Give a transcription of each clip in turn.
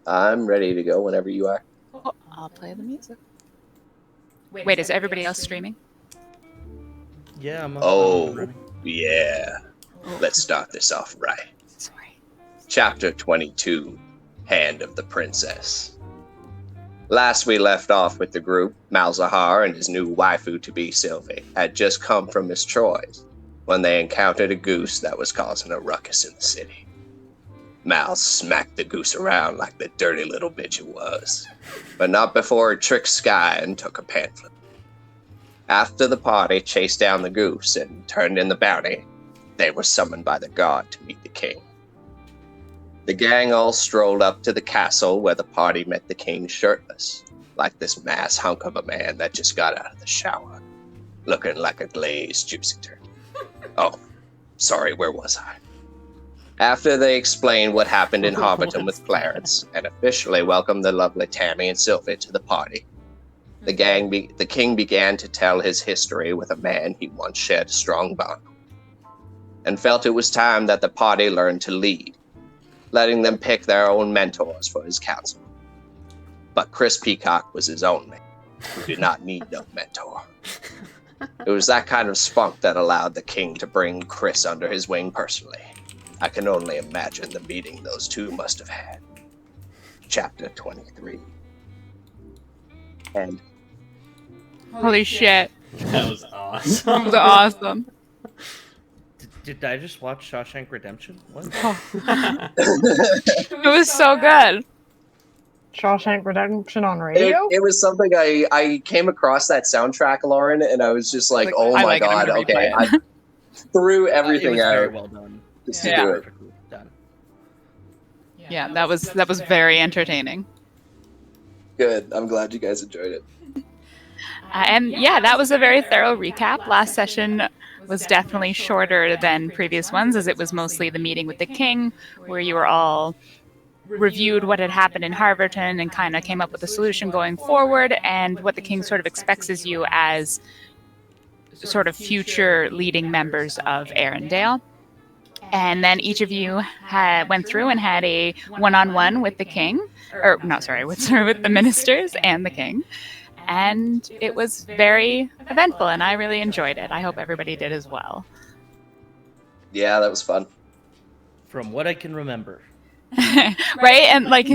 I'm ready to go whenever you are. Oh, I'll play the music. Wait, is everybody else streaming? Yeah, I'm Oh, yeah. Let's start this off right. Sorry. Chapter 22, Hand of the Princess. Last we left off with the group, Malzahar and his new waifu-to-be Sylvie had just come from Miss Troy's when they encountered a goose that was causing a ruckus in the city. Mal smacked the goose around like the dirty little bitch it was, but not before it tricked Sky and took a pamphlet. After the party chased down the goose and turned in the bounty, they were summoned by the god to meet the king. The gang all strolled up to the castle where the party met the king shirtless, like this mass hunk of a man that just got out of the shower, looking like a glazed juicy turkey. Oh, sorry, where was I? After they explained what happened in Harborton with Clarence and officially welcomed the lovely Tammy and Sylvie to the party, the king began to tell his history with a man he once shared a strong bond with, and felt it was time that the party learned to lead, letting them pick their own mentors for his council. But Chris Peacock was his own man, who did not need no mentor. It was that kind of spunk that allowed the king to bring Chris under his wing personally. I can only imagine the meeting those two must have had. Chapter 23. And Holy shit. That was awesome. That was awesome. Did I just watch Shawshank Redemption? What? It was so good. Shawshank Redemption on radio? it was something I came across that soundtrack, Lauren, and I was just like, oh I my like it, I'm god, gonna okay. replay it. I threw It everything was very out well done. just to Yeah. do it. Perfectly done. Yeah, that was very entertaining. Good. I'm glad you guys enjoyed it. And yeah, that was a very thorough recap. Last session was definitely shorter than previous ones, as it was mostly the meeting with the king, where you were all reviewed what had happened in Harborton and kind of came up with a solution going forward, and what the king sort of expects is you as sort of future leading members of Arendelle. And then each of you went through and had a one-on-one with the king, or no, sorry, with the ministers and the king. And it was very eventful, and I really enjoyed it. I hope everybody did as well. Yeah, that was fun. From what I can remember. Right? And like,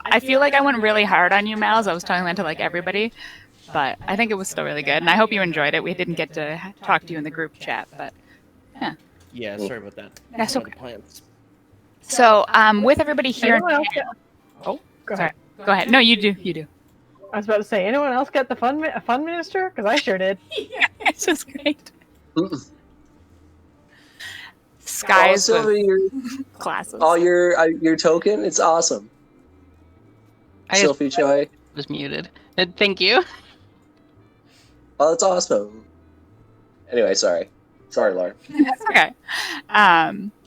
I feel like I went really hard on you, Mals. I was talking that to like everybody, but I think it was still really good, and I hope you enjoyed it. We didn't get to talk to you in the group chat, but yeah. Yeah, sorry about that. That's Had other okay. plans. So, with everybody here, Anyone else get... Oh, go sorry. ahead. Go ahead. No, you do. You do. I was about to say, anyone else get the fun minister? Because I sure did. It's just great. Mm. Skies Sylvie, with classes. all your token, it's awesome. I Sophie Choi. was muted. Thank you. Oh, it's awesome. Anyway, sorry, Lauren. That's okay.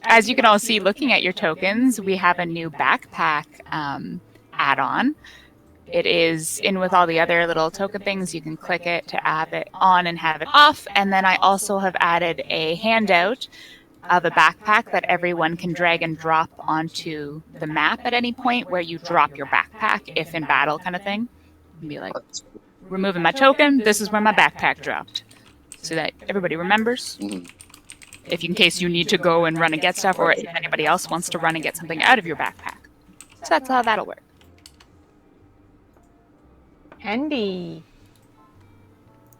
As you can all see, looking at your tokens, we have a new backpack add-on. It is in with all the other little token things. You can click it to have it on and have it off. And then I also have added a handout of a backpack that everyone can drag and drop onto the map at any point where you drop your backpack, if in battle kind of thing. And be like, removing my token, this is where my backpack dropped. So that everybody remembers. If in case you need to go and run and get stuff, or if anybody else wants to run and get something out of your backpack. So that's how that'll work. Handy.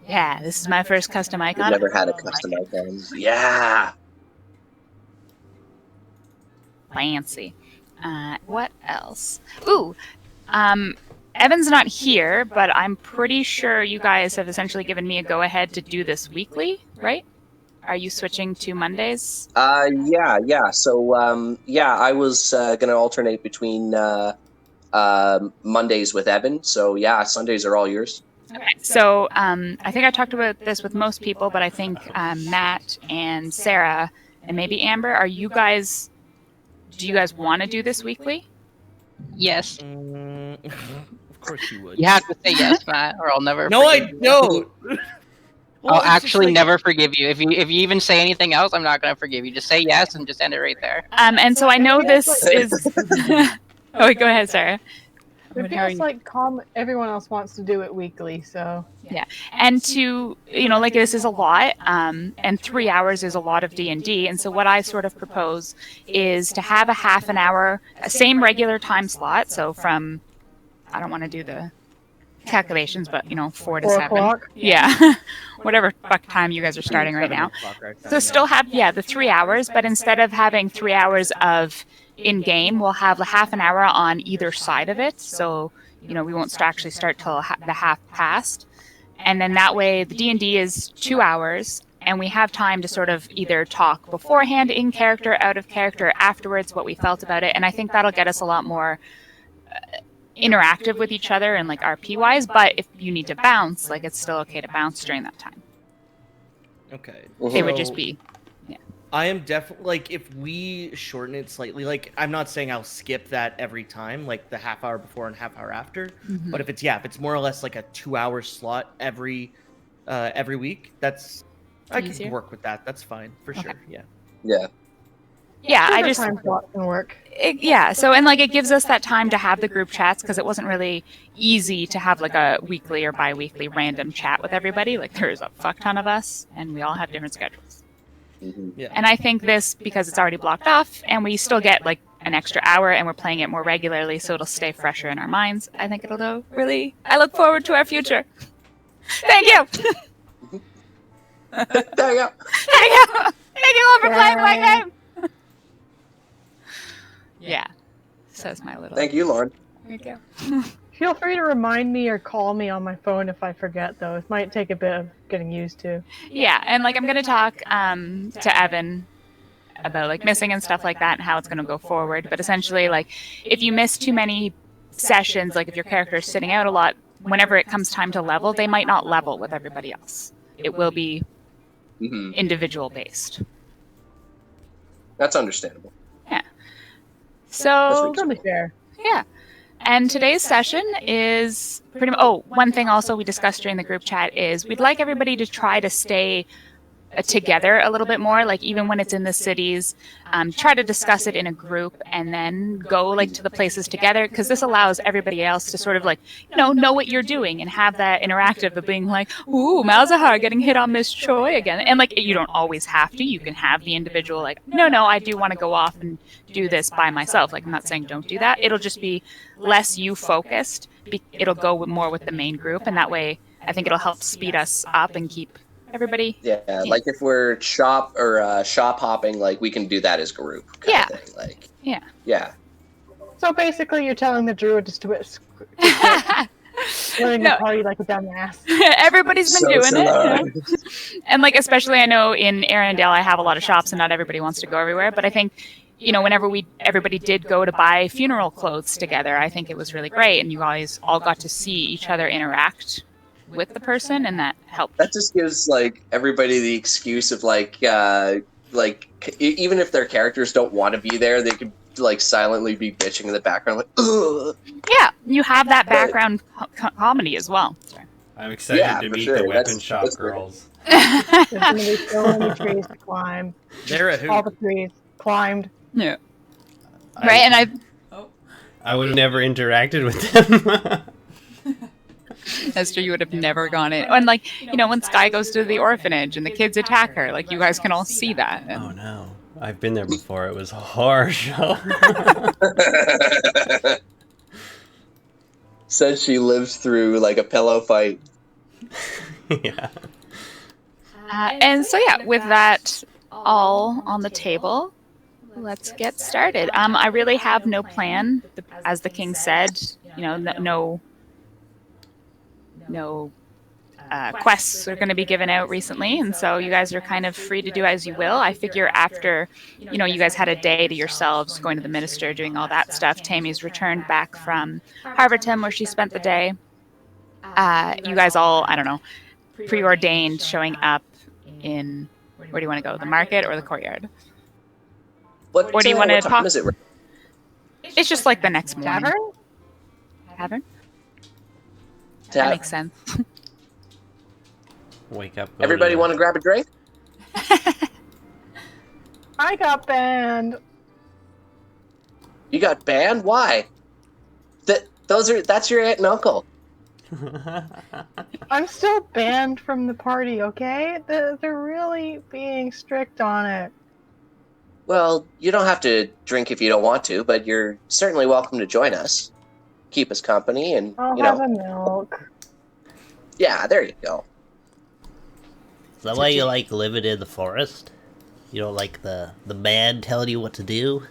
Yeah, this is my first custom I've icon. never had a custom icon. Yeah. Fancy. What else? Ooh, Evan's not here, but I'm pretty sure you guys have essentially given me a go-ahead to do this weekly, right? Are you switching to Mondays? Yeah. So, I was gonna alternate between Mondays with Evan. So yeah, Sundays are all yours. Okay. So I think I talked about this with most people, but I think Matt and Sarah and maybe Amber, do you guys want to do this weekly? Yes. Of course you would. You have to say yes, Matt, or I'll never. No, I forgive you. don't. Well, I'll it's just actually like- never forgive you. If you even say anything else, I'm not gonna forgive you. Just say yes and just end it right there. And so I know this is Oh, go ahead, Sarah. It What are feels you- like everyone else wants to do it weekly, so And to, like this is a lot, and 3 hours is a lot of D&D. And so what I sort of propose is to have a half an hour, same regular time slot. So from, I don't want to do the calculations, but 4 to 4 7. o'clock. Yeah. Whatever fuck time you guys are starting right 7 now. o'clock right So now, still have, the 3 hours, but instead of having 3 hours of in-game, we'll have a half an hour on either side of it. So, we won't actually start till the half past. And then that way the D&D is 2 hours, and we have time to sort of either talk beforehand, in character, out of character, afterwards, what we felt about it. And I think that'll get us a lot more interactive with each other and like RP-wise. But if you need to bounce, like it's still okay to bounce during that time. Okay. It would So, just be, I am definitely like, if we shorten it slightly, like I'm not saying I'll skip that every time, like the half hour before and half hour after. Mhm. But if it's more or less like a 2-hour slot every week, I Easier. can work with that. That's fine for Okay. sure. Yeah. Yeah. yeah, I Different just, time slot can work. so, and like it gives us that time to have the group chats, because it wasn't really easy to have like a weekly or bi-weekly random chat with everybody. Like there's a fuck ton of us, and we all have different schedules. Mhm. Yeah. And I think this, because it's already blocked off, and we still get like an extra hour, and we're playing it more regularly, so it'll stay fresher in our minds. I think it'll go really. I look forward to our future. Thank you. There you go. Thank you. Thank you all for playing my game. Yeah. Says my little. Thank you, Lauren. There you go. Feel free to remind me or call me on my phone if I forget, though. It might take a bit of getting used to. Yeah, and like I'm gonna talk to Evan about like missing and stuff like that and how it's gonna go forward. But essentially, like if you miss too many sessions, like if your character is sitting out a lot, whenever it comes time to level, they might not level with everybody else. It will be Hmm. individual based. That's understandable. So Totally fair. yeah. And today's session is pretty much. Oh, one thing also we discussed during the group chat is we'd like everybody to try to stay together a little bit more, like even when it's in the cities, try to discuss it in a group and then go like to the places together, because this allows everybody else to sort of like know what you're doing and have that interactive of being like, ooh, Malzahar getting hit on Miss Choi again. And like you don't always have to. You can have the individual like, no, I do want to go off and do this by myself. Like I'm not saying don't do that. It'll just be less you focused. It'll go more with the main group, and that way I think it'll help speed us up and keep everybody. Yeah, like if we're shop hopping, like we can do that as a group. Kind of thing. Like. Yeah. Yeah. So basically, you're telling the druid to running the party like a dumbass. Everybody's been So doing similar. it. And like especially I know in Arendelle I have a lot of shops and not everybody wants to go everywhere, but I think whenever everybody did go to buy funeral clothes together, I think it was really great, and you guys all got to see each other interact with the person, and that helped. That just gives like everybody the excuse of like even if their characters don't want to be there, they could like silently be bitching in the background, like, ugh. Yeah, you have that background comedy as well. Sorry. I'm excited Yeah, to for meet sure. the weapon That's shop great. girls. There's going to be so many trees to climb. They're a hoot. All the trees climbed. Yeah. Right, and I would have never interacted with them. Esther, you would have never gone in. And like, when Sky goes to the orphanage and the kids attack her, like you guys can all see that. And Oh no, I've been there before. It was a horror show. Said she lives through like a pillow fight. Yeah. and so yeah, with that all on the table, let's get started. I really have no plan, as the king said. No quests are going to be given out recently, and so you guys are kind of free to do as you will. I figure after, you guys had a day to yourselves, going to the minister, doing all that stuff. Tammy's returned back from Harborton, where she spent the day. You guys all, I don't know, preordained showing up in, where do you want to go, the market or the courtyard? What, Or do you want to what time talk? is it? It's just like the next morning. Tavern? Tavern? That makes sense. Wake up. Everybody want to grab a drink? I got banned. You got banned? Why? That's your aunt and uncle. I'm still banned from the party, okay? They're really being strict on it. Well, you don't have to drink if you don't want to, but you're certainly welcome to join us. Keep us company, and I'll have a milk. Yeah, there you go. Is that why you like living in the forest? You don't like the man telling you what to do?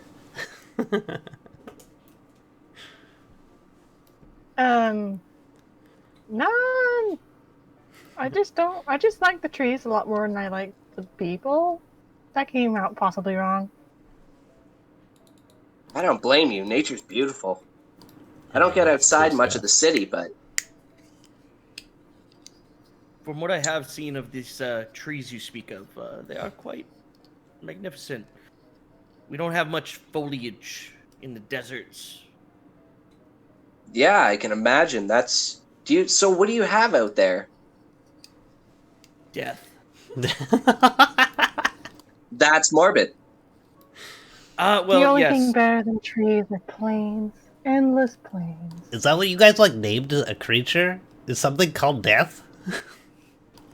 No. I just like the trees a lot more than I like the people. That came out possibly wrong. I don't blame you. Nature's beautiful. I don't get outside much of the city, but From what I have seen of these trees you speak of, they are quite magnificent. We don't have much foliage in the deserts. yeah, I can imagine. So what do you have out there? Death. That's morbid. Well, the only yes. thing better than trees are plains. Endless plains. Is that what you guys like named a creature? Is something called death?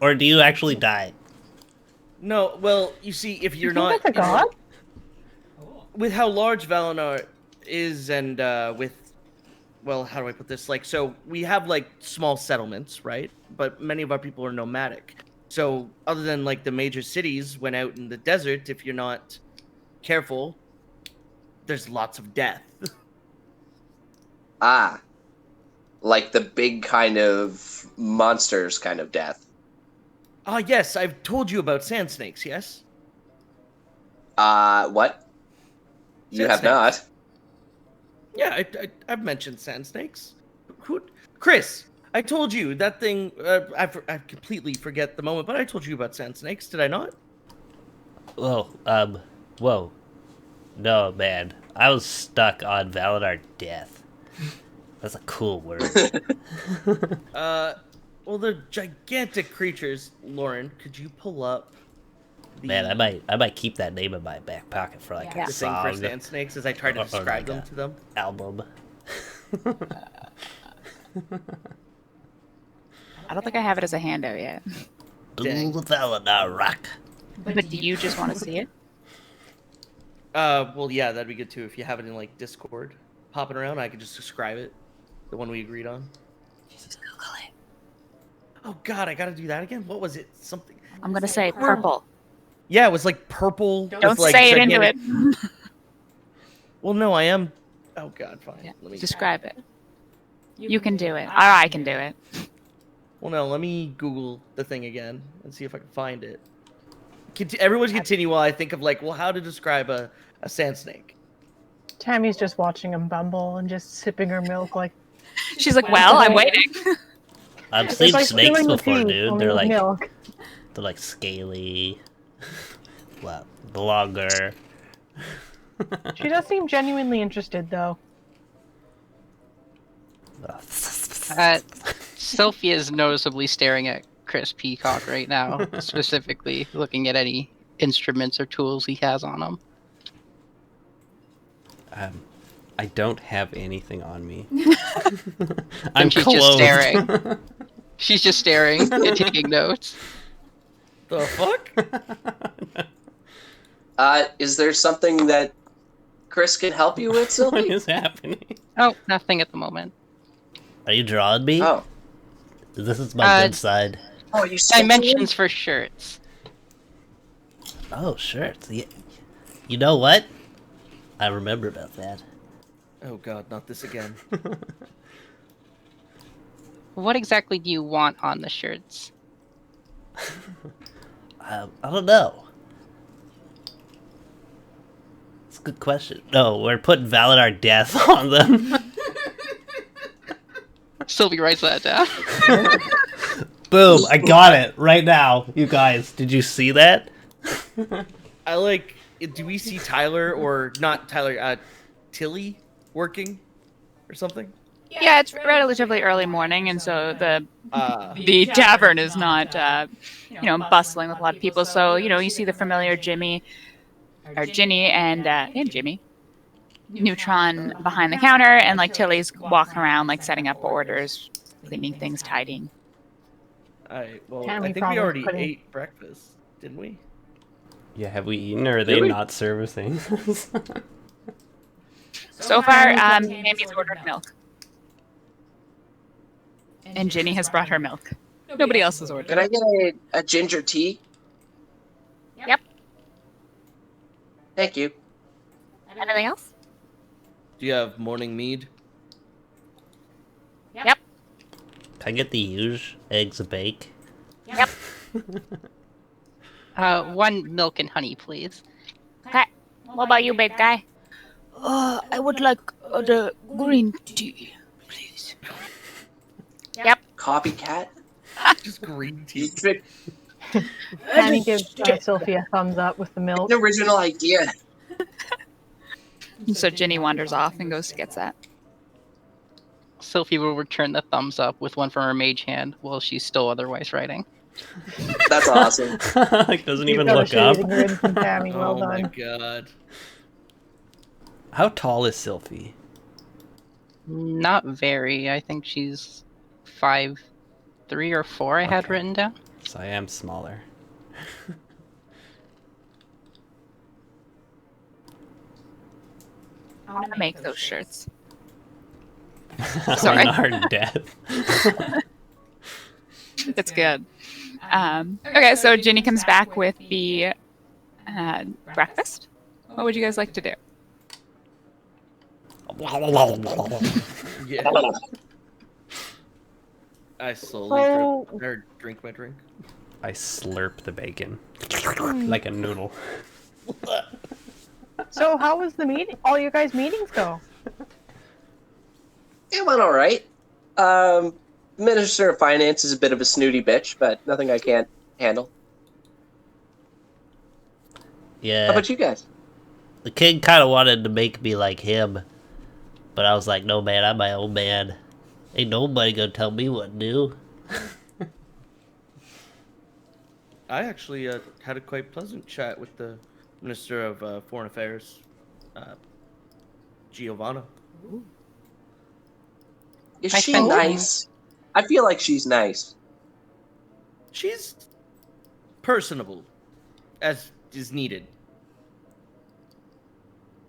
Or do you actually die? No, well, you see, if you're You think not... that's a god? With how large Valinor is and with... Well, how do I put this? Like, so we have, like, small settlements, right? But many of our people are nomadic. So, other than, like, the major cities, when out in the desert, if you're not careful, there's lots of death. Ah. Like the big kind of monsters kind of death. Ah, yes, I've told you about sand snakes, yes? What? You Sand have snakes. not. Yeah, I've mentioned sand snakes. Chris, I told you that thing. I completely forget the moment, but I told you about sand snakes. Did I not? Whoa, whoa. No, man. I was stuck on Valinor death. That's a cool word. Well, they're gigantic creatures. Lauren, could you pull up the, Man, I might keep that name in my back pocket for like the a thing song for sand snakes as I try to Or describe like them a- to them? album. I don't think I have it as a handout yet. Dang. Ooh, Valinor rock. But do you just want to see it? Well, yeah, that'd be good too if you have it in like Discord, popping around. I could just describe it, the one we agreed on. Just Google it. Oh God, I gotta do that again. What was it? Something. I'm gonna say purple. Yeah, it was like purple. Don't with, like, say it into gigantic- it. Well, no, I am. Oh God, fine. Yeah, Let me. describe it. You can do it. Or I can do it. Well, no, let me Google the thing again and see if I can find it. Everyone continue while I think of like, well, how to describe a sand snake. Tammy's just watching him bumble and just sipping her milk like She's like, well, I'm waiting. I've it's seen like snakes spilling the before, tea dude. on They're the like milk. scaly, longer. She does seem genuinely interested though. Sylphia's noticeably staring at Chris Peacock right now, specifically looking at any instruments or tools he has on him. I don't have anything on me. I'm And she's clothed. just staring. She's just staring and taking notes. The fuck? Is there something that Chris can help you with, What Sylvie? is happening? Oh, nothing at the moment. Are you drawing me? Oh. This is my good side. Oh, you Dimensions for shirts. Oh, shirts. Yeah. You know what? I remember about that. Oh God, not this again. What exactly do you want on the shirts? I don't know. It's a good question. No, we're putting Valinor death on them. Sylvie writes that down. Boom! I got it right now. You guys, did you see that? I like. Do we see Tyler or not Tyler? Tilly working or something? Yeah, it's relatively early morning, and so the Uh, tavern is not, bustling with a lot of people. So you see the familiar Ginny and Jimmy. Neutron behind the counter, and like Tilly's walking around, like setting up orders, cleaning things, tidying. Alright, well, Can I we think we probably already put in- ate breakfast, didn't we? Yeah, have we eaten or are they we? not servicing us? So far, Mamie's ordered milk. And Ginny has brought her milk. Nobody else has ordered. Can I get a ginger tea? Yep. Thank you. Anything else? Do you have morning mead? Yep. Can I get the huge eggs a bake? Yep. 1 milk and honey, please. Okay. What about you, big guy? I would like the green tea, please. Yep. Copycat? Just green You tea. trick Annie gives Sophie a thumbs up with the milk. an original idea. So Ginny wanders off and goes to get that. Sophie will return the thumbs up with one from her mage hand while she's still otherwise writing. That's awesome. Like, doesn't You've even got a look up. shading grin from Tammy. Well Oh my done. god. How tall is Sylphie? Not very. I think she's 5'3" or 4. I had Okay. written down. So I am smaller. I want to make those shirts. Sorry. Hard death. It's good. Okay, so Ginny comes back with the breakfast. What would you guys like to do? Yeah. I slowly So- drink my drink. I slurp the bacon like a noodle. So how was the meeting? All your guys' meetings go? It went alright. Minister of Finance is a bit of a snooty bitch, but nothing I can't handle. Yeah. How about you guys? The king kind of wanted to make me like him, but I was like, no, man, I'm my own man. Ain't nobody gonna tell me what to do. I actually had a quite pleasant chat with the Minister of Foreign Affairs, Giovanna. Is I she spent- nice? I feel like she's nice. She's personable, as is needed.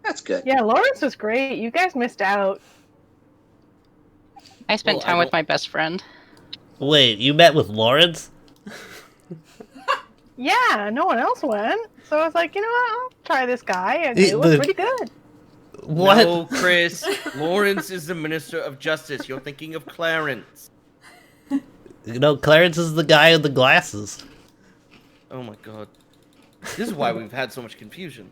That's good. Yeah, Lawrence was great. You guys missed out. I spent Well, I time with don't- my best friend. Wait, you met with Lawrence? Yeah, no one else went. So I was like, you know what? I'll try this guy, and It- it was the- pretty good. What? No, Chris. Lawrence is the Minister of Justice. You're thinking of Clarence. You know, Clarence is the guy with the glasses. Oh my god. This is why we've had so much confusion.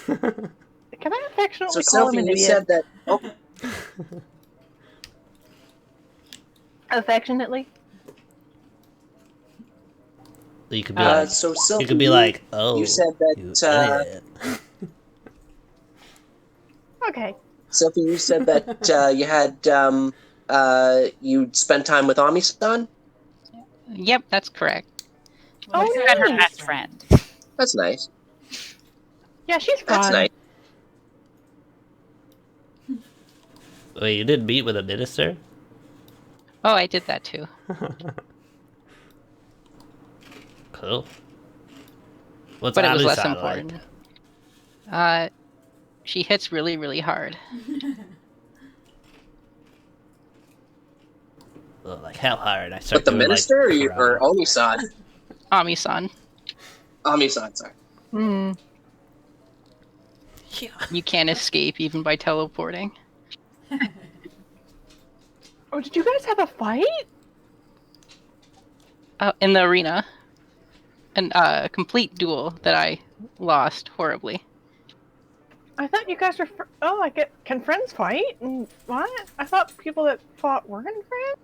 Can I affectionately So, call Sophie, him an you idiot? said that. Oh, Affectionately? You could be like, so Sophie, you could be like, oh, you said you that. idiot. Okay. Sophie, you said that you had you'd spent time with Ami-san. Yep, that's correct. Oh, She's got her nice. best friend. That's nice. Yeah, she's fun. That's nice. Wait, you didn't meet with a minister? Oh, I did that too. Cool. What's But it was less Ami-san important. like? She hits really, really hard. Well, like how hard? I start But the doing, minister like, or Omi-san? Ami-san, Ami-san, sorry. Hmm. you can't escape even by teleporting. Oh, did you guys have a fight? In the arena. A complete duel that I lost horribly. I thought you guys were. Can friends fight? What? I thought people that fought weren't friends.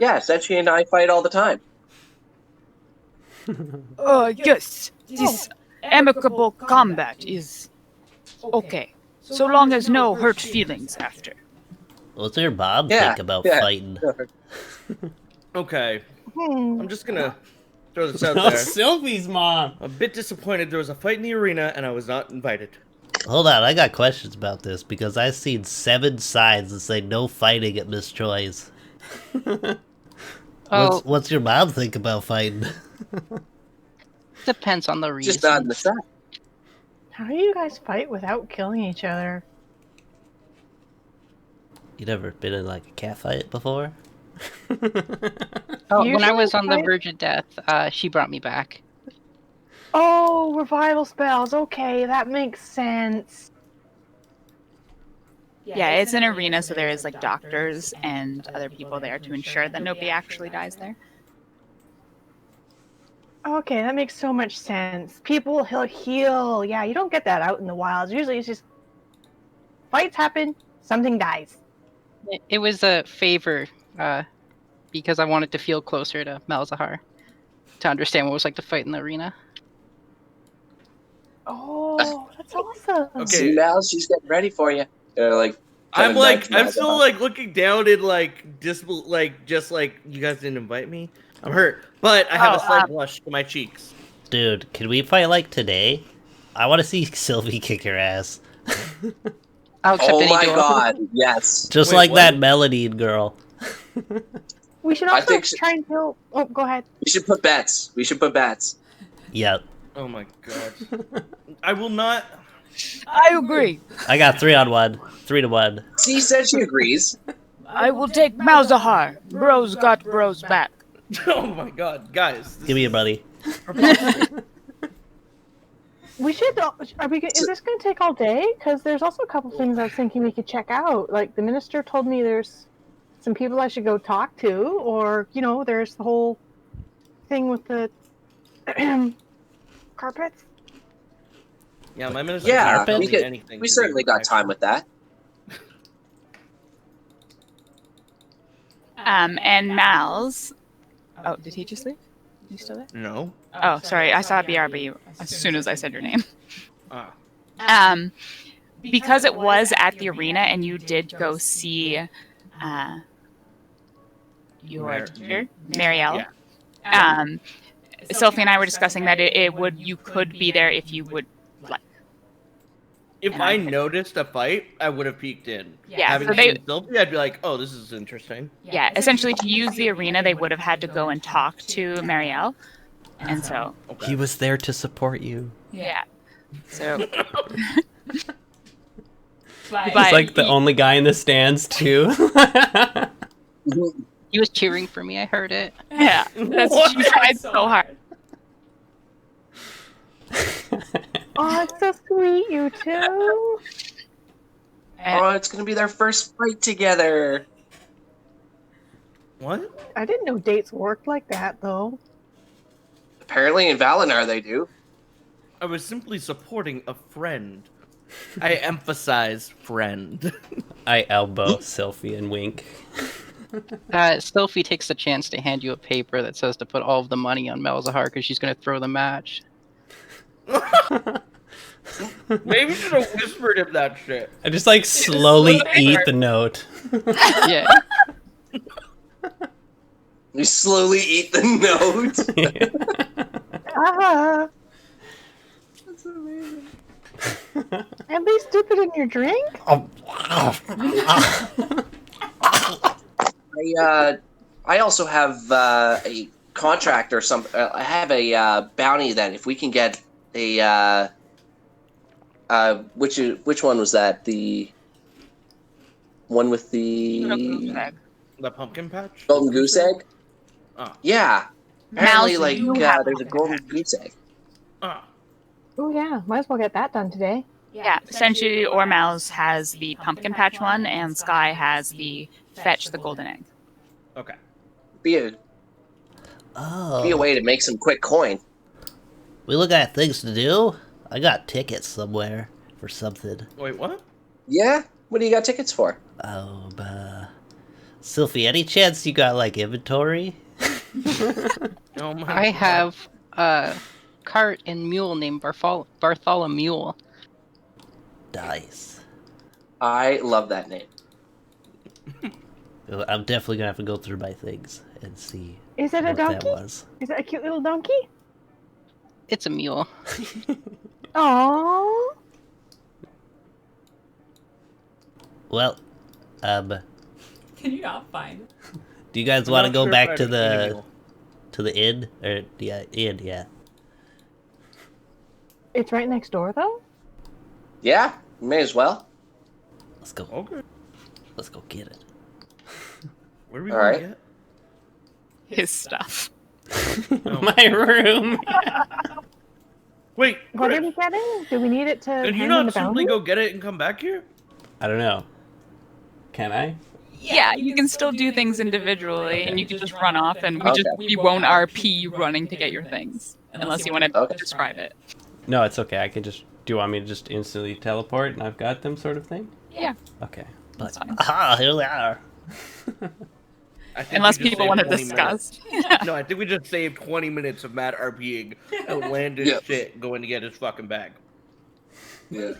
Yeah, Sechi and I fight all the time. Yes. This amicable combat is okay. So long as no hurt feelings after. What's your mom Yeah, think about yeah. fighting? Okay, Hmm. I'm just gonna throw this out Oh, there. Sylphie's mom. I'm a bit disappointed there was a fight in the arena and I was not invited. Hold on, I got questions about this because I've seen 7 signs that say no fighting at Miss Troy's. Oh, What's your mom think about fighting? depends on the reason. Just nodding the side. How do you guys fight without killing each other? You never been in like a cat fight before? Oh, when I Usually was on the fight- verge of death, she brought me back. Oh, revival spells. Okay, that makes sense. Yeah, it's an arena, so there is like doctors and other people there to ensure that nobody actually dies there. Okay, that makes so much sense. People will heal. Yeah, you don't get that out in the wilds. Usually it's just fights happen, something dies. It was a favor, because I wanted to feel closer to Malzahar, to understand what it was like to fight in the arena. Oh, that's awesome. Okay. See, now she's getting ready for you. Like, I'm coming back to I'm Malzahar. still like looking down and like just like you guys didn't invite me. I'm hurt, but I have a slight blush to my cheeks. Dude, can we fight like today? I want to see Sylvie kick her ass. I'll accept Oh any my duel. god, yes. Just Wait, like what? that Melanine girl. We should I also think try and kill. Oh, go ahead. We should put bets. Yep. Oh my god. I will not. I agree. I got 3-on-1. 3-to-1. She said she agrees. I will take Malzahar. Bros got bros back. Oh my god, guys. Give me a buddy. We should. Are we? Is this going to take all day? Because there's also a couple things I was thinking we could check out. Like the minister told me there's some people I should go talk to, or there's the whole thing with the carpets. Yeah, my minister. Yeah, can't we do could- anything We to certainly me, got actually. time with that. And Mal's. Oh, did he just leave? You still there? No. Oh, sorry. I saw BRB as soon as I said your name. Ah. Because it was at the arena and you did go see your teacher, Marielle. Yeah. Sophie and I were discussing that you could be there if you would like. If And I I- noticed a fight, I would have peeked in. Yeah, Having so they, seen Sylvie, I'd be like, oh, this is interesting. yeah, essentially to use the arena, they would have had to go and talk to Marielle. And so, Okay. He was there to support you. yeah. So, He's but like the only guy in the stands too. He was cheering for me. I heard it. yeah, she tried so hard. Oh, it's so sweet, you two. And Oh, it's gonna be their first fight together. What? I didn't know dates worked like that, though. Apparently in Valinar they do. I was simply supporting a friend. I emphasize friend. I elbow Sylphie and wink. Sophie takes the chance to hand you a paper that says to put all of the money on Malzahar because she's going to throw the match. Maybe you should have whispered him that shit. I just like slowly eat the note. Yeah. You slowly eat the note. Ah. At least dip it in your drink. I also have a contract or some. I have a bounty that if we can get a which one was that? The one with the The pumpkin patch? golden goose egg? Oh. Yeah. Apparently, Mouse, like you have there's a golden goose egg. Oh. Oh yeah, might as well get that done today. yeah, essentially, Ormal's has the pumpkin patch one, and Sky has the fetch the golden egg. Okay. Be a Oh. way to make some quick coin. We look at things to do. I got tickets somewhere for something. Wait, what? Yeah. What do you got tickets for? Oh, Sylphie, any chance you got like inventory? Oh my I God. have a cart and mule named Bartholomew. Nice. I love that name. Well, I'm definitely gonna have to go through my things and see Is it a what that donkey? was. Is it a cute little donkey? It's a mule. Oh. Well, Can you not find? do you guys I'm want to not go sure if back I to have any the meal. inn or the inn? Yeah. It's right next door, though. Yeah, may as well. Let's go. Okay. Let's go get it. Where are we All going right. to get? His stuff. Oh. My room. Wait, What are Chris, we getting? Do we need it to can hand you in not the simply bounty? go get it and come back here? I don't know. Can I? Yeah, you can still do things individually, and you can just run off, and Okay. we won't RP you running to get your things, unless you want to Okay. describe it. No, it's okay. I can just. Do you want me to just instantly teleport and I've got them, sort of thing? Yeah, Okay. that's But fine. here we are. I think Unless we just people saved want to 20 discuss. minutes. No, I think we just saved 20 minutes of Matt RPing outlandish Yep. shit going to get his fucking bag. Yeah.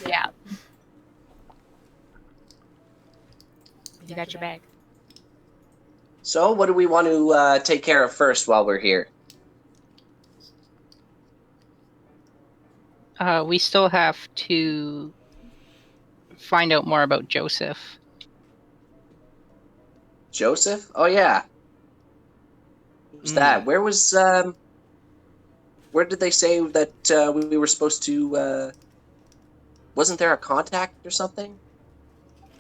Yeah. You got your bag. So, what do we want to take care of first while we're here? We still have to find out more about Joseph. Joseph? Oh yeah. Who's that? Where was where did they say that we were supposed to wasn't there a contact or something?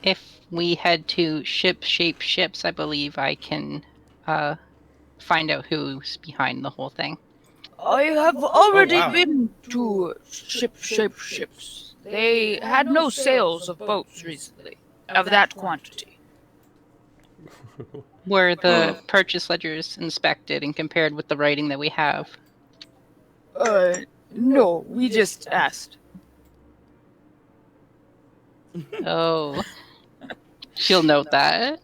If we head to ship-shaped ships, I believe I can find out who's behind the whole thing. I have already wow. been to ship-shaped ships. They had no sails of boats recently, of that quantity. Were the purchase ledgers inspected and compared with the writing that we have? No, we just asked. Oh. She'll note that.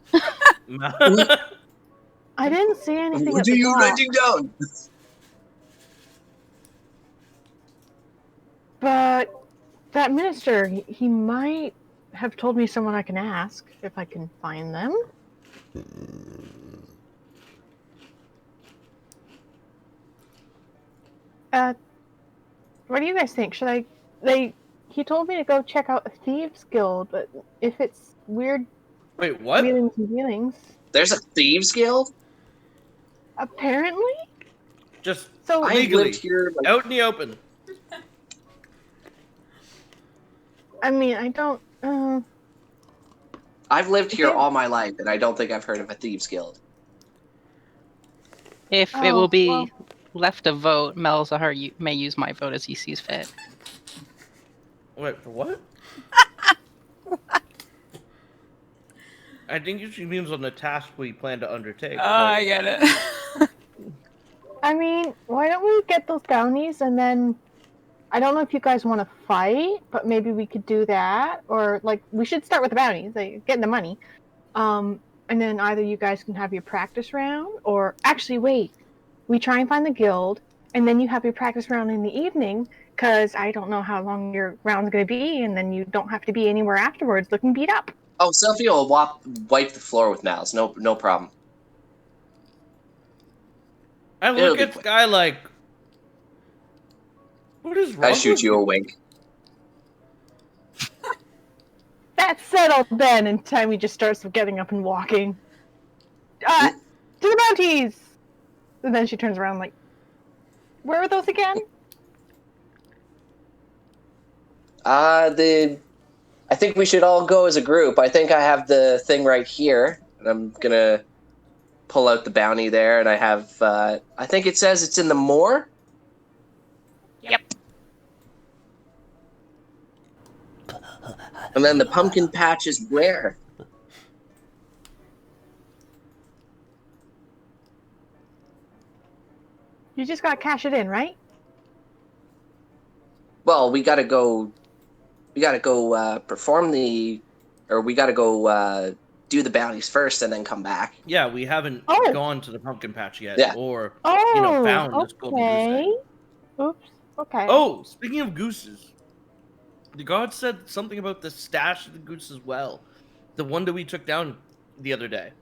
I didn't see anything What at are the you dock. writing down? But that minister, he might have told me someone I can ask if I can find them. What do you guys think? Should I? He told me to go check out a Thieves Guild, but if it's weird Wait, what? wheelings and dealings, There's a Thieves Guild? apparently. Just So I legally, lived here like, out in the open. I mean, I don't. I've lived here Okay. all my life and I don't think I've heard of a Thieves Guild. If it will be left a vote, Malzahar may use my vote as he sees fit. Wait, for what? I think she means on the task we plan to undertake. I get it. I mean, why don't we get those bounties and then I don't know if you guys want to fight, but maybe we could do that, or like we should start with the bounties, like getting the money, and then either you guys can have your practice round, or actually wait, we try and find the guild, and then you have your practice round in the evening, because I don't know how long your round's going to be, and then you don't have to be anywhere afterwards looking beat up. Oh, Sophie will wipe the floor with Mal's. No problem. I It'll look be at quick. Sky like, what is wrong I shoot with you a wink. That's settled then, and Tammy just starts getting up and walking. To the bounties! And then she turns around like, where are those again? I think we should all go as a group. I think I have the thing right here. And I'm gonna pull out the bounty there, and I have I think it says it's in the moor. Yep. And then the pumpkin patch is where? You just gotta cash it in, right? Well, we gotta go perform we gotta go do the bounties first and then come back. Yeah, we haven't Oh. gone to the pumpkin patch yet, Yeah. or Oh, found this golden goose okay. egg. Oops. Okay. Oh, speaking of gooses, the god said something about the stash of the goose as well, the one that we took down the other day.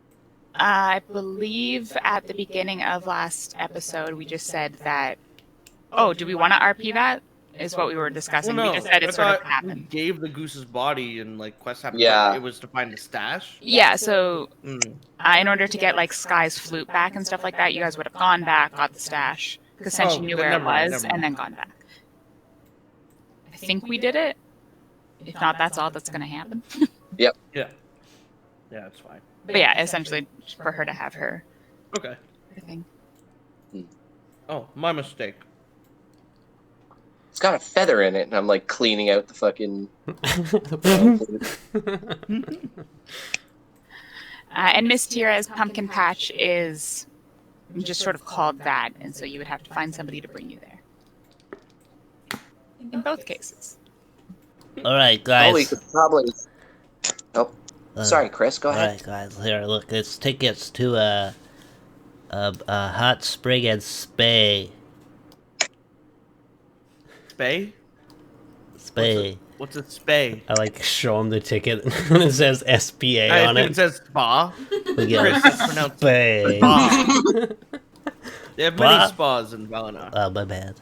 I believe at the beginning of last episode we just said that. Oh, do we want to RP that? is what we were discussing. Well, no, We just said I it sort of thought happened. we gave the goose's body and like quest happened. Yeah. It was to find the stash. Yeah, so Mm. in order to get like Sky's flute back and stuff like that, you guys would have gone back, got the stash, because Senshi Oh, knew then where it never mind, was, never and then gone back. I think we did it. If not, that's all that's going to happen. Yeah. Yeah, it's fine. But yeah, essentially for her to have her Okay. thing. Oh, my mistake. It's got a feather in it, and I'm like cleaning out the fucking. And Miss Tira's pumpkin patch is just sort of called that, and so you would have to find somebody to bring you there. In both cases. All right, Oh, we guys. could probably. Oh, Uh, sorry, Chris. Go All ahead. right, guys. Here, look. It's tickets to a hot spring and spay. Spay? Spay. What's a spay? I like show him the ticket and it says SPA I on think it. it says spa. We get Chris, it's pronounced spay. spa. They have many Spa? spas in Valinor. Oh, my bad.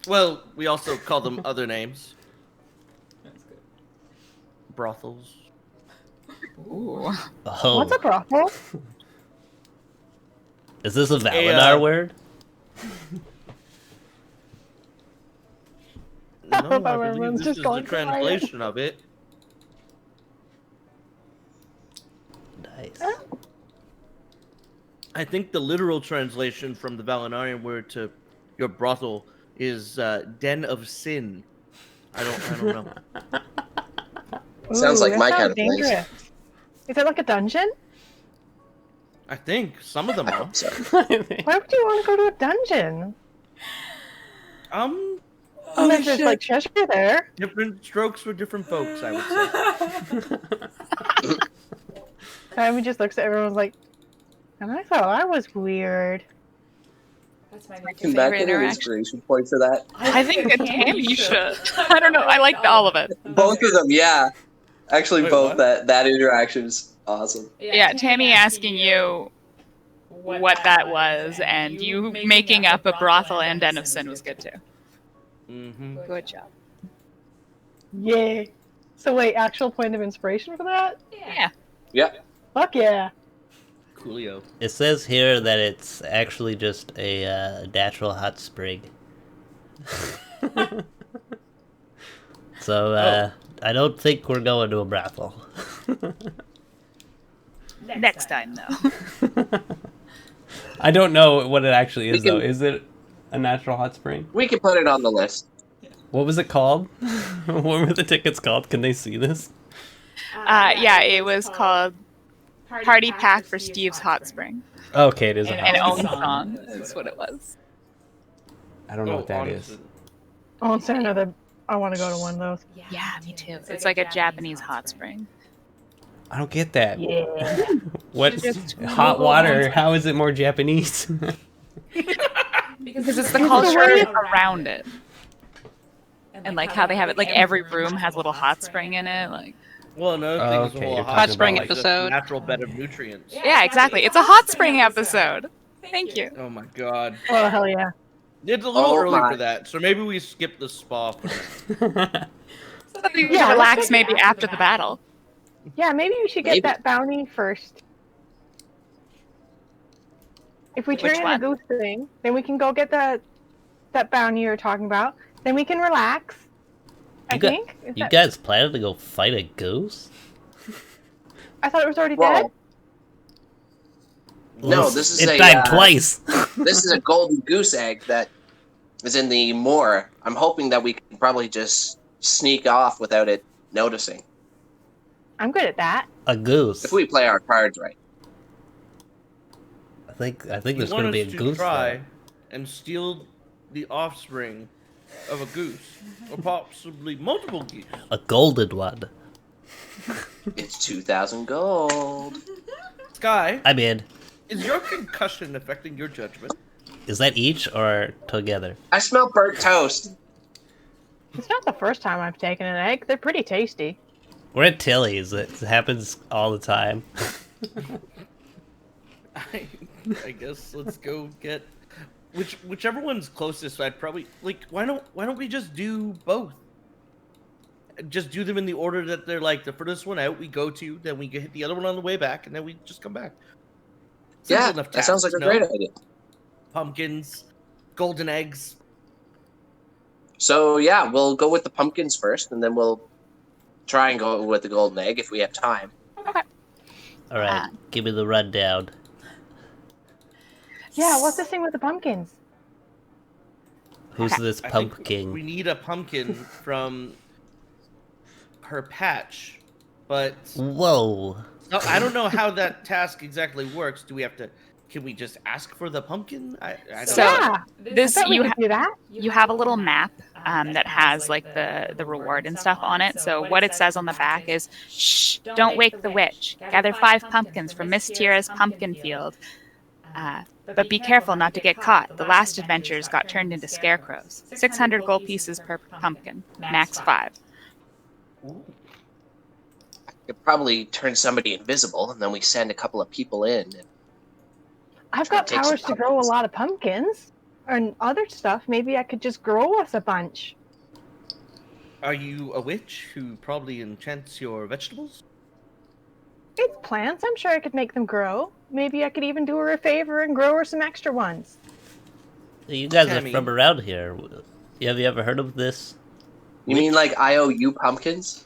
Well, we also call them other names. That's good. Brothels. Ooh. Oh, What's a brothel? is this a Valinor word? No, I thought believe everyone's this just is the going quiet. translation of it. Nice. I think the literal translation from the Valinorian word to your brothel is den of sin. I don't know. Sounds like that my sounds kind of place. dangerous. Is it like a dungeon? I think some of them I are. hope so. Why would you want to go to a dungeon? Unless there's like treasure there. Different strokes for different folks, I would say. Tammy just looks at everyone like, and I thought I was weird. That's my Can that Favorite get an interaction? inspiration point for that? I think that Tammy should. I don't know. I liked all of it. Both of them, yeah. Actually, Wait, both. what? That interaction is awesome. Yeah, Tammy asking you what that was, and you making up a brothel and den of sin was good too. Mm-hmm. Good job. Yay. So wait, actual point of inspiration for that? Yeah. Yeah. Fuck yeah. Coolio. It says here that it's actually just a natural hot spring. So, I don't think we're going to a brothel. Next time, though. I don't know what it actually is, We can- though. Is it a natural hot spring? We can put it on the list. What was it called? What were the tickets called? Can they see this? Yeah, it was called Party Pack for Steve's Hot Spring. Okay, it is a An hot own spring. song is what it was. I don't know what that is. I want to say another. I want to go to one of those. Yeah, me too. It's like a Japanese hot spring. I don't get that. Yeah. What? Just Hot water? How is it more Japanese? Because it's the culture around it. And like how they have it, like every room has a little hot spring in it. Like, Well, another thing is Okay, the whole you're hot talking spring about, like, episode. natural bed of nutrients. yeah, exactly. It's a hot spring episode. Thank you. Oh my god. Oh hell yeah. It's a little Oh early my. for that, so maybe we skip the spa for now. So that you Yeah, let's relax take maybe it after the battle. Yeah, maybe we should get Maybe. that bounty first. If we turn Which in one? the goose thing, then we can go get that bounty you were talking about. Then we can relax. I You got- think. Is You that- guys planning to go fight a goose? I thought it was already dead. Well, no, Well, this is it a, died twice. this is a golden goose egg that is in the moor. I'm hoping that we can probably just sneak off without it noticing. I'm good at that. A goose. If we play our cards right. I think You there's want going to be a us to goose. try there. and steal the offspring of a goose, or possibly multiple geese. A golden one. It's 2,000 gold. Sky, I'm in. is your concussion affecting your judgment? Is that each or together? I smell burnt toast. It's not the first time I've taken an egg. They're pretty tasty. We're at Tilly's. It happens all the time. I guess let's go get whichever one's closest, I'd probably like. Why don't we just do both? Just do them in the order that they're like the furthest one out we go to, then we hit the other one on the way back, and then we just come back. Simple Yeah, enough that sounds like tasks, a great idea. Pumpkins, golden eggs. So yeah, we'll go with the pumpkins first, and then we'll try and go with the golden egg if we have time. All right, give me the rundown. Yeah, what's this thing with the pumpkins? Who's this I think pumpkin? we need a pumpkin from her patch, but Whoa. no, I don't know how that task exactly works. Do we have to? Can we just ask for the pumpkin? I don't So- know. Yeah, This I thought we you could do that. you have a little map that has like the reward and stuff on it. So what it says on the back is, "Shh! Don't wake the witch. Gather 5 pumpkins from Miss Tira's pumpkin field. But be careful not to get caught. The last adventurers got turned into scarecrows. 600 gold pieces per pumpkin, max 5." Could probably turn somebody invisible, and then we send a couple of people in. And I've Try got to take some powers to grow a lot of pumpkins and other stuff. Maybe I could just grow us a bunch. Are you a witch who probably enchants your vegetables? It's plants. I'm sure I could make them grow. Maybe I could even do her a favor and grow her some extra ones. You guys Tammy. are from around here. Have you ever heard of this? you mean like IOU pumpkins?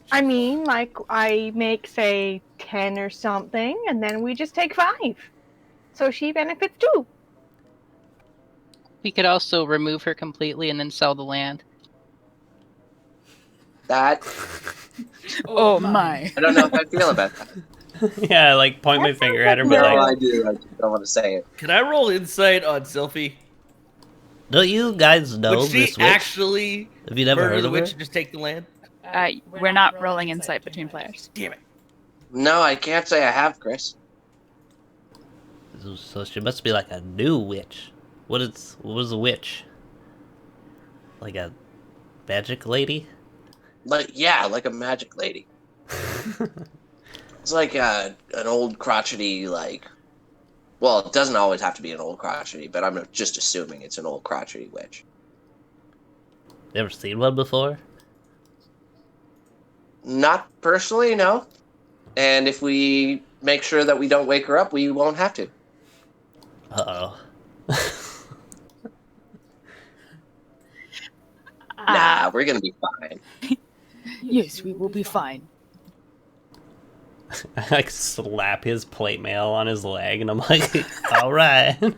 I mean, like, I make, say, 10 or something, and then we just take 5. So she benefits too. We could also remove her completely and then sell the land. That Oh my! I don't know how I feel about that. Yeah, like point my That finger sounds at her, like but No, like, I do. I just don't want to say it. Can I roll insight on Sylphie? Don't you guys know Would she this witch? actually Have you never murder heard the of her? witch and just take the land? We're not rolling insight between players. Damn it. No, I can't say I have, Chris. So she must be like a new witch. What was a witch? Like a magic lady? Like like a magic lady. It's like an old crotchety, like. Well, it doesn't always have to be an old crotchety, but I'm just assuming it's an old crotchety witch. Never seen one before? Not personally, no. And if we make sure that we don't wake her up, we won't have to. Uh-oh. Nah, we're gonna be fine. Yes, we will be fine. I like slap his plate mail on his leg, and I'm like, all right. Ping!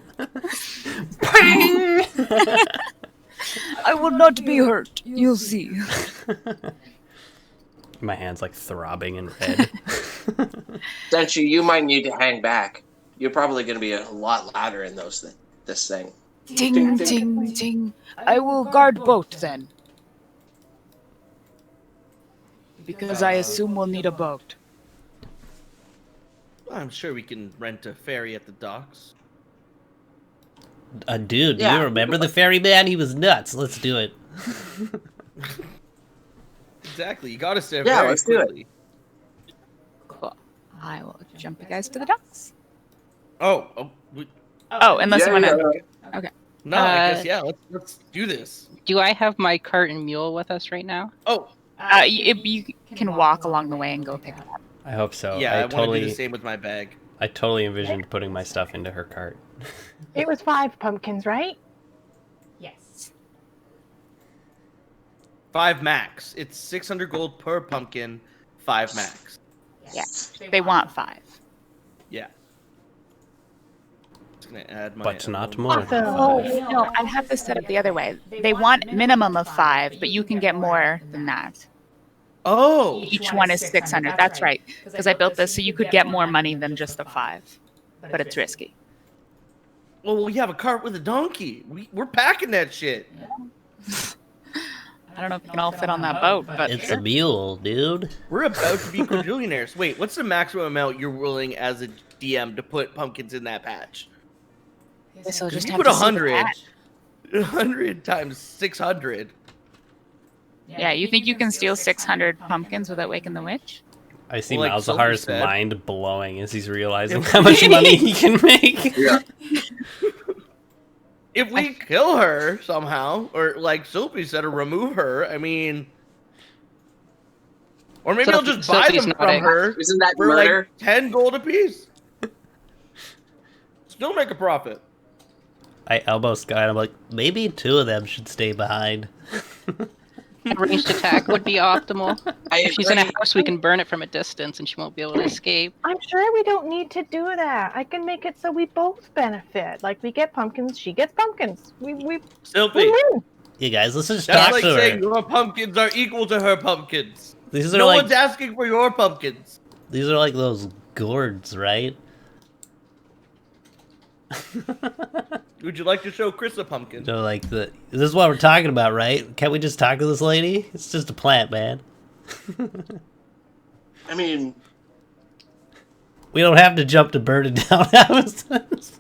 I will not be hurt. You'll see. My hand's like throbbing in red. Senshi, you might need to hang back. You're probably gonna be a lot louder in this thing. Ding, ding, ding. I will guard boat then. Because I assume we'll need a boat. I'm sure we can rent a ferry at the docks. Dude, do Yeah. you remember the ferryman? He was nuts. Let's do it. Exactly. You got us there Yeah, very let's do it. quickly. Cool. I will jump you guys to the docks. Oh, Oh, unless you want to. no, I Uh, guess, yeah, let's do this. Do I have my cart and mule with us right now? Oh, You can walk along the way and go pick it up. I hope so. yeah, I I want to do totally, the same with my bag. I totally envisioned putting my stuff into her cart. It was 5 pumpkins, right? Yes. 5 max. It's 600 gold per pumpkin, 5 max. Yeah. They want 5. Yeah. Just gonna add my But not own- more. Awesome. Oh, no, I have this set up the other way. They want minimum of 5, but you can get more than that. Oh, Each one is 600. That's right. Because I built this so you could get more money than just the 5. But it's risky. well, we have a cart with a donkey. We're packing that shit. I don't know if you can all fit on that boat, but It's sure. a mule, dude. We're about to be quadrillionaires. Wait, what's the maximum amount you're willing as a DM to put pumpkins in that patch? This will Because just you have put to see the 100. patch. 100 times 600. Yeah, you think you can steal 600 pumpkins without waking the witch? I see Well, like Sophie Malzahar's said- mind blowing as he's realizing how much money he can make. Yeah. If we kill her somehow, or like Soapy said, or remove her, I mean, or maybe I'll just buy Soapy's them from nodding. her Isn't that for murder? like 10 gold apiece. Still make a profit. I elbow Sky and I'm like, maybe 2 of them should stay behind. A ranged attack would be optimal. I If she's in a agree. house, we can burn it from a distance, and she won't be able to escape. I'm sure we don't need to do that. I can make it so we both benefit. Like we get pumpkins, she gets pumpkins. We Sylvie, win. You guys, let's just that's talk like to saying her. your pumpkins are equal to her pumpkins. These are No like one's asking for your pumpkins. these are like those gourds, right? Would you like to show Chris a pumpkin? So like this is what we're talking about, right? Can't we just talk to this lady? It's just a plant, man. I mean, We don't have to jump to burn it down houses.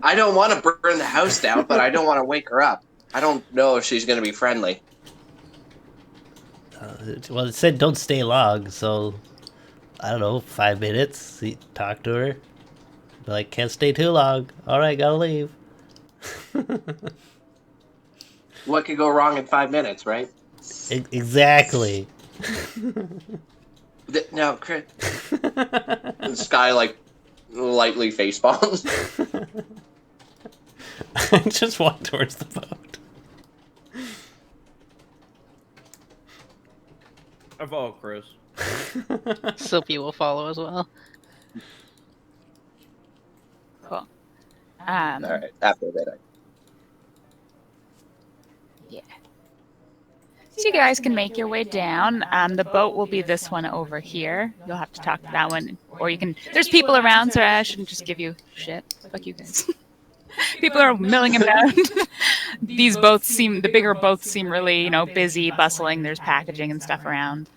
I don't want to burn the house down, but I don't want to wake her up. I don't know if she's going to be friendly. Well, it said don't stay long, so I don't know, 5 minutes. See, talk to her. Be like, can't stay too long. All right, gotta leave. What could go wrong in 5 minutes, right? Exactly. Now, Chris, this guy like lightly face bombs. I just walk towards the boat. I follow Chris. Soapy will follow as well. Cool. All right, after that. Yeah. So you guys can make your way down. The boat will be this one over here. You'll have to talk to that one, or you can. There's people around, so I shouldn't just give you shit. Fuck you guys. People are milling about. The bigger boats seem really, busy, bustling. There's packaging and stuff around.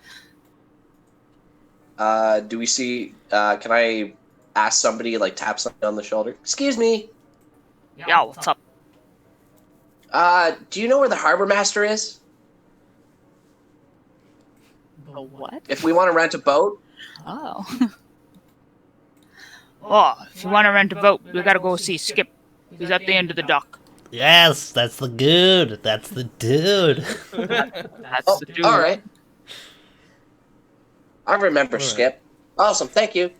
Do we see? Can I ask somebody, like tap somebody on the shoulder? Excuse me. Yo, what's up? Do you know where the harbor master is? A what? If we want to rent a boat, Oh. Oh, if you want to rent a boat, we gotta go see Skip. He's at the end of the dock. Yes, that's the good. That's the dude. That's the dude. all right. I remember All right. Skip. Awesome, thank you.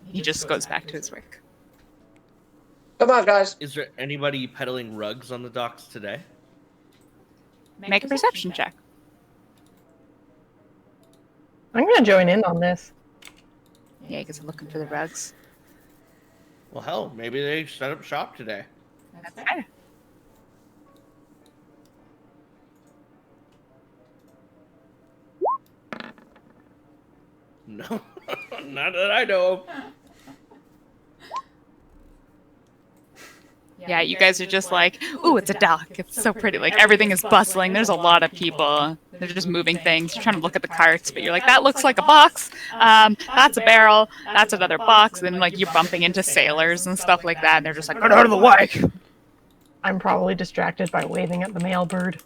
He just goes back to his work. Come on, guys. Is there anybody peddling rugs on the docks today? Make a perception check. I'm gonna join in on this. Yeah, because I'm looking for the rugs. Well, hell, maybe they set up shop today. That's better. No, not that I know of. Yeah, you guys are just like, ooh, it's a dock. It's so pretty. Like, everything is bustling. There's a lot of people. They're just moving things. You're trying to look at the carts, but you're like, that looks like a box. That's a barrel. That's another box. And, like, you're bumping into sailors and stuff like that. And they're just like, get out of the way. I'm probably distracted by waving at the male bird.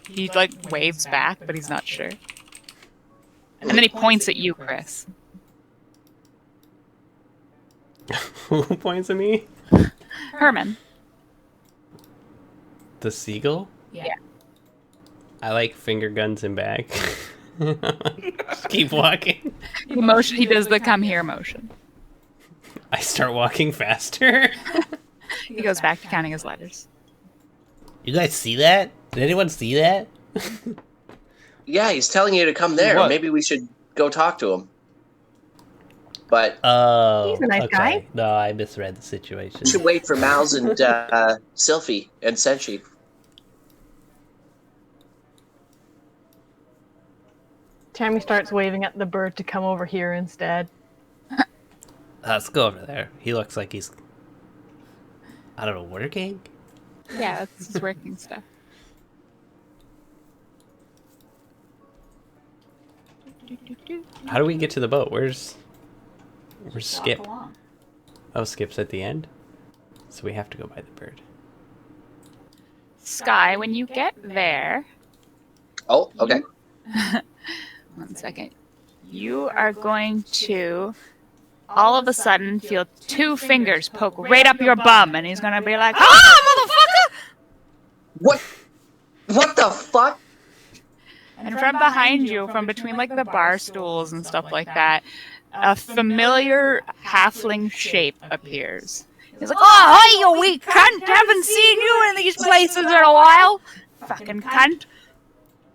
He, like, waves back, but he's not sure. And then he points at you, Chris. Who points at me? Herman. The seagull? Yeah. I like finger guns him back. Just keep walking. He does the come here motion. I start walking faster. He goes back to counting his letters. You guys see that? Did anyone see that? Yeah, he's telling you to come there. What? Maybe we should go talk to him. But Oh, He's a nice okay. guy. No, I misread the situation. we should wait for Mouse and Sylphie and Senshi. Tammy starts waving at the bird to come over here instead. Let's go over there. He looks like he's, I don't know, working? Yeah, that's his working stuff. How do we get to the boat? Where's Skip? Oh, Skip's at the end? So we have to go by the bird. Sky, when you get there, Oh, okay. 1 second. You are going to all of a sudden feel 2 fingers poke right up your bum, and he's gonna be like, "Ah, motherfucker!" What the fuck? And from behind you, from between like the bar stools and stuff like that, a familiar halfling shape appears. He's like, "Oh, hi, you weak cunt! Haven't seen you in these places in a while, fucking cunt."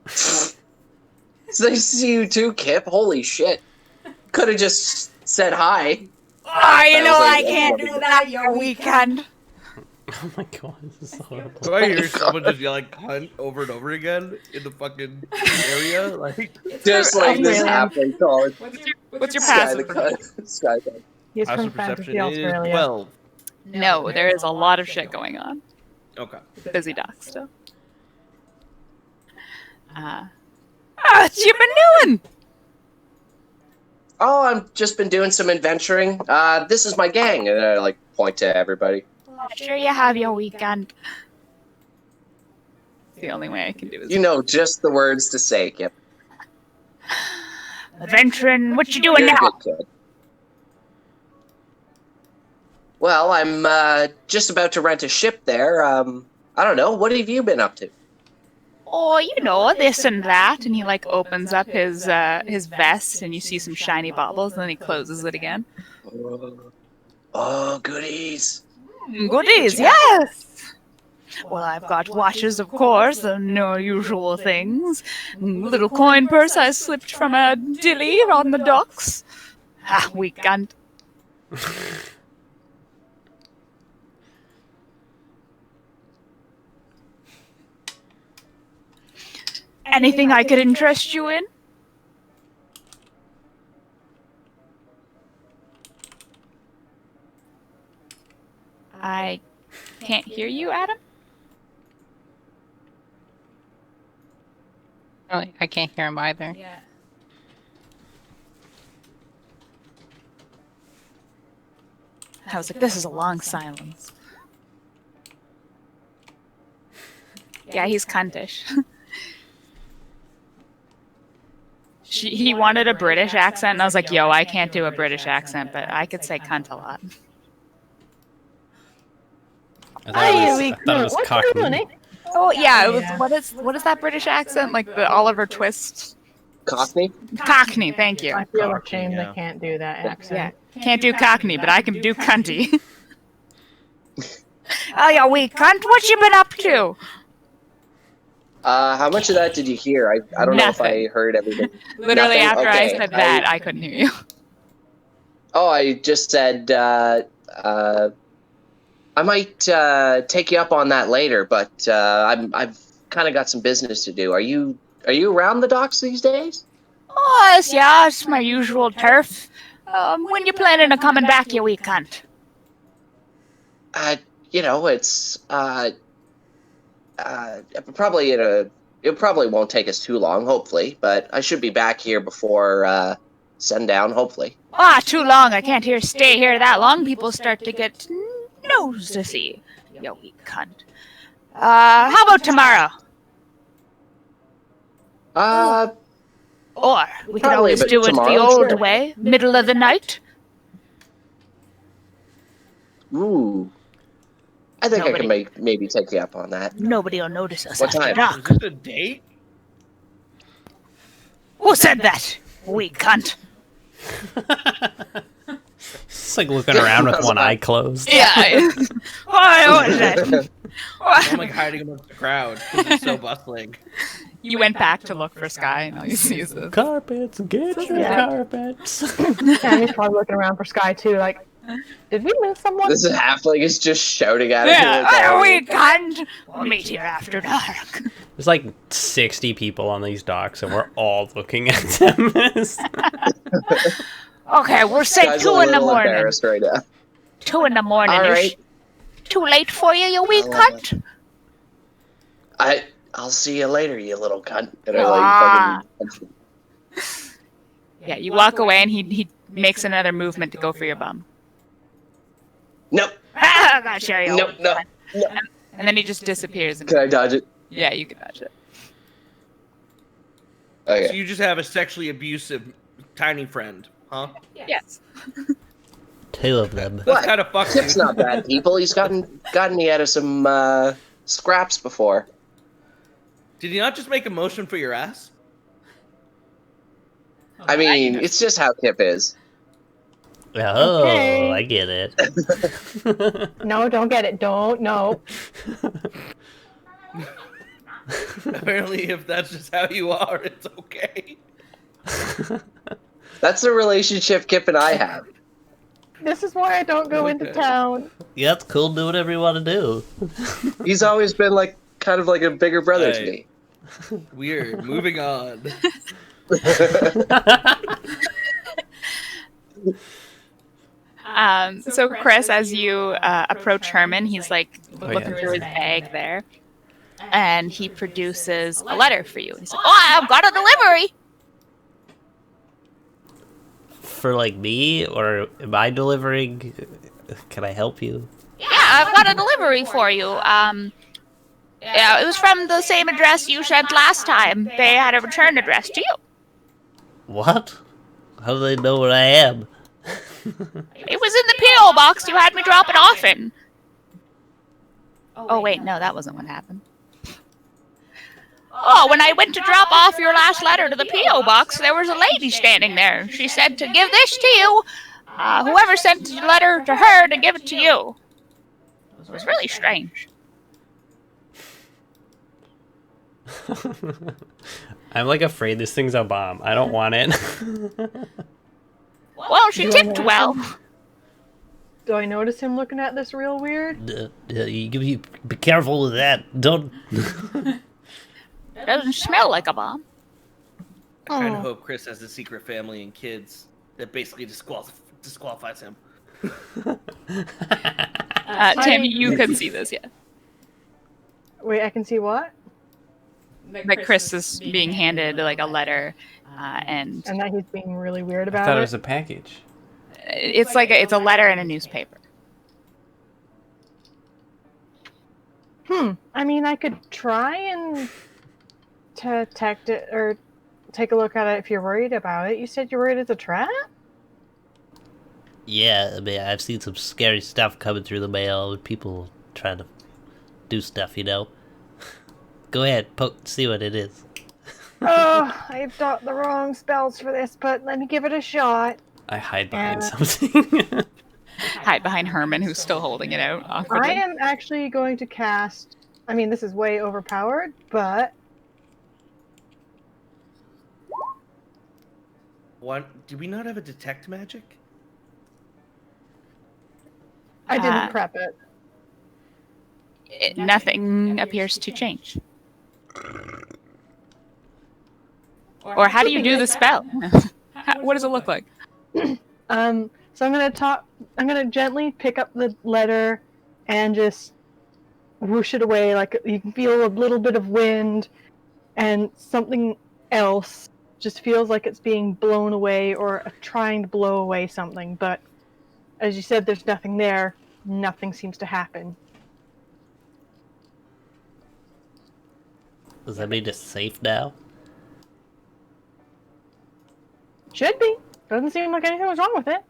So they see you too, Kip. Holy shit! Could have just said hi. Oh, you I know was I like, can't that's do that, you weak cunt. Oh my god, this is horrible. Do I hear someone just yelling "cunt" over and over again in the fucking area? Like, Just like this Really? halfling called What's your Sky the passive? cunt. Sky the cunt. He's from passive Fantasy perception is Australia. 12. No, there is a lot of shit going on. Okay. Busy doc still. What you been doing? Oh, I've just been doing some adventuring. This is my gang, and I like point to everybody. Sure you have your weekend. It's the only way I can do is You know just the words to say, Kip. adventuring. What you doing You're a now? good kid. Well, I'm just about to rent a ship there. I don't know. What have you been up to? Oh, you know, this and that. And he like opens up his vest, and you see some shiny baubles, and then he closes it again. Oh, goodies. Goodies, yes. Well, I've got watches, of course, and no usual things. Little coin purse I slipped from a dilly on the docks. Ah, weak cunt. Anything I could interest you in? I can't hear you, Adam. Oh, I can't hear him either. Yeah. I was like, this is a long silence. Yeah, he's cuntish. He wanted a British accent, and I was like, yo, I can't do a British accent, but I could say cunt a lot. I thought it was What you doing, Cockney. eh? Oh yeah, it was. Yeah. What is that British accent? Like the Oliver Twist. Cockney? Cockney, thank you. I feel Cockney, ashamed yeah. I can't do that Yeah, accent. can't do Cockney, but I can do cunty. Oh yeah, weak cunt. What you been up to? How much of that did you hear? I don't know if I Nothing. heard everything. Literally Nothing? after I Okay, said that, I couldn't hear you. Oh, I just said I might take you up on that later, but I've kind of got some business to do. Are you around the docks these days? Oh, yes, yeah, it's my usual turf. When you planning on coming back, you weak cunt? You know, it's probably it probably won't take us too long, hopefully, but I should be back here before sundown, hopefully. Ah, too long. I can't stay here that long. People start to get nosy. You weak cunt. How about tomorrow? Or we could Probably always a bit do it the tomorrow, old sure. way, middle of the night. Ooh. I think I Nobody- can maybe take you up on that. Nobody will notice us What after time? dark. Is this a date? Who said that? Weak cunt. It's like looking around with one eye closed. Yeah. What was that? I'm like hiding amongst the crowd because it's so bustling. You went back to look for Sky, and all you see is this. Carpets, get your Yeah. carpets. Tammy's probably looking around for Sky too, like, did we lose someone? This halfling is just shouting at Yeah, him. oh, weak cunt. We'll meet here after dark. There's like 60 people on these docks, and we're all looking at them. Okay, we'll say Guy's 2 a in the little morning. embarrassed right now. 2 in the morning. All Is right. too late for you, you weak I'll, cunt? I'll see you later, you little cunt. And I Ah. fucking... Yeah, you walk away, and he makes another movement to go for your bum. Nope. Ah, gotcha, you Nope. weak No. cunt. No. And then he just disappears. Can I dodge it? Yeah, you can dodge it. So Okay. you just have a sexually abusive tiny friend, huh? Yes. 2 of them. That's What? kind of fucked. Kip's not bad, people. He's gotten me out of some scraps before. Did you not just make a motion for your ass? I mean, it's just how Kip is. Oh, Okay. I get it. No, don't get it. Don't. No. Apparently, if that's just how you are, it's okay. That's the relationship Kip and I have. This is why I don't go into Okay. town. Yeah, it's cool. Do whatever you want to do. He's always been like kind of like a bigger brother to Right. me. Weird. Moving on. So Chris, as you approach Herman, he's like Oh, looking yeah. through his bag there, and he produces a letter for you. He's like, "Oh, I've got a delivery." For like me, or am I delivering? Can I help you? Yeah, I've got a delivery for you. Yeah, it was from the same address you sent last time. They had a return address to you. What? How do they know where I am? It was in the P.O. box you had me drop it off in. Oh, wait, no, that wasn't what happened. Oh, when I went to drop off your last letter to the P.O. box, there was a lady standing there. She said to give this to you. Whoever sent the letter to her to give it to you. It was really strange. I'm like afraid this thing's a bomb. I don't want it. Well, she tipped well. Do I notice him looking at this real weird? You be careful with that. Don't. Doesn't smell like a bomb. I kind of Oh. hope Chris has a secret family and kids that basically disqualifies him. Tim, you can see this, yeah. Wait, I can see what? That Chris is being handed like a letter, and And that he's being really weird I about thought it it. was a package. it's like it's a letter in a newspaper. I mean, I could try and detect it or take a look at it if you're worried about it. You said you're worried it's a trap? Yeah, I mean, I've seen some scary stuff coming through the mail with people trying to do stuff, you know? Go ahead, see what it is. Oh, I've got the wrong spells for this, but let me give it a shot. I hide behind Yeah. something. Hide behind Herman, who's still holding it out awkwardly. I am actually going to cast. I mean, this is way overpowered, but What? Do we not have a detect magic? I didn't prep it. Nothing appears to change. Or how do you do the spell? What does it look like? So I'm gonna gently pick up the letter and just whoosh it away. Like you can feel a little bit of wind, and something else just feels like it's being blown away or trying to blow away something. But as you said, there's nothing there. Nothing seems to happen. Does that mean it's safe now? Should be. Doesn't seem like anything was wrong with it.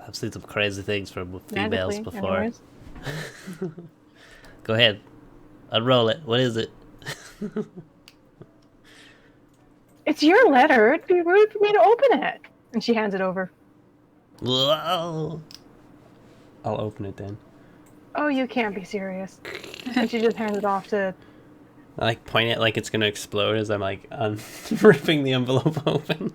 I've seen some crazy things from females Magically, before. anyways. Go ahead. Unroll it. What is it? It's your letter. It'd be rude for me to open it. And she hands it over. Whoa. I'll open it then. Oh, you can't be serious. And she just hands it off to. I like point it like it's gonna explode as I'm like ripping the envelope open.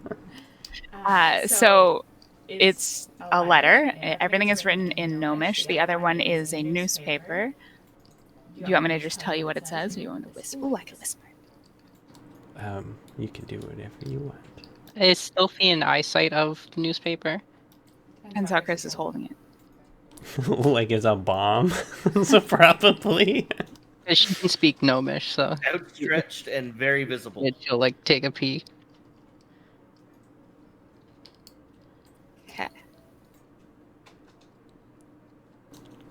So it's a letter. Everything is written in Gnomish. The other one is a newspaper. Do you want me to just tell you what it says? Or you want to whisper? Ooh, I can whisper. You can do whatever you want. Is Sophie in eyesight of the newspaper? And so Chris is holding it. Like it's a bomb. So probably. 'Cause she can speak Gnomish, so Outstretched and very visible. she'll like take a peek. Okay.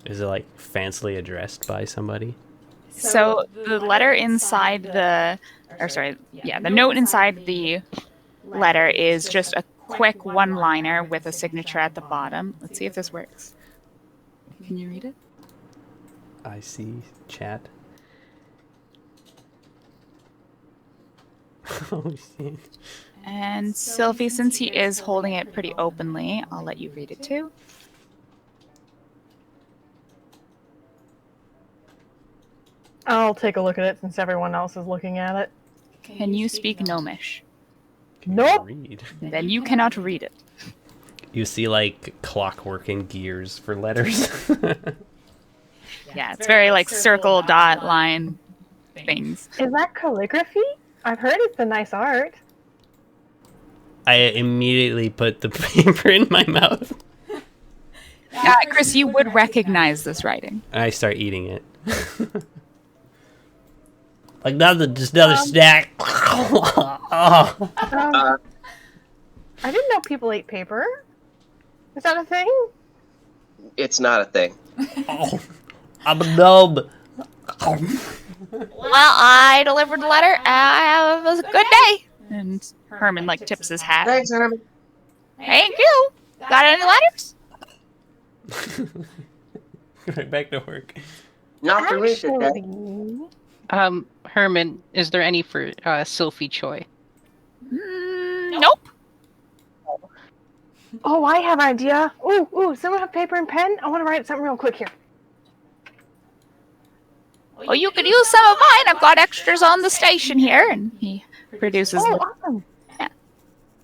Is it like fancily addressed by somebody? So the letter inside the note inside the letter is just a quick one-liner with a signature at the bottom. Let's see if this works. Can you read it? I see chat. Oh shit. And Sylvie, since he is holding it pretty openly, I'll let you read it too. I'll take a look at it since everyone else is looking at it. Can you speak Gnomish? Can Nope. you read? Then you cannot read it. You see like clockwork and gears for letters. Yeah, it's very like circle, dot, line things. Is that calligraphy? I've heard it's a nice art. I immediately put the paper in my mouth. Chris, you would recognize this writing. And I start eating it. Like nothing, just another snack. Oh. I didn't know people ate paper. Is that a thing? It's not a thing. Oh. I'm a gnome. Well, I delivered the letter. It was a good day. And Herman like tips his hat. Thanks, Herman. Thank you. Got any letters? Right back to work. Not for me today. Actually, Herman, is there any for Sophie Choi? Nope. oh, I have an idea. Ooh, someone have paper and pen? I want to write something real quick here. Well, you could use some of mine. I've got extras on the station here. And he produces. Oh, awesome. Yeah.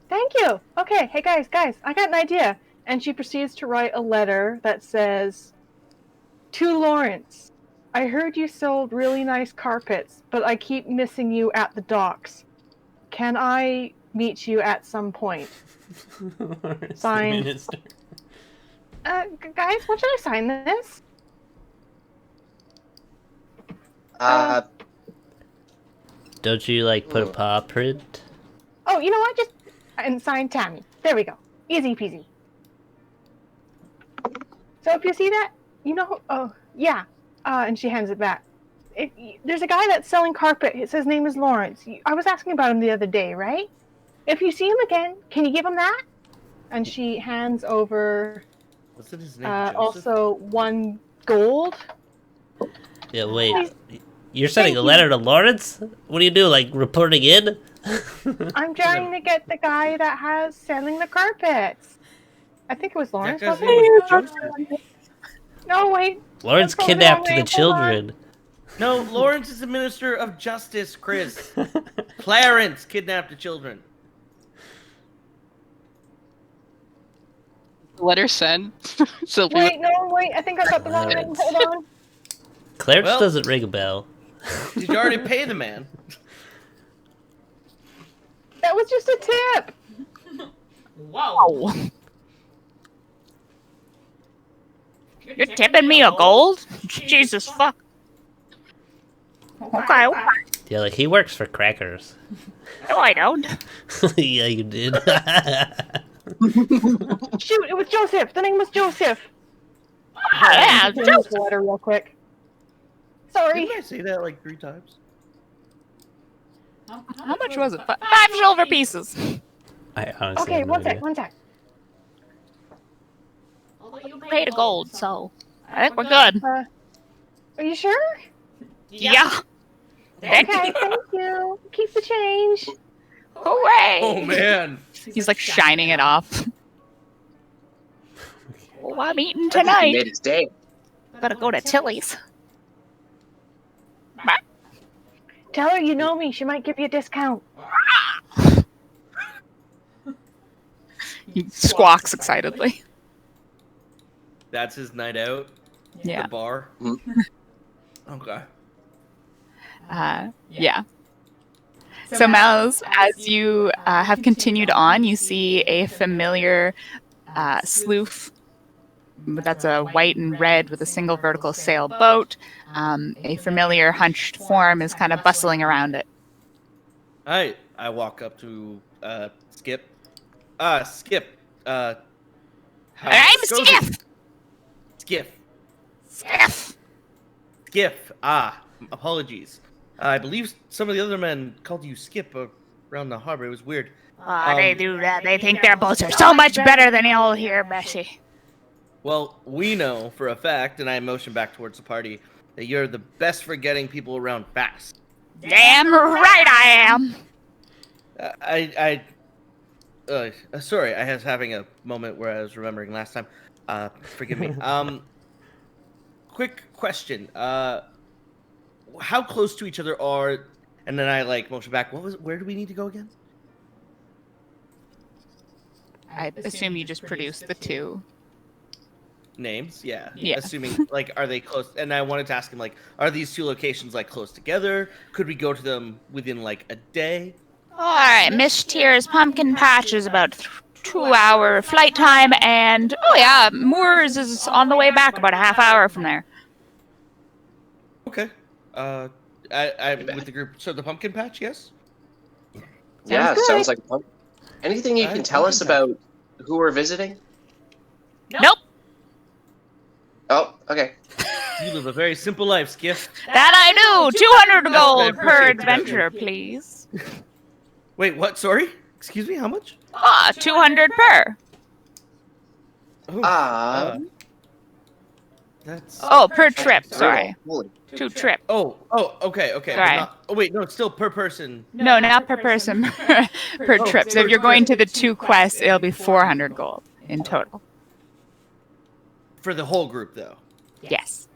Thank you. Okay, hey guys, I got an idea. And she proceeds to write a letter that says, "To Lawrence, I heard you sold really nice carpets, but I keep missing you at the docks. Can I meet you at some point? Signed." Minister. Guys, what should I sign this? Don't you like put a paw print? Oh, you know what? Just and sign Tammy. There we go. Easy peasy. So if you see that, you know. Oh, yeah. And she hands it back. There's a guy that's selling carpet. His name is Lawrence. I was asking about him the other day, right? If you see him again, can you give him that? And she hands over Wasn't his name Joseph? also 1 gold. Yeah, wait. Please. You're sending Thank a you. letter to Lawrence? What do you do, like reporting in? I'm trying to get the guy that has selling the carpets. I think it was Lawrence. That guy's wasn't name it? was Joseph. No, wait. Lawrence That's going kidnapped the wrong the way. Hold on. children. No, Lawrence is the Minister of Justice, Chris. Clarence kidnapped the children. Letter sent. Sophie. Wait, I think I got the wrong name. Hold on. Clarence Well- doesn't ring a bell. Did you already pay the man? That was just a tip. Wow. You're tipping me a gold? Jesus fuck. Okay. Yeah, like he works for crackers. No, I don't. Yeah, you did. Shoot, it was Joseph. The name was Joseph. Yeah, Let me finish the letter real quick. Sorry. Didn't I say that like 3 times? How much was it? 5 silver pieces. I honestly Okay, have no idea. one sec. Paid a gold, so I think we're good. Are you sure? Yeah. Okay, thank you. Keep the change. Hooray! Oh man. He's like shining it off. Oh, I'm eating He tonight. made his day. Gotta go to Tilly's. Tell her you know me. She might give you a discount. He squawks excitedly. That's his night out. Yeah. The bar. Mhm. Okay. Yeah. So, Mouse, as you have continued on, you see a familiar sloof. That's a white and red with a single vertical sail boat. A familiar hunched form is kind of bustling around it. I walk up to Skip. Skip. I'm Goes Skiff! Skiff. Skiff! Skiff. Apologies. I believe some of the other men called you Skip around the harbor. It was weird. They do that. They think their boats are so much better than y'all here, Bessie. Well, we know for a fact, and I motion back towards the party, that you're the best for getting people around fast. Damn right I am. Sorry, I was having a moment where I was remembering last time. Forgive me. Quick question. How close to each other are? And then I motion back. Where do we need to go again? I assume you just produced the two. Names, yeah. Yeah. Assuming, are they close? And I wanted to ask him, are these two locations close together? Could we go to them within a day? All right, Miss Tier's Pumpkin Patch is about 2-hour flight time, and Moores is on the way back about a half hour from there. Okay. I with the group. So the pumpkin patch, yes. Yeah, good. sounds like a pumpkin. Anything you can tell us about who we're visiting? Nope. Oh, okay. You live a very simple life, Skiff. That I do. 200 gold I per appreciate that. adventure, please. Wait, what? Sorry? Excuse me. How much? 200 per. Oh, that's. Oh, per trip. Sorry. Holy. 2 trip. Oh, okay. But Sorry. wait, no, it's still per person. No, not per person. Per trip. So if you're going to the 2 quests, it'll be 400 gold in total. For the whole group, though. Yes.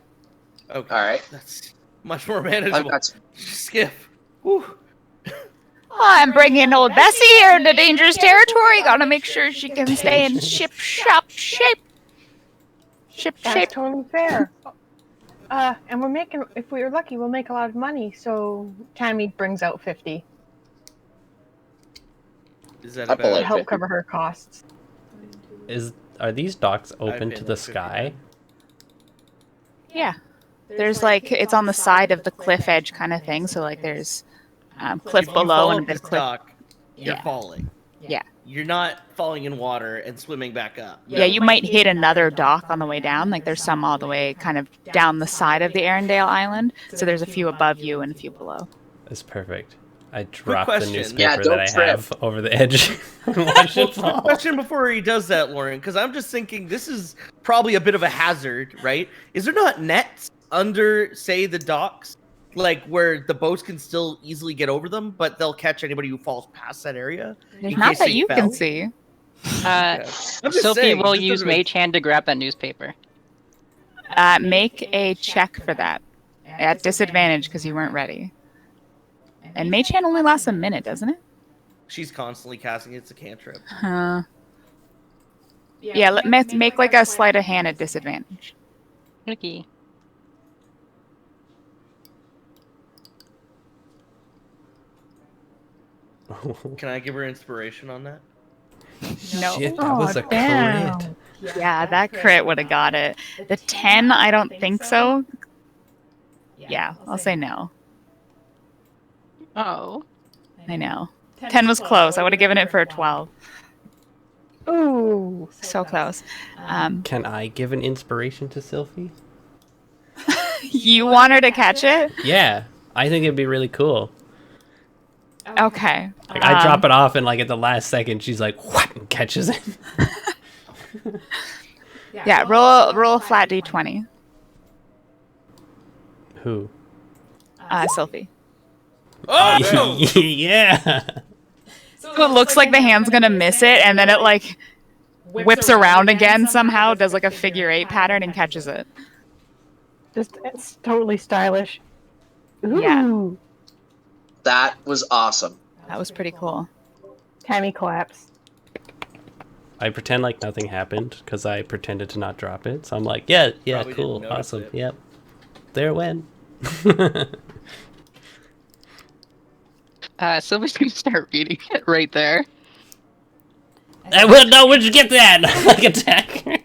Okay. All right. That's much more I've manageable. got some- Skiff. Whew. I'm bringing old Bessie here into dangerous territory. Gotta make sure she can stay in ship-shop shape. That's Ship-shape. totally fair. And we're making, if we were lucky, we'll make a lot of money. So Tammy brings out 50 Is that Up a about? little. to help 50. cover her costs. Are these docks open been to the like 50. sky? Yeah. There's it's on the side of the cliff edge kind of thing. So there's cliff If you below fall and a up bit this of cliff. dock, you're Yeah. falling. Yeah. You're not falling in water and swimming back up. Yeah, you might hit another dock on the way down. There's some all the way kind of down the side of the Arendelle Island. So there's a few above you and a few below. That's perfect. I dropped the question. newspaper Yeah, that don't I trip. have over the edge and watch it fall. Question before he does that, Lauren, because I'm just thinking this is probably a bit of a hazard, right? Is there not nets under, say, the docks, where the boats can still easily get over them, but they'll catch anybody who falls past that area? There's in not case that they you fell? can see. I'm just Sophie saying, will this use doesn't- Mage Hand to grab that newspaper. Make a check for that. At disadvantage because you weren't ready. And Mage Hand only lasts a minute, doesn't it? She's constantly casting it. It's a cantrip. Yeah, make a sleight of hand at disadvantage. Okay. Can I give her inspiration on that? No. Shit, that Oh, was a damn. crit. Yeah, that crit would have got it. The 10, I don't think so. Yeah, I'll say no. Oh. I know. 10 was close. I would have given it for a 12. Ooh. So close. Can I give an inspiration to Sylphie? You want her to catch it? Yeah, I think it'd be really cool. Okay. I drop it off and at the last second she's like, what, and catches it. Yeah, roll a flat d20. Who? Sylphie. Oh no! Yeah. So it looks like the hand's gonna miss it, and then it whips around again somehow, does a figure 8 pattern, and catches it. It's totally stylish. Ooh. Yeah. That was awesome. That was pretty cool. Tammy claps. I pretend like nothing happened because I pretended to not drop it. So I'm like, yeah, Probably cool, didn't notice awesome, it. yep. There it went. Sylvie's gonna start reading it right there. No, where'd you get that? Attack.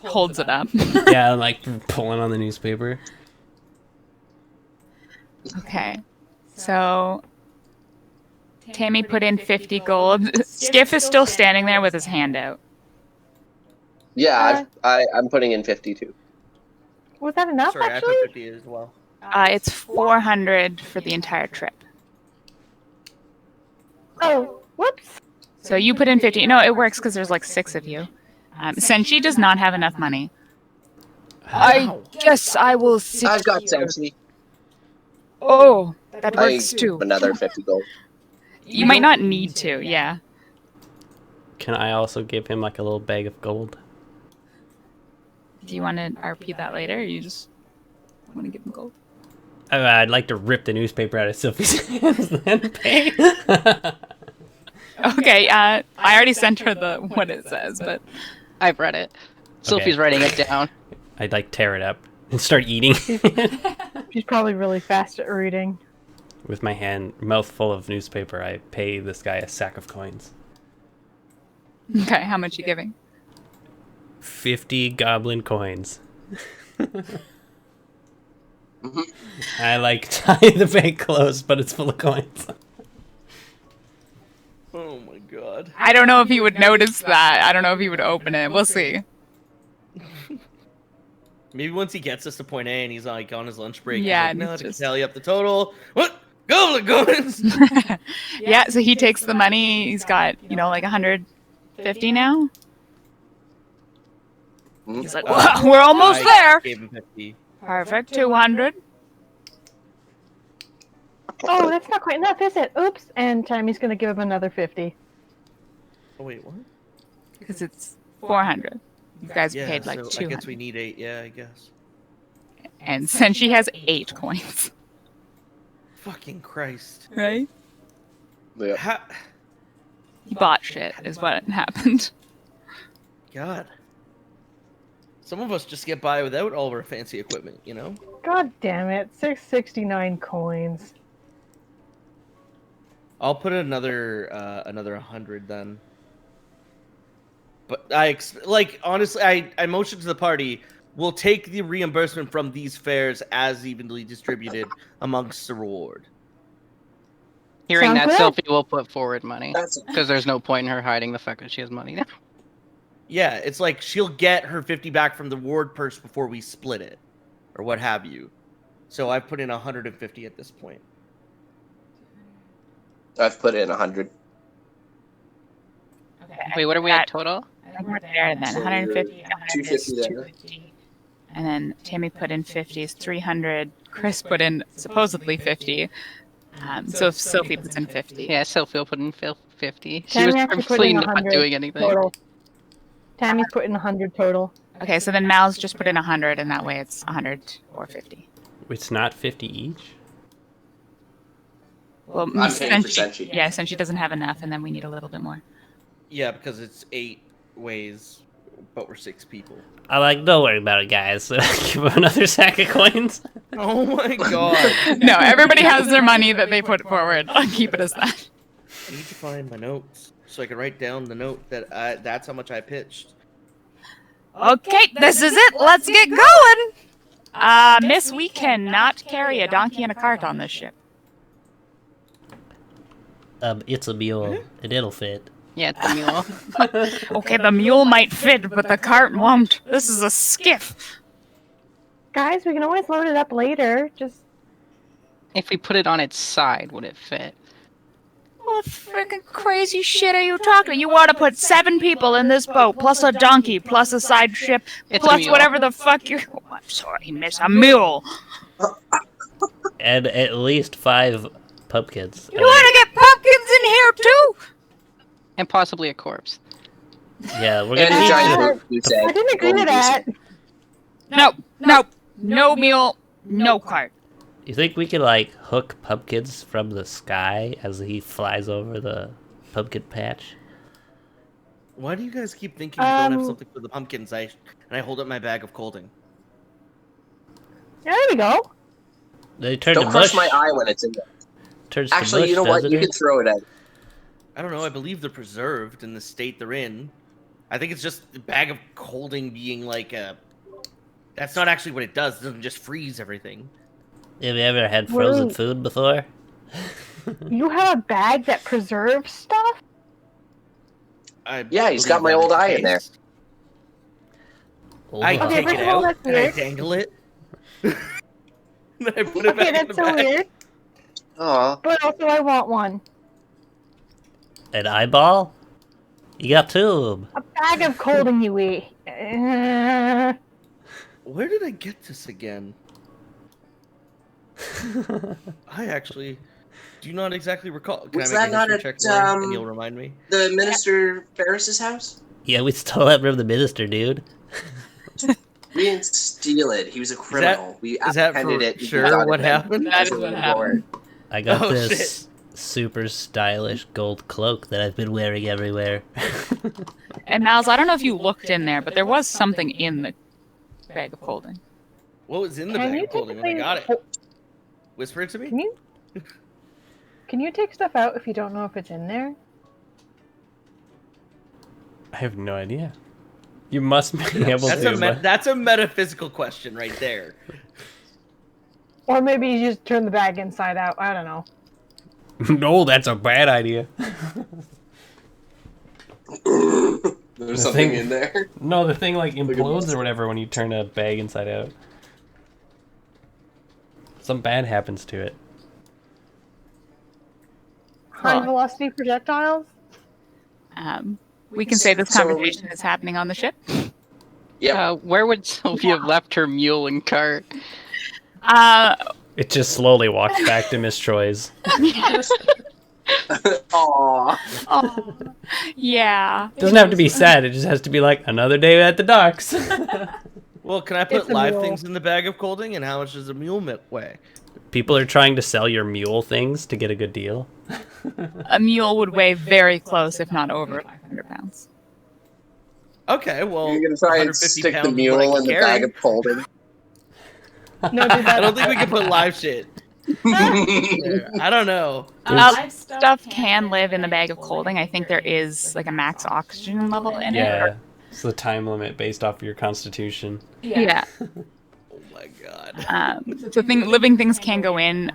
Holds it up. Yeah, I'm pulling on the newspaper. Okay. So Tammy put in 50 gold. Skiff is still standing there with his hand out. Yeah, I'm putting in 52. Was that enough, Sorry, I actually? put 50 as well. It's 400 for the entire trip. Oh, whoops. So you put in 50. No, it works because there's like 6 of you. Senshi does not have enough money. I guess I will sit I've got here. Senshi. Oh, that works I too. another 50 gold. You might not need to, yeah. Can I also give him like a little bag of gold? Do you want to RP that later, or you just want to give him gold? I'd like to rip the newspaper out of Sophie's hands and then pay. Okay, I already sent her the what it says, but I've read it. Sophie's writing it down. I'd like tear it up and start eating She's probably really fast at reading. with my mouth full of newspaper. I pay this guy a sack of coins. okay, how much you giving? 50 goblin coins. I like tie the bank closed, but it's full of coins. Oh my god. I don't know if he would notice that. I don't know if he would open it. We'll see. Maybe once he gets us to point A and he's like on his lunch break, Yeah, he's and like, he's no, just- to tally up the total. What? Goblin coins! Yeah, so he takes the money. He's got, like 150 now. He's like, we're almost I there. Gave him 50. Perfect, 200. Oh, that's not quite enough, is it? Oops. And Tammy's going to give him another 50. Oh wait, what? Because it's 400. You guys Yeah, paid like so 200. I guess we need 8. Yeah, I guess. And since she has 8 coins, Fucking Christ. right? Yeah. He bought shit, is what happened. God. Some of us just get by without all of our fancy equipment, you know? God damn it. 669 coins. I'll put another 100 then. But honestly, I motioned to the party. We'll take the reimbursement from these fares as evenly distributed amongst the reward. Hearing Sound that, good? Sophie will put forward money. That's Because there's no point in her hiding the fact that she has money now. Yeah, it's like she'll get her 50 back from the ward purse before we split it, or what have you. So I've put in 150 at this point. I've put in 100. Okay, Wait, what are we at total? I think we're there then. So 150, you're 100 is 250 there. 250. And then Tammy put in 50 is 300. Chris put in supposedly 50. So if Sophie puts in 50. Yeah, Sophie will put in 50. She Tammy was actually put purposely in not 100 doing anything. total. Tammy's put in 100 total. Okay, so then Mal's just put in 100, and that way it's 100 or 50. It's not 50 each? Well, I'm paying for since Senshi. yeah, since she doesn't have enough, and then we need a little bit more. Yeah, because it's 8 ways, but we're 6 people. I'm like, don't worry about it, guys. Give him another sack of coins. Oh my god. No, everybody has their money that they put forward. I'll keep it as that. I need to find my notes so I can write down the note that that's how much I pitched. Okay, this is it. Let's get going. Miss, we cannot carry a donkey and a cart on this ship. It's a mule, and it'll fit. Yeah, it's the mule. Okay, the mule might fit, but the cart won't. This is a skiff. Guys, we can always load it up later. Just If we put it on its side, would it fit? What freaking crazy shit are you talking about? You want to put 7 people in this boat, plus a donkey, plus a side ship, It's a plus mule. whatever the fuck you're... Oh, I'm sorry, miss. A mule. And at least 5 pumpkins. You want to get pumpkins in here, too? And possibly a corpse. Yeah, we're And gonna a need giant to... boat, you said. I didn't agree to that. No mule, no cart. You think we could, like, hook pumpkins from the sky as he flies over the pumpkin patch? Why do you guys keep thinking you don't have Um, something for the pumpkins? And I hold up my bag of colding. There we go. They turn Don't to crush mush. my eye when it's in there. Turns to Actually, mush, you know what? doesn't You it? can throw it out. I don't know. I believe they're preserved in the state they're in. I think it's just the bag of colding being like a. That's not actually what it does. It doesn't just freeze everything. Have you ever had frozen Wait. food before? You have a bag that preserves stuff? Yeah, he's got my old eye in there. Oh, I wow. Okay, take first it of all, out that's and I weird. dangle it. Then I put it Okay, back in the that's so bag. weird. Aw. But also, I want one. An eyeball? You got two of them. A bag of colding you eat. Where did I get this again? I actually do not exactly recall. Can Was I make that a not history at, check, Lauren, and you'll remind me? The Minister Ferris's house? Yeah, we stole that from the minister, dude. We didn't steal it. He was a criminal. We is that apprehended for it. and sure got it what then. happened? That is what happened. I got Oh, this super stylish gold cloak that I've been wearing everywhere. And Miles, I don't know if you looked in there, but there was something in the bag of holding. What was in the Can bag you of holding when I take got it? things- Whisper it to me? Can you take stuff out if you don't know if it's in there? I have no idea. You must be able That's to. that's a metaphysical question right there. Or maybe you just turn the bag inside out. I don't know. No, that's a bad idea. There's The something thing- in there. No, the thing like at implodes this. or whatever when you turn a bag inside out. Something bad happens to it. High velocity projectiles? We can say this conversation is happening on the ship. Yep. Where would Sylvia have left her mule and cart? It just slowly walks back to Miss Troy's. Aww. Oh, yeah. Doesn't have to be sad. It just has to be like another day at the docks. Well, can I It's put a live mule. things in the bag of colding, and how much does a mule weigh? People are trying to sell your mule things to get a good deal. A mule would weigh very close, if not over 500 pounds. Okay, well, You're gonna try and 150 stick the pounds is what I mule can in the carry. bag of holding. No, dude, I don't think we can put live shit. there. I don't know. Live stuff can live in the bag of holding. I think there is like a max oxygen level in it. Yeah. It's the time limit based off of your constitution. Yeah. Oh my god. So living things can go in,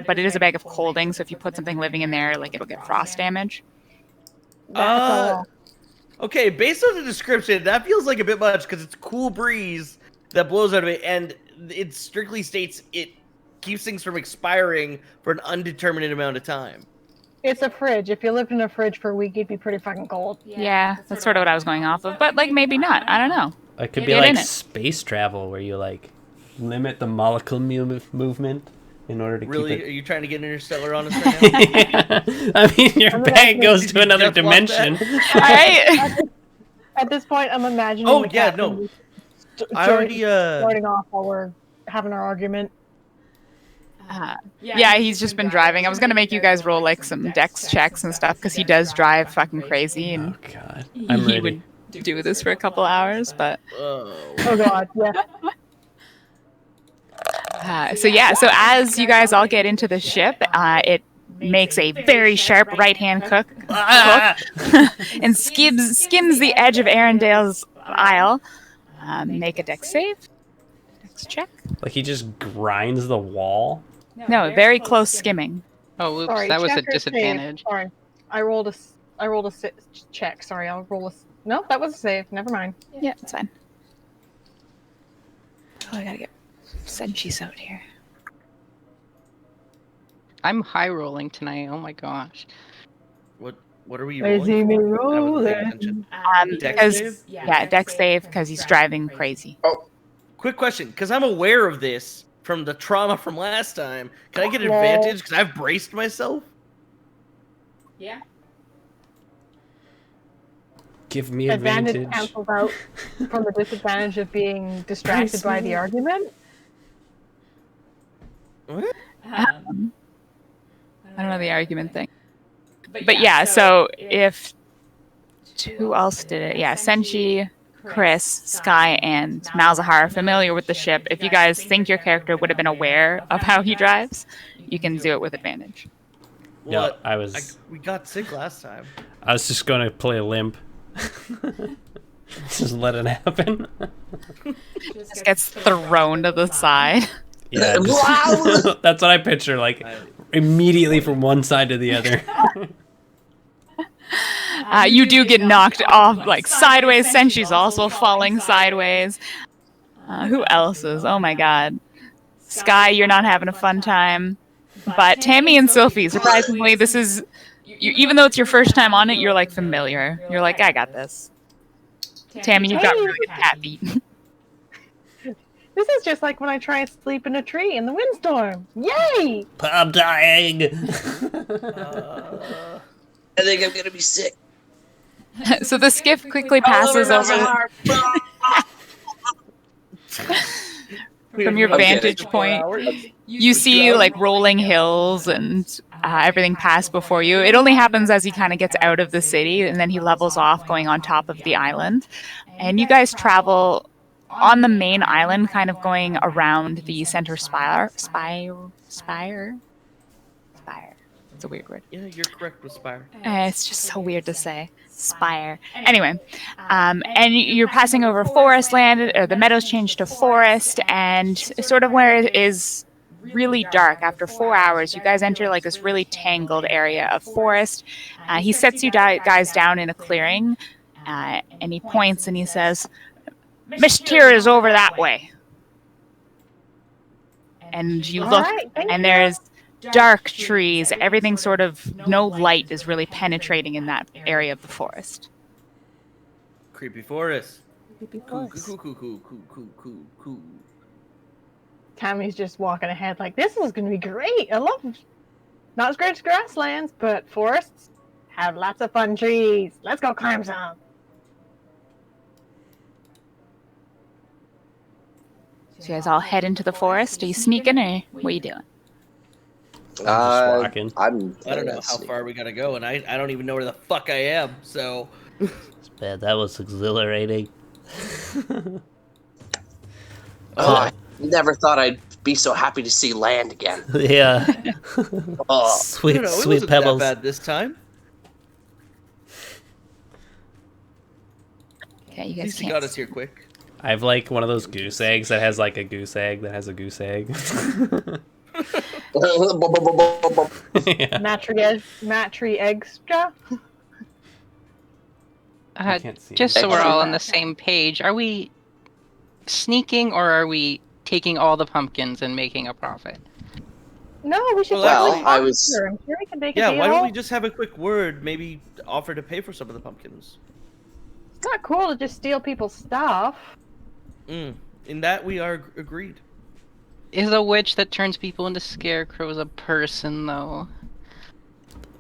but it is a bag of holding. So if you put something living in there, like it'll get frost damage. Okay, based on the description, that feels like a bit much because it's a cool breeze that blows out of it, and it strictly states it keeps things from expiring for an undetermined amount of time. It's a fridge. If you lived in a fridge for a week, you'd be pretty fucking cold. Yeah, that's sort of what I was going off of. But like maybe not. I don't know. It could be Get like in it. space travel where you like limit the molecule movement in order to Really, keep are you trying to get interstellar on us right now? it. I mean, your I'm bag goes to you another just want dimension. All right. At this point, I'm imagining. Oh, the yeah, captain no. just I already starting off while we're having our argument. Yeah, he's just been driving. I was gonna make you guys roll like some dex checks and stuff because he does drive fucking crazy, and Oh god, I'm he ready. would do this for a couple hours. But Oh. Oh god, yeah. so as you guys all get into the ship, it makes a very sharp right-hand hook and skims the edge of Arendale's isle. Make a dex save. Dex check. Like he just grinds the wall. No, very close skimming. Oh, oops, Sorry, that was a check or save? disadvantage. Sorry, I rolled a check. Sorry, I'll roll a. No, that was a save. Never mind. Yeah, it's fine. Oh, I gotta get Senchi's out here. I'm high rolling tonight. Oh my gosh. What are we I see rolling? me for? I wasn't paying rolling. attention. Dex Because save? yeah, dex save because he's driving crazy. Quick question, because I'm aware of this from the trauma from last time. Can I get Well- advantage because I've braced myself? Yeah. Give me Advantage advantage. cancels out from the disadvantage of being distracted by the argument. What? I don't know the argument thing. But yeah, so if who else did it? Yeah, Senchi, Chris, Sky, and Malzahar are familiar with the ship. If you guys think your character would have been aware of how he drives, you can do it with advantage. No, What? I was We got sick last time. just gonna play a limp. Just let it happen. Just gets thrown to the side. Yeah, just- that's what I picture. Like immediately from one side to the other. You do get knocked off like sideways. Senchi's also falling sideways. Who else is? Oh my god. Sky, you're not having a fun time. But Tammy and Sylphie, surprisingly, this is even though it's your first time on it, you're like familiar. You're like, I got this. Tammy, you've got really good cat feet. This is just like when I try and sleep in a tree in the windstorm. Yay! I'm dying. I think I'm gonna be sick. So the skiff quickly passes over from your vantage point. You see like rolling hills and everything pass before you. It only happens as he kind of gets out of the city, and then he levels off going on top of the island. And you guys travel on the main island, kind of going around the center spire. It's a weird word. Yeah, you're correct with Spire. It's just so weird to say. Spire. Anyway, and you're passing over forest land, or the meadows change to forest, and sort of where it is really dark. After 4 hours, you guys enter like this really tangled area of forest. He sets you guys down in a clearing, and he points and he says, "Miss Tyr is over that way." And you look, and there's dark trees, everything sort of, no light is really penetrating in that area of the forest. Creepy forest. Cool. Cool. Tammy's just walking ahead like, this is going to be great. I love it. Not as great as grasslands, but forests have lots of fun trees. Let's go climb some. So you guys all head into the forest. Are you sneaking, or what are you doing? I'm just walking. I don't know how far we gotta go, and I don't even know where the fuck I am, so... Man, that was exhilarating. I never thought I'd be so happy to see land again. Yeah. Oh, Sweet, It sweet wasn't pebbles. that bad this time. Okay, you At guys least he can't. got us here quick. I have like one of those goose eggs that has like a goose egg that has a goose egg. Yeah. Matry extra. Can't see Just it. so we're all on the same page, are we sneaking or are we taking all the pumpkins and making a profit? No, we should Well, definitely I talk was- to her. I'm sure we can make a Yeah, deal. why don't we just have a quick word, maybe offer to pay for some of the pumpkins? It's not cool to just steal people's stuff. In that we are agreed. Is a witch that turns people into scarecrows a person, though?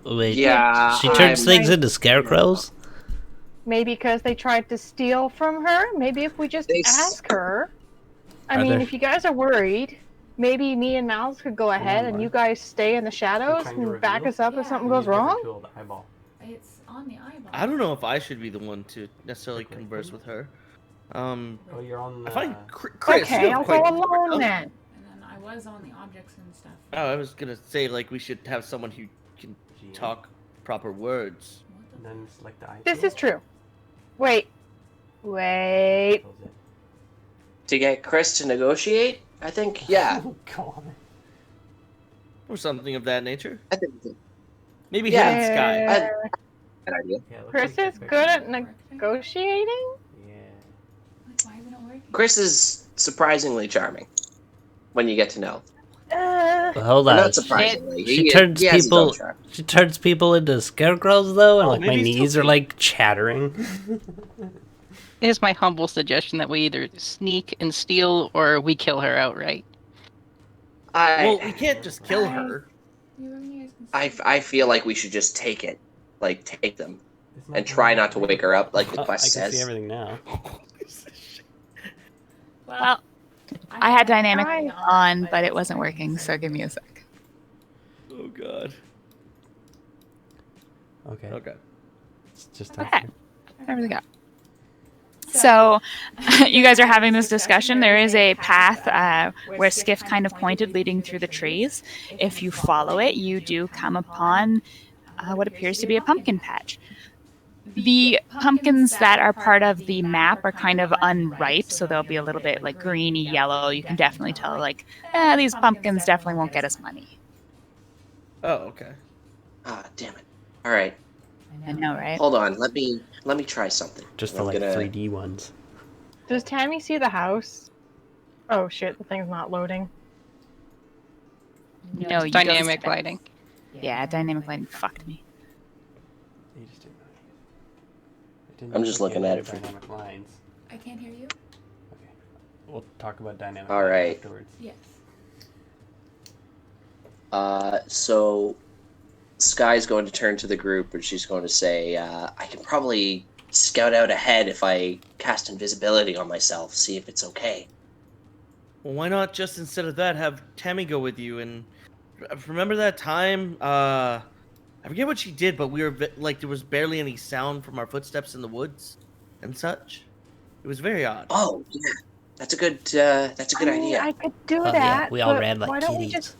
Wait, yeah. she turns I'm- things into scarecrows? Maybe because they tried to steal from her. Maybe if we just They s- ask her. I Are mean, there- if you guys are worried, maybe me and Miles could go ahead and you guys stay in the shadows and back us up if something goes wrong. It's on the eyeball. I don't know if I should be the one to necessarily converse with her. Oh, you're on I find Chris, Okay, you're I'll quite go different, alone huh? then. And then I was on the objects and stuff. Oh, I was gonna say like we should have someone who can talk proper words. And then select the icon. This is true. Wait. Wait. To get Chris to negotiate? I think, yeah. Oh, God. Or something of that nature. I think Maybe Yeah. hidden sky. I- good idea. Yeah, it looks Chris like is the good at picture. negotiating? Yeah. Like, why isn't it working? Chris is surprisingly charming when you get to know. Hold Well, on. not surprisingly. She He turns has his own people. charm. She turns people into scarecrows, though, and Oh, like my maybe it's knees are okay. like chattering. It is my humble suggestion that we either sneak and steal or we kill her outright. Well, we can't just kill her. I feel like we should just take it. Like, take them. And try not to wake her up like the Oh, I quest can see says. everything now. Well, I had dynamic on, but it wasn't working, so give me a sec. Oh god. Okay. Okay. It's just Okay. There we go. So, you guys are having this discussion. There is a path where Skiff kind of pointed leading through the trees. If you follow it, you do come upon what appears to be a pumpkin patch. The pumpkins that are part of the map are kind of unripe, so they'll be a little bit like greeny yellow. You can definitely tell, like, these pumpkins definitely won't get us money. Oh, okay. Ah, damn it. Alright. I know, right? Hold on. Let me try something. Just the I'm like gonna- 3D ones. Does Tammy see the house? Oh shit, the thing's not loading. No, you Dynamic don't- lighting. Yeah, dynamic lighting fucked me. You just didn't. I'm just looking at it for- dynamic lines. I can't hear you. Okay. We'll talk about dynamic All lines right. afterwards. Yes. So Sky's going to turn to the group and she's going to say, I can probably scout out ahead if I cast invisibility on myself, see if it's okay. Well, why not just instead of that have Tammy go with you? And remember that time? I forget what she did, but we were like there was barely any sound from our footsteps in the woods and such. It was very odd. Oh, yeah. That's a good idea. I could do Oh, that. yeah, we all but ran like why don't we kitties. just,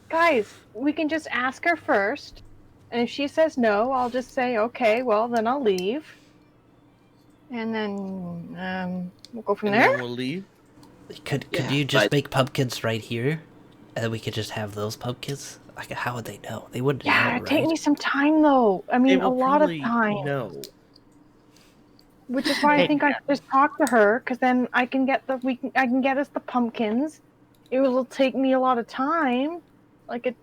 guys? We can just ask her first, and if she says no, I'll just say okay. Well, then I'll leave, and then we'll go from And there. then we'll leave. Could Yeah, you just but- make pumpkins right here, and then we could just have those pumpkins? Like, how would they know? They wouldn't Yeah, know, it'd take right? me some time though. I They mean, a will lot of probably time. know. Which is why I think I should just talk to her, because then I can get I can get us the pumpkins. It will take me a lot of time, like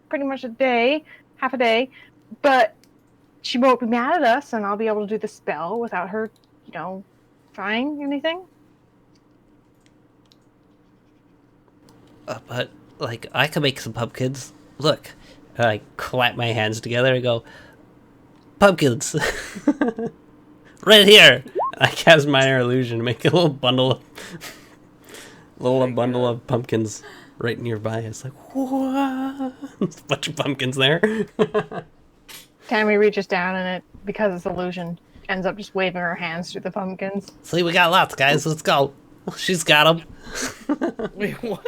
pretty much a day, half a day, but she won't be mad at us, and I'll be able to do the spell without her, trying anything. But like, I could make some pumpkins. Look, and I clap my hands together and go, pumpkins, right here. I cast minor illusion to make a little bundle of pumpkins right nearby. It's like, whoa, there's a bunch of pumpkins there. Tammy reaches down, and it, because it's illusion, ends up just waving her hands through the pumpkins. See, we got lots, guys. Let's go. She's got them. Wait, what?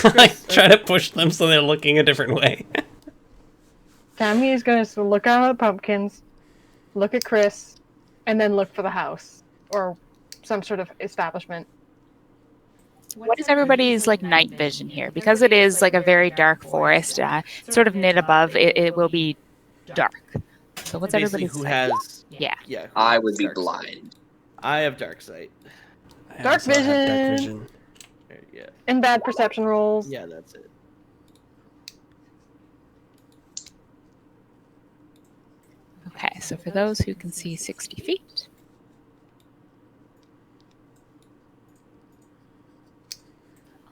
I try to push them so they're looking a different way. Tammy is going to look out at the pumpkins, look at Chris, and then look for the house or some sort of establishment. What is everybody's like night vision here? Because it is like a very dark forest, sort of knit above. It will be dark. So what's Basically, everybody's who sight? has? Yeah. Yeah. who I has would be dark sight? blind. I have dark sight. I Dark also have dark vision. Yeah. And bad perception rolls. Yeah, that's it. Okay, so for those who can see 60 feet.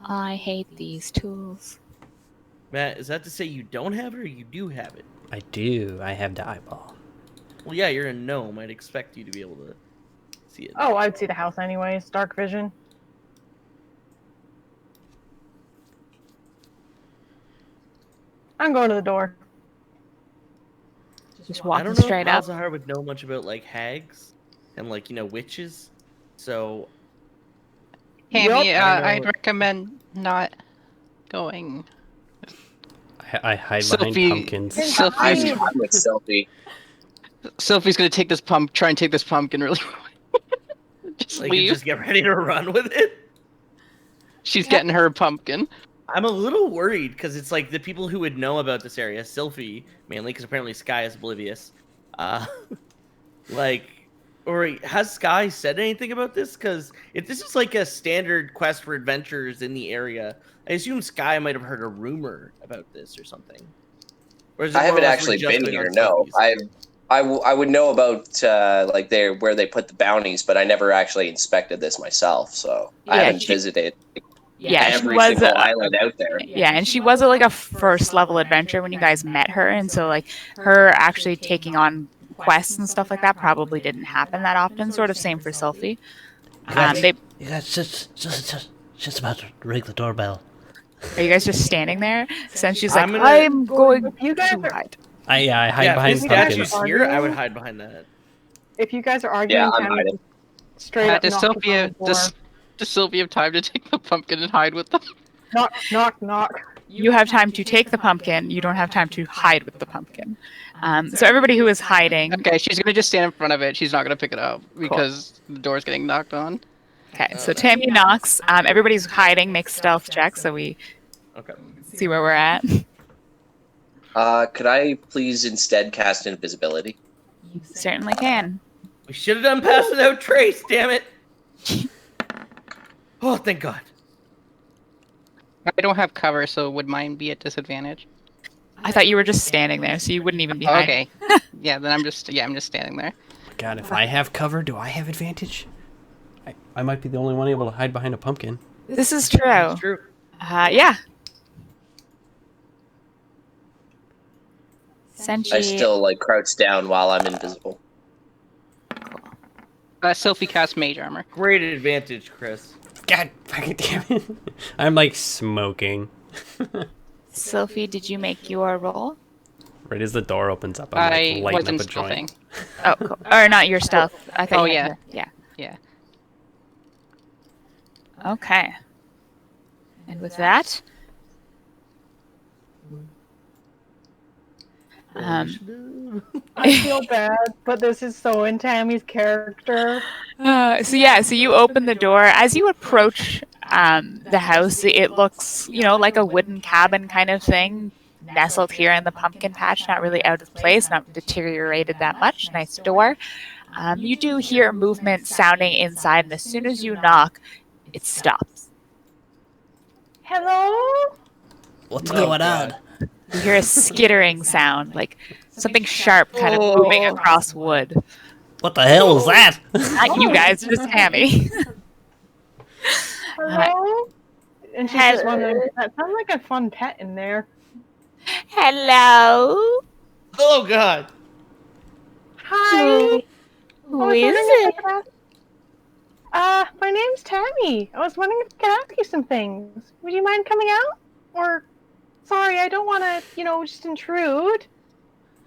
I hate these tools. Matt, is that to say you don't have it or you do have it? I do. I have the eyeball. Well, yeah, you're a gnome. I'd expect you to be able to see it. Oh, I'd see the house anyways. Dark vision. I'm going to the door. Just I walking don't know straight if up. Malzahar would know much about like hags and like witches. So Tammy, Yup. I I'd know. recommend not going. I hide behind Sophie- pumpkins. I'm Sophie's, with Sylvie. Sophie's gonna take this try and take this pumpkin really quick. Just like leave. just get ready to run with it. She's getting her pumpkin. I'm a little worried because it's like the people who would know about this area, Sylphie mainly, because apparently Sky is oblivious. Or has Sky said anything about this? Because if this is like a standard quest for adventurers in the area, I assume Sky might have heard a rumor about this or something. Or is it I more or haven't less actually we're just been going here. on No, Sylphie's? I would know about like where they put the bounties, but I never actually inspected this myself. So I Yeah, haven't she- visited Yeah, she every was single a, island out there. yeah, and she was like a first level adventure when you guys met her, and so like her actually taking on quests and stuff like that probably didn't happen that often. Sort of same for Sophie. They You guys just about to ring the doorbell. are you guys just standing there? Since she's like, I'm gonna- I'm going If you guys to are, hide. I hide Yeah, behind if this pumpkins. statue's here, I would hide behind that. if you guys are arguing, Yeah, I'm Tammy hiding. just straight up Does knock us on Sylvia the door. does Sylvia have time to take the pumpkin and hide with them? Knock, knock, knock. You have time to take the pumpkin. You don't have time to hide with the pumpkin. So everybody who is hiding. Okay, she's gonna just stand in front of it. She's not gonna pick it up because the door's getting knocked on. Okay, so Tammy knocks. Everybody's hiding. Make stealth checks so we Okay. see where we're at. Could I please instead cast invisibility? You certainly can. We should have done pass without trace, damn it. Oh, thank God. I don't have cover, so would mine be at disadvantage? I thought you were just standing there, so you wouldn't even be hiding. Okay. Yeah, then I'm just standing there. God, if I have cover, do I have advantage? I might be the only one able to hide behind a pumpkin. This is true. That's true. Yeah. Senshi. I still like crouch down while I'm invisible. Sophie casts mage armor. Great advantage, Chris. God fucking damn it. I'm like smoking. Sophie, did you make your roll? Right as the door opens up, I'm I like lighting wasn't up a joint. stealthing. Oh, cool. Or not your stuff. I thought Oh, you yeah. had yeah. Yeah. Okay. And with that, I feel bad, but this is so in Tammy's character. so you open the door. As you approach the house, it looks, like a wooden cabin kind of thing, nestled here in the pumpkin patch, not really out of place, not deteriorated that much. Nice door. You do hear movement sounding inside, and as soon as you knock, it stops. Hello? What's Oh, going God. on? You hear a skittering sound, like something sharp kind of moving across wood. What the hell is that? Not you guys, just Tammy. Hello? And she's just wondering, that sounds like a fun pet in there. Hello? Oh God. Hi. Who is it? My name's Tammy. I was wondering if I could ask you some things. Would you mind coming out? Or, sorry, I don't want to, just intrude.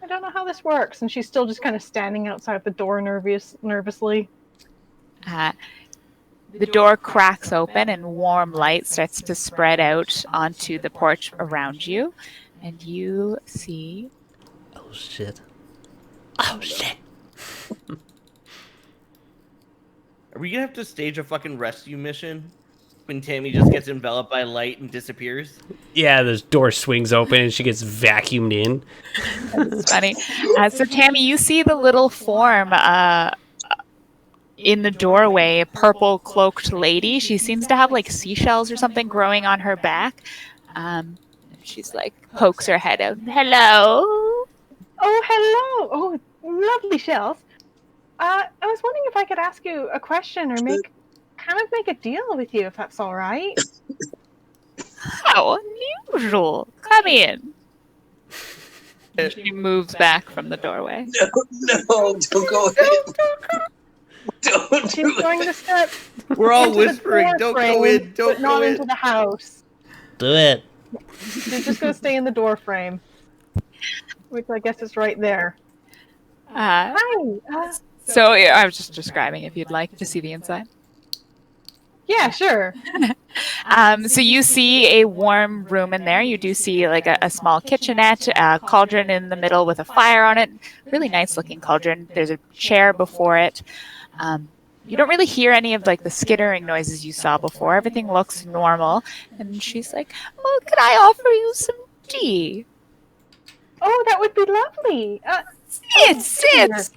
I don't know how this works. And she's still just kind of standing outside the door nervously. The door cracks open and warm light starts to spread out onto the porch around you. And you see... Oh shit. Oh shit. Are we gonna have to stage a fucking rescue mission when Tammy just gets enveloped by light and disappears? Yeah, the door swings open and she gets vacuumed in. That's funny. So Tammy, you see the little form in the doorway, a purple cloaked lady. She seems to have like seashells or something growing on her back. She's like pokes her head out. Hello. Oh, hello. Oh, lovely shells. I was wondering if I could ask you a question or make a deal with you, if that's all right. How unusual. Come in. She moves back from the doorway. No, don't go in. Don't She's going to step We're all into the whispering, door don't frame, go in, don't but not go into in. the house. Do it. She's just going to stay in the door frame, which I guess is right there. Uh, Hi. so yeah, I was just describing if you'd like to see the inside. Yeah, sure. So you see a warm room in there. You do see like a small kitchenette, a cauldron in the middle with a fire on it. Really nice looking cauldron. There's a chair before it. You don't really hear any of like the skittering noises you saw before. Everything looks normal. And she's like, "Oh, could I offer you some tea?" Oh, that would be lovely. Sit.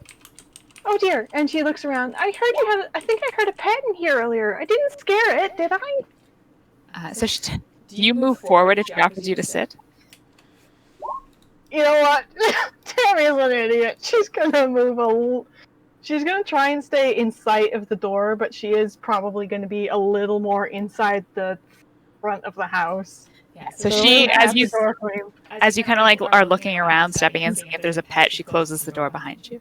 Oh dear. And she looks around. I think I heard a pet in here earlier. I didn't scare it, did I? So do you move forward if she offers you to sit? You know what? Tammy's an idiot. She's gonna she's gonna try and stay in sight of the door, but she is probably gonna be a little more inside the front of the house. Yeah. So she, past the door frame. as you kind of like are looking around, stepping in, seeing if there's a pet, she closes the door behind you.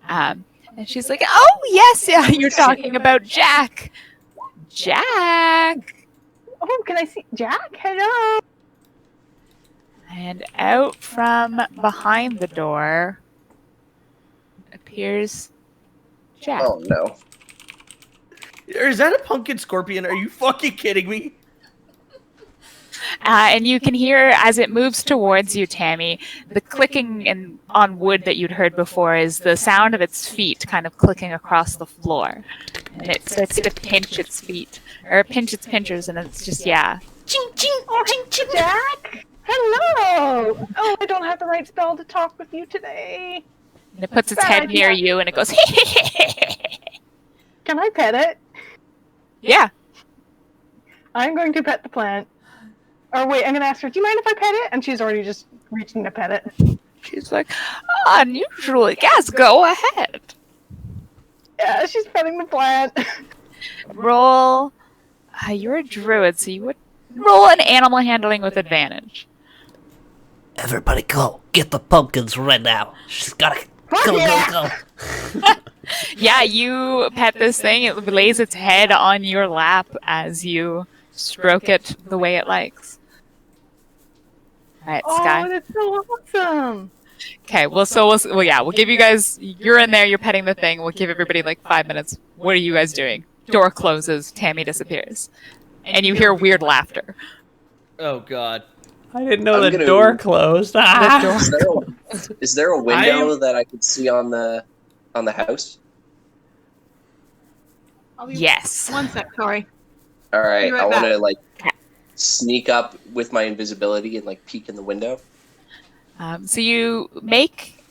And she's like, "Oh yes, yeah, you're talking about Jack. Jack." Oh, can I see Jack? Hello. And out from behind the door appears Jack. Oh no. Is that a pumpkin scorpion? Are you fucking kidding me? And you can hear, as it moves towards you, Tammy, the clicking on wood that you'd heard before is the sound of its feet kind of clicking across the floor. And it starts to pinch its feet, or pinch its pinchers, and it's just, yeah. Ching, ching, oh, ching, ching. Jack. Hello. Oh, I don't have the right spell to talk with you today. And it puts its head near you, and it goes, Can I pet it? Yeah. I'm going to pet the plant. Or wait, I'm gonna ask her, do you mind if I pet it? And she's already just reaching to pet it. She's like, unusual. Yes, go ahead. Yeah, she's petting the plant. Roll. You're a druid, so you would roll an animal handling with advantage. Everybody go. Get the pumpkins right now. She's gotta go. Yeah, you pet this thing. It lays its head on your lap as you stroke it the way it likes. All right, Sky. Oh, that's so awesome. Okay, we'll give you guys. You're in there. You're petting the thing. We'll give everybody like 5 minutes. What are you guys doing? Door closes. Tammy disappears, and you hear weird laughter. Oh God. I didn't know the door closed. Ah! Is there a window that I could see on the house? Yes. One sec, sorry. All right, Be right I want to back. sneak up with my invisibility and peek in the window. So you make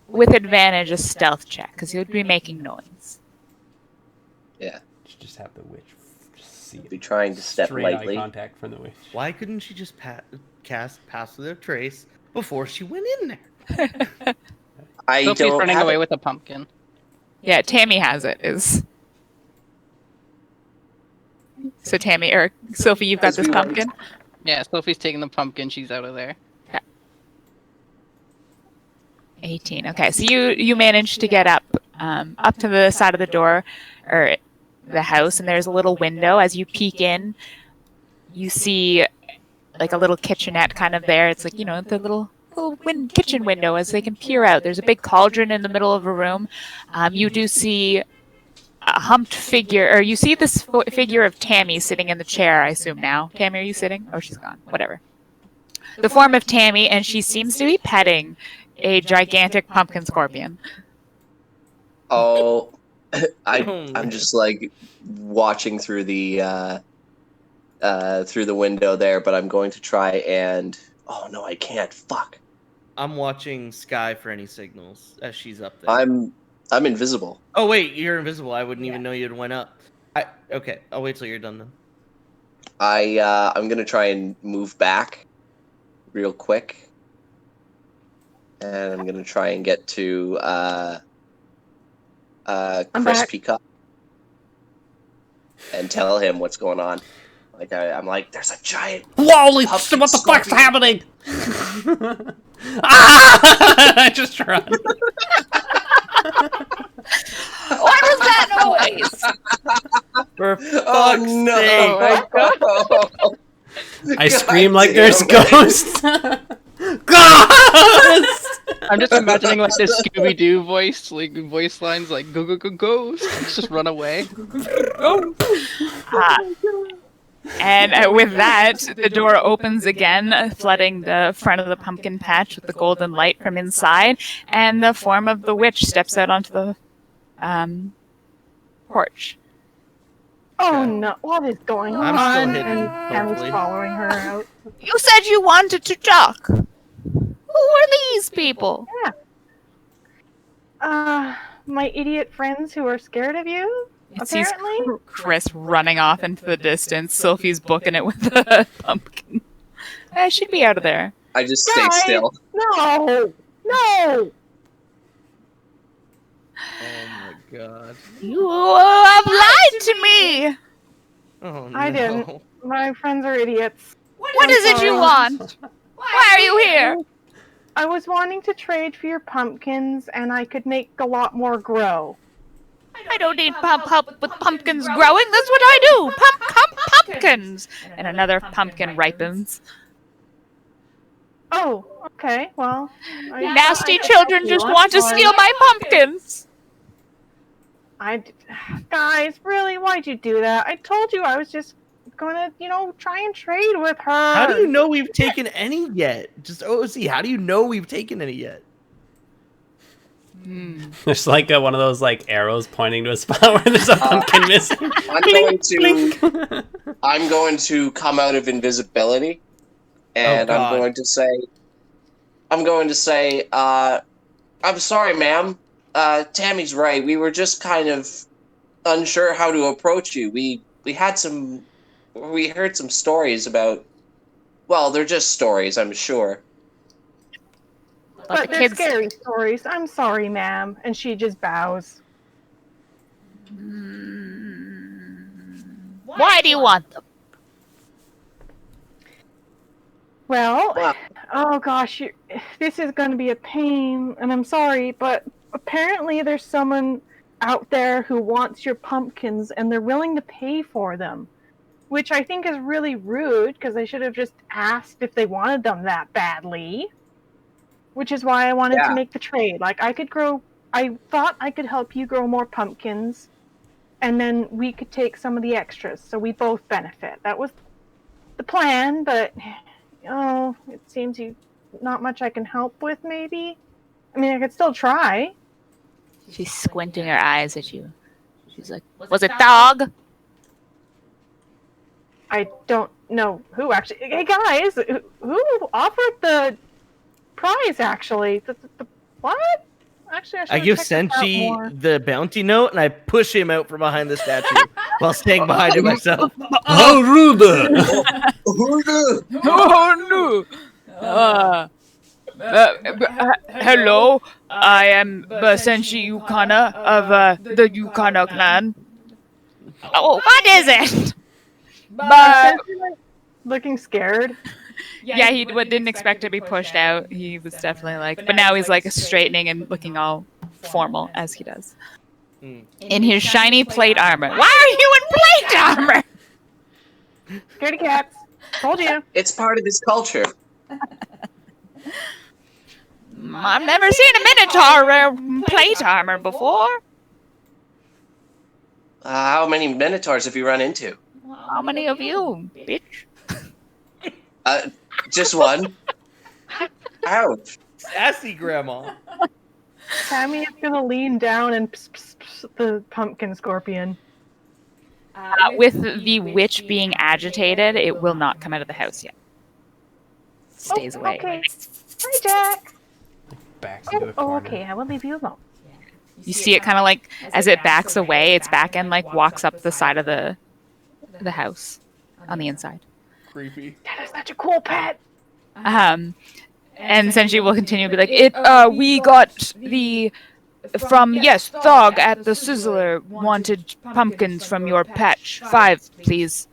with advantage a stealth check because you would be making noise. Yeah. You just have the witch just see it. Be trying to step Straight lightly. eye contact from the witch. Why couldn't she just cast Pass Without Trace before she went in there? I Sophie's don't running have away it. with a pumpkin. Yeah, Tammy has it. So Tammy or Sophie, you've got As this we went- pumpkin. Yeah, Sophie's taking the pumpkin. She's out of there. 18. Okay, so you managed to get up to the side of the door or the house, and there's a little window. As you peek in, you see like a little kitchenette kind of there. It's like the little kitchen window as they can peer out. There's a big cauldron in the middle of a room. You do see a humped figure, or you see this figure of Tammy sitting in the chair. I assume now. Tammy, are you sitting? Oh, she's gone. Whatever. The form of Tammy, and she seems to be petting a gigantic pumpkin scorpion. Oh, I'm just watching through the window there, but I'm going to try and. Oh no, I can't. Fuck. I'm watching Sky for any signals as she's up there. I'm invisible. Oh wait, you're invisible. I wouldn't even know you'd went up. Okay, I'll wait till you're done then. I'm gonna try and move back real quick, and I'm gonna try and get to Chris back. Peacock and tell him what's going on. I'm like, there's a giant. Holy Pumpkin shit, what the fuck's scorpion. happening? I just run. What was that noise? For Oh fuck's no! sake. I scream like damn there's it. ghosts. Ghosts! I'm just imagining like this Scooby-Doo voice lines like go go go ghost. Just run away. And with that, the door opens again, flooding the front of the pumpkin patch with the golden light from inside, and the form of the witch steps out onto the porch. Oh no, what is going on? I'm still hidden, And Tammy's hopefully. following her out. You said you wanted to talk. Who are these people? My idiot friends who are scared of you, It sees apparently. Chris running off into the distance. Sophie's booking it with the pumpkin. I should be out of there. I just stay Guys, still. No! Oh my god. You have lied to me. Oh no. I didn't. My friends are idiots. What is it you want? Why are you here? I was wanting to trade for your pumpkins, and I could make a lot more grow. I don't need help with pumpkins growing. That's what I do. Pumpkins. And another pumpkin ripens. Oh, okay. Well, Nasty children just want to steal my pumpkins. Guys, really? Why'd you do that? I told you I was just gonna, try and trade with her. How do you know we've taken any yet? Just OC, how do you know we've taken any yet? There's one of those arrows pointing to a spot where there's a pumpkin missing. I'm going to come out of invisibility, and God. I'm going to say, I'm sorry, ma'am. Tammy's right. We were just kind of unsure how to approach you. We heard some stories about Well, they're just stories, I'm sure. But the they're kids. scary stories. I'm sorry, ma'am. And she just bows. Why do you want them? Well, Wow. oh gosh, this is going to be a pain, and I'm sorry, but apparently there's someone out there who wants your pumpkins, and they're willing to pay for them, which I think is really rude, because they should have just asked if they wanted them that badly, which is why I wanted to Yeah. make the trade. Like, I thought I could help you grow more pumpkins, and then we could take some of the extras, so we both benefit. That was the plan, but oh, it seems not much I can help with, maybe? I mean, I could still try. She's squinting her eyes at you. She's like, was it dog? I don't know who actually. Hey, guys, who offered the prize, actually? What? Actually, I give Senshi the bounty note and I push him out from behind the statue while staying behind it myself. How rude! Oh no! Hello, I am Senshi Yukana of the Yukana clan. Oh, what is it? But Looking scared. yeah, he didn't expect to be pushed out. He was definitely like, but now he's like straightening and looking all formal as he does. In his shiny plate armor. Why are you in plate armor? Scaredy cats. Told you. It's part of his culture. I've never seen a minotaur wear plate armor before. How many minotaurs have you run into? How many of you, bitch? Just one. Ouch. Sassy grandma. Tammy is gonna lean down and pss the pumpkin scorpion. With the witch being agitated, it will not come out of the house yet. Stays away. Okay. Hi, Jack. Backs into a corner. Okay. I will leave you alone. You see it kind of like as it backs away, its back end like walks up the side of the house on the inside. Creepy. That is such a cool pet. And Senshi will continue to be like, we got from Thog at the Sizzler wanted pumpkins from your patch. 5, please.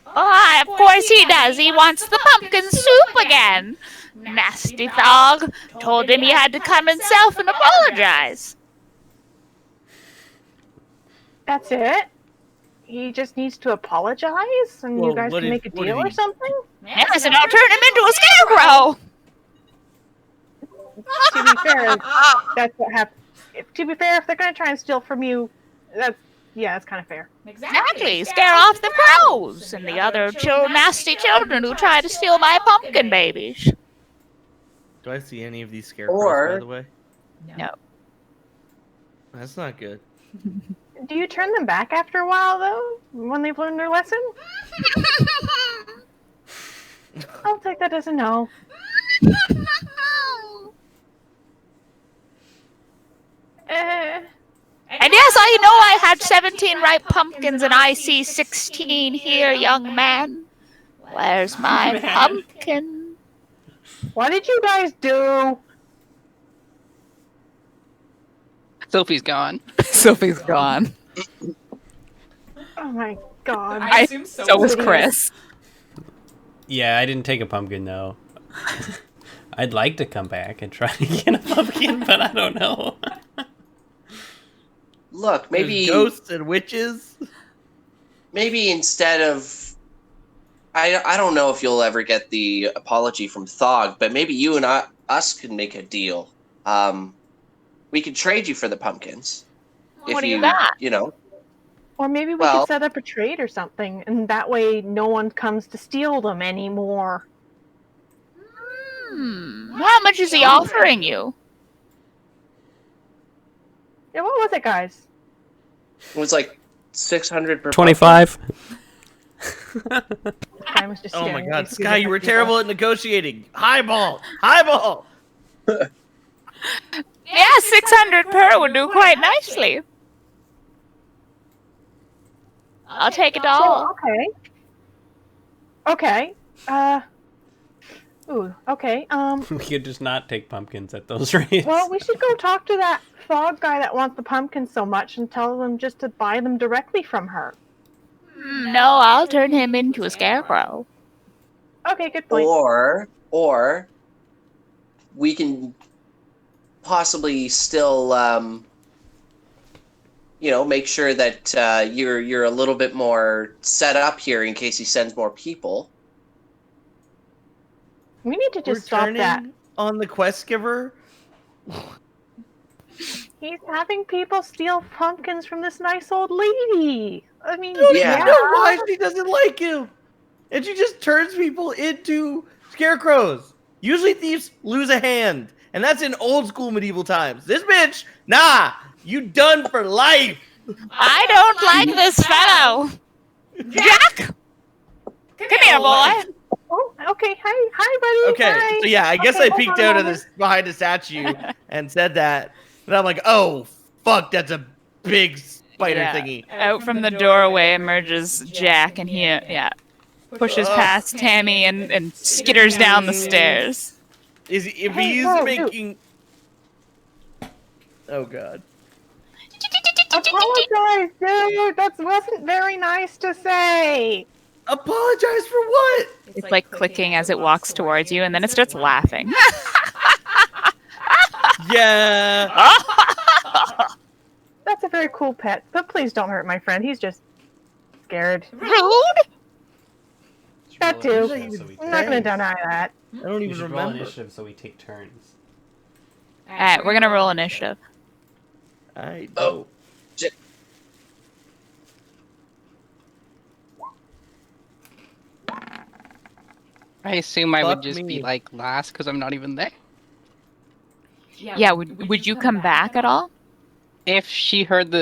Oh, of course he does. He wants the pumpkin soup again. Nasty Thog. Told him he had to come himself and apologize. That's it? He just needs to apologize, and Well, you guys can make a deal or something? Yes, and I'll turn him into a scarecrow. To be fair, that's what happens. To be fair, if they're going to try and steal from you, that's kind of fair. Exactly. Scare off the crows and the other nasty children who try to steal my pumpkin babies. Do I see any of these scarecrows, by the way? No. That's not good. Do you turn them back after a while, though, when they've learned their lesson? I'll take that as a no. And yes, I know I had 17 ripe pumpkins, and I see 16 here, young man. Where's my pumpkin? What did you guys do? Sophie's gone. Sophie's gone. Oh my god. I assume so was Chris. Yeah, I didn't take a pumpkin though. I'd like to come back and try to get a pumpkin, but I don't know. Look, maybe There's ghosts and witches. Maybe instead of, I don't know if you'll ever get the apology from Thog, but maybe you and us could make a deal. We could trade you for the pumpkins. What do you got? You know. Or maybe we could set up a trade or something, and that way no one comes to steal them anymore. How much is he offering you? Yeah, what was it, guys? It was like 600 per 25. I was just Oh my staring. god, Sky, you were terrible at negotiating. Highball! Highball! Yeah, 600 per would do quite nicely. I'll take it all. Oh, okay. Okay. Ooh. Okay. We could just not take pumpkins at those rates. Well, we should go talk to that frog guy that wants the pumpkins so much and tell them just to buy them directly from her. No, I'll turn him into a scarecrow. Okay, good point. Or we can possibly still, make sure that you're a little bit more set up here in case he sends more people. We need to just stop that. On the quest giver. He's having people steal pumpkins from this nice old lady. I mean, Yeah. You know why she doesn't like him, and she just turns people into scarecrows. Usually thieves lose a hand, and that's in old school medieval times. This bitch, nah, you done for life. I don't like this fellow. Jack! Come here, boy. Oh, okay. Hi, buddy. Okay, Hi. so yeah, I guess Okay, I hold peeked on a out of moment. this behind a statue and said that, and I'm like, oh fuck, that's a big spider Yeah. thingy. Out from the doorway emerges Jack, and he, pushes past Tammy and skitters down the stairs. Is if Hey, he's whoa, making? Oh god. Apologize, dude. That wasn't very nice to say. Apologize for what? It's like clicking as it walks towards you, and then it starts laughing. Yeah. That's a very cool pet, but please don't hurt my friend. He's just scared. Rude! That too. So we I'm not going to deny that. I don't we even should roll remember. initiative so we take turns. Alright, we're gonna roll initiative. I Oh. don't. I assume I would Fuck just me. be like last because I'm not even there. Yeah, would you come back at all? If she heard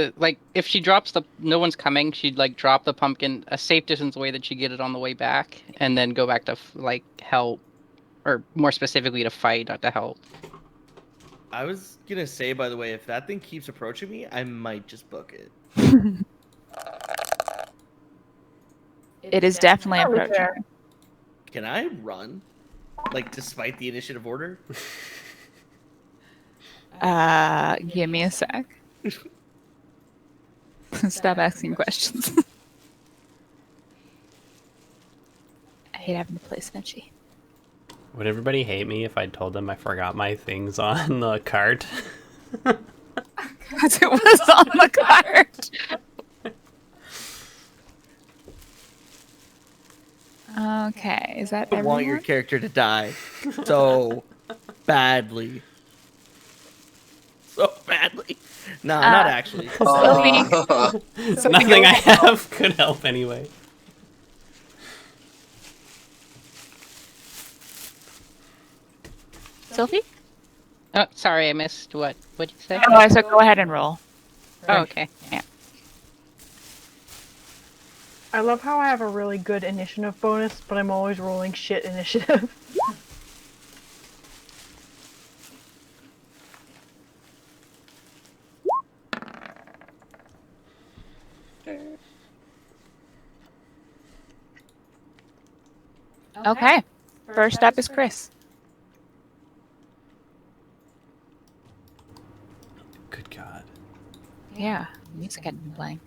if she drops no one's coming, she'd like drop the pumpkin a safe distance away that she get it on the way back, and then go back to help, or more specifically to fight, not to help. I was gonna say, by the way, if that thing keeps approaching me, I might just book it. It is definitely Probably approaching. fair. Can I run? Like, despite the initiative order? Give me a sec. Stop asking questions. I hate having to play Snitchy. Would everybody hate me if I told them I forgot my things on the cart? Because it was on the card. Okay, is that I want your everyone? character to die so badly. So badly. Nah, not actually. Nothing I have could help anyway. Sophie? Oh, sorry, I missed what. What'd you say? Oh, so go ahead and roll. Oh, okay. I love how I have a really good initiative bonus, but I'm always rolling shit initiative. Okay. First up is Chris. Good God. Yeah, music had been playing.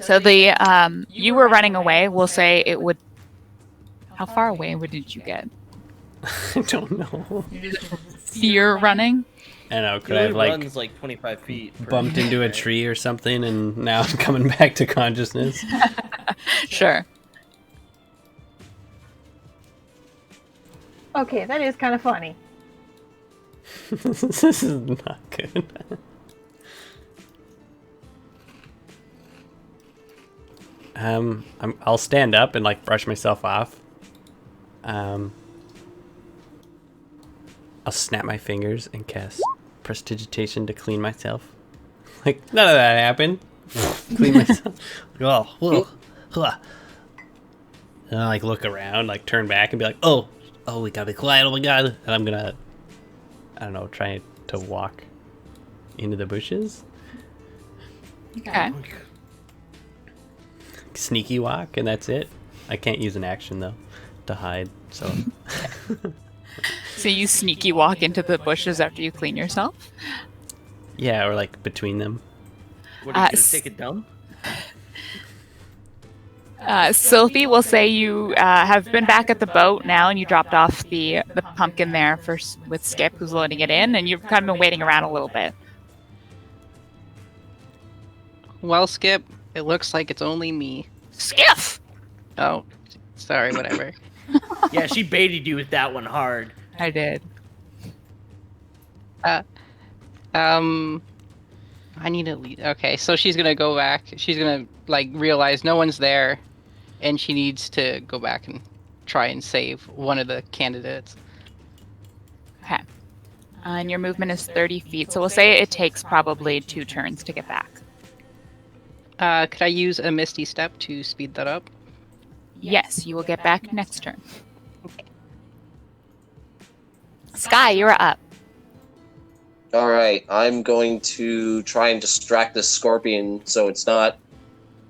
So you were running away. We'll say it would. How far away did you get? I don't know. Fear running. I don't know. Could He I have like runs like 25 feet. per bumped into a minute. tree or something and now I'm coming back to consciousness? Sure. Okay, that is kind of funny. This is not good. I'll stand up and like brush myself off. I'll snap my fingers and cast prestidigitation to clean myself. Like none of that happened. Clean myself. And I like look around, like turn back and be like, oh, we gotta be quiet. Oh my god! And I'm gonna, I don't know, try to walk into the bushes. Okay. Sneaky walk, and that's it. I can't use an action though to hide. So So you sneaky walk into the bushes after you clean yourself. yeah, or like between them. What are you gonna take it down? Sylphie will say you have been back at the boat now, and you dropped off the pumpkin there with Skip, who's loading it in, and you've kind of been waiting around a little bit. Well, Skip, it looks like it's only me. Skiff! Oh, sorry, whatever. Yeah, she baited you with that one hard. I did. I need to leave. Okay, so she's gonna go back. She's gonna like realize no one's there, and she needs to go back and try and save one of the candidates. Okay. And your movement is 30 feet, so we'll say it takes probably 2 turns to get back. Could I use a Misty Step to speed that up? Yes, you will get back next turn. Sky, you're up. All right, I'm going to try and distract this scorpion so it's not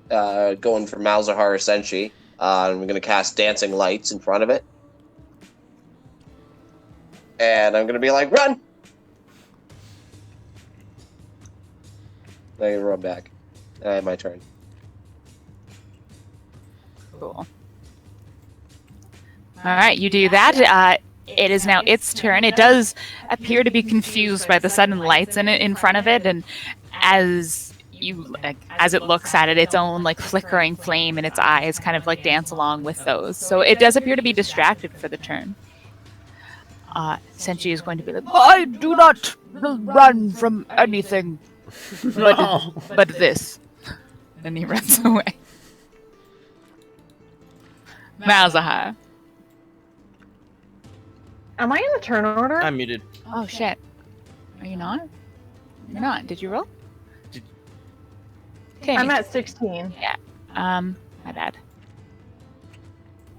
going for Malzahar or Senshi. I'm going to cast Dancing Lights in front of it. And I'm going to be like, run! I'm going to run back. My turn. Cool. All right, you do that. It is now its turn. It does appear to be confused by the sudden lights in front of it, and as it looks at it, its own like flickering flame in its eyes kind of like dance along with those. So it does appear to be distracted for the turn. Senshi is going to be like, I do not run from anything but this. And he runs away. Malzahar. Am I in the turn order? I'm muted. Oh shit. Are you not? You're not. Did you roll? Okay. I'm at 16. My bad.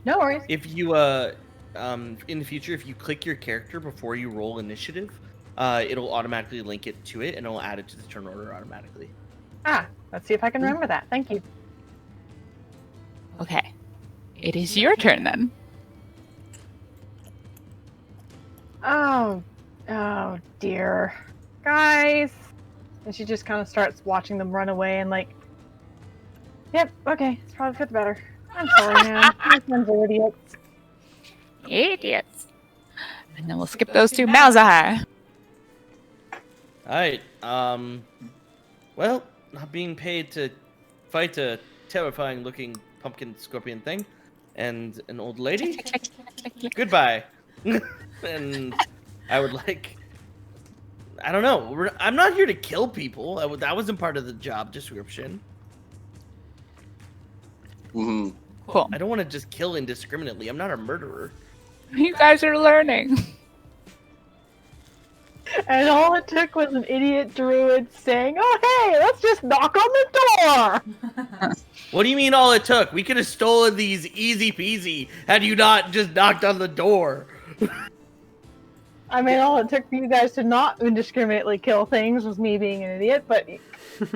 No worries. If you in the future, if you click your character before you roll initiative, it'll automatically link it to it and it'll add it to the turn order automatically. Let's see if I can remember that. Thank you. Okay. It is your turn then. Oh dear. Guys. And she just kind of starts watching them run away and like, yep, okay, it's probably for the better. I'm sorry, man. My friends are idiots. Idiots. And then we'll skip those two. Malzahar. Alright, well, not being paid to fight a terrifying looking pumpkin scorpion thing and an old lady. Goodbye. And I would like, I don't know, I'm not here to kill people. That wasn't part of the job description. Mm-hmm. Cool. I don't want to just kill indiscriminately. I'm not a murderer. You guys are learning. And all it took was an idiot druid saying, oh hey, let's just knock on the door! What do you mean all it took? We could have stolen these easy peasy had you not just knocked on the door. I mean, all it took for you guys to not indiscriminately kill things was me being an idiot, but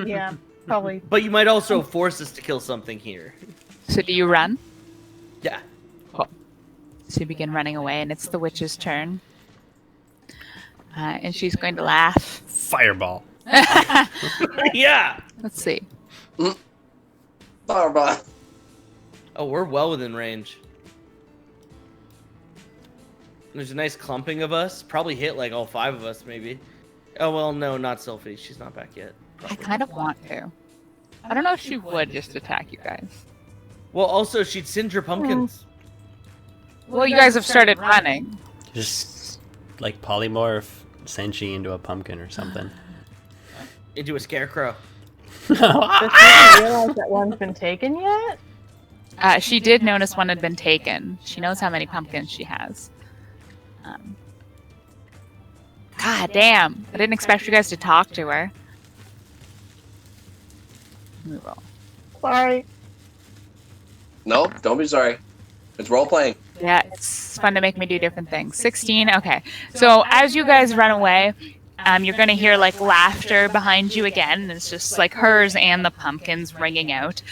yeah, probably. But you might also force us to kill something here. So do you run? Yeah. Cool. So you begin running away, and it's the witch's turn. And she's going to laugh. Fireball. Yeah. Let's see. Fireball. Oh, we're well within range. There's a nice clumping of us. Probably hit like all 5 of us, maybe. Oh, well, no, not Sylphie. She's not back yet. I kind of want to. I don't know if she would just attack you guys. Well, also, she'd singe her pumpkins. Well, you guys have started running. Just like polymorph Senshi into a pumpkin or something. Into a scarecrow. Does she even realize that one's been taken yet? She did notice one had been taken. She knows how many pumpkins she has. God damn. I didn't expect you guys to talk to her. Let me roll. Sorry. Nope, don't be sorry. It's role playing. Yeah, it's fun to make me do different things. 16, okay. So as you guys run away, You're going to hear like laughter behind you again. And it's just like hers and the pumpkins ringing out.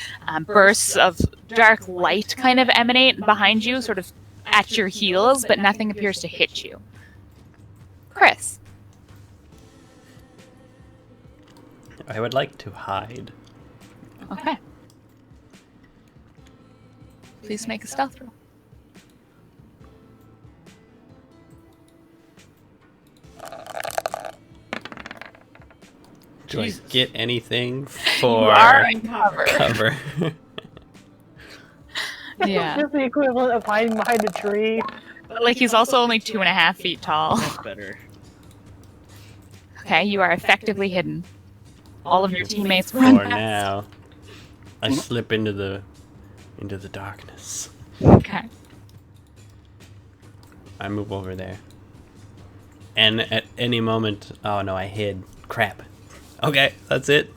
Bursts of dark light kind of emanate behind you, sort of at your heels, but nothing appears to hit you. Chris. I would like to hide. Okay. Please make a stealth roll. Do I get anything You for are in cover. cover? Yeah. Just the equivalent of hiding behind a tree. But like he's also only 2.5 feet tall. That's better. Okay, you are effectively hidden. All of your teammates For run past. now, I slip into the darkness. Okay. I move over there. And at any moment, oh no, I hid. Crap. Okay, that's it.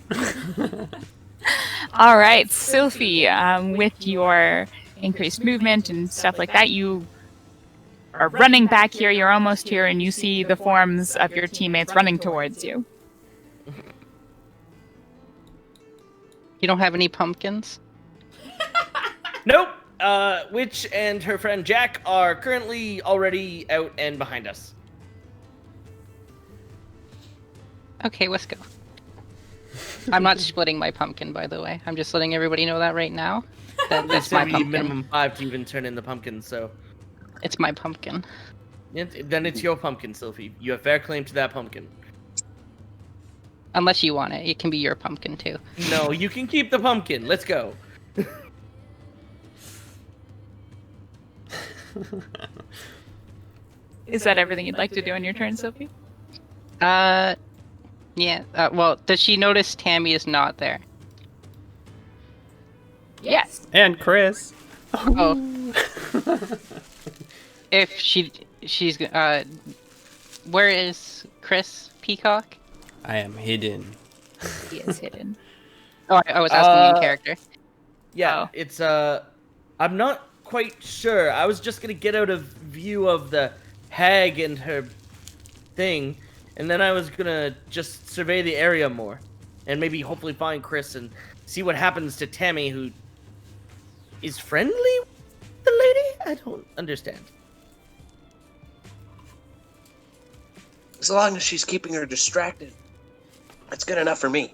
All right, Sylphie, with your increased movement and stuff like that, you are running back here. You're almost here, and you see the forms of your teammates running towards you. You don't have any pumpkins? Nope. Witch and her friend Jack are currently already out and behind us. Okay, let's go. I'm not splitting my pumpkin, by the way. I'm just letting everybody know that right now. That's my We need pumpkin. minimum 5 to even turn in the pumpkin, so... It's my pumpkin. Then it's your pumpkin, Sylphie. You have fair claim to that pumpkin. Unless you want it. It can be your pumpkin, too. No, you can keep the pumpkin. Let's go. Is that everything you'd like to do on your turn, Sylphie? Yeah. Well, does she notice Tammy is not there? Yes. And Chris. Oh. If she's where is Chris Peacock? I am hidden. He is hidden. Oh, I was asking in character. Yeah, Oh. it's I'm not quite sure. I was just gonna get out of view of the hag and her thing, and then I was gonna just survey the area more, and maybe hopefully find Chris and see what happens to Tammy, who is friendly with the lady. I don't understand. As long as she's keeping her distracted, that's good enough for me.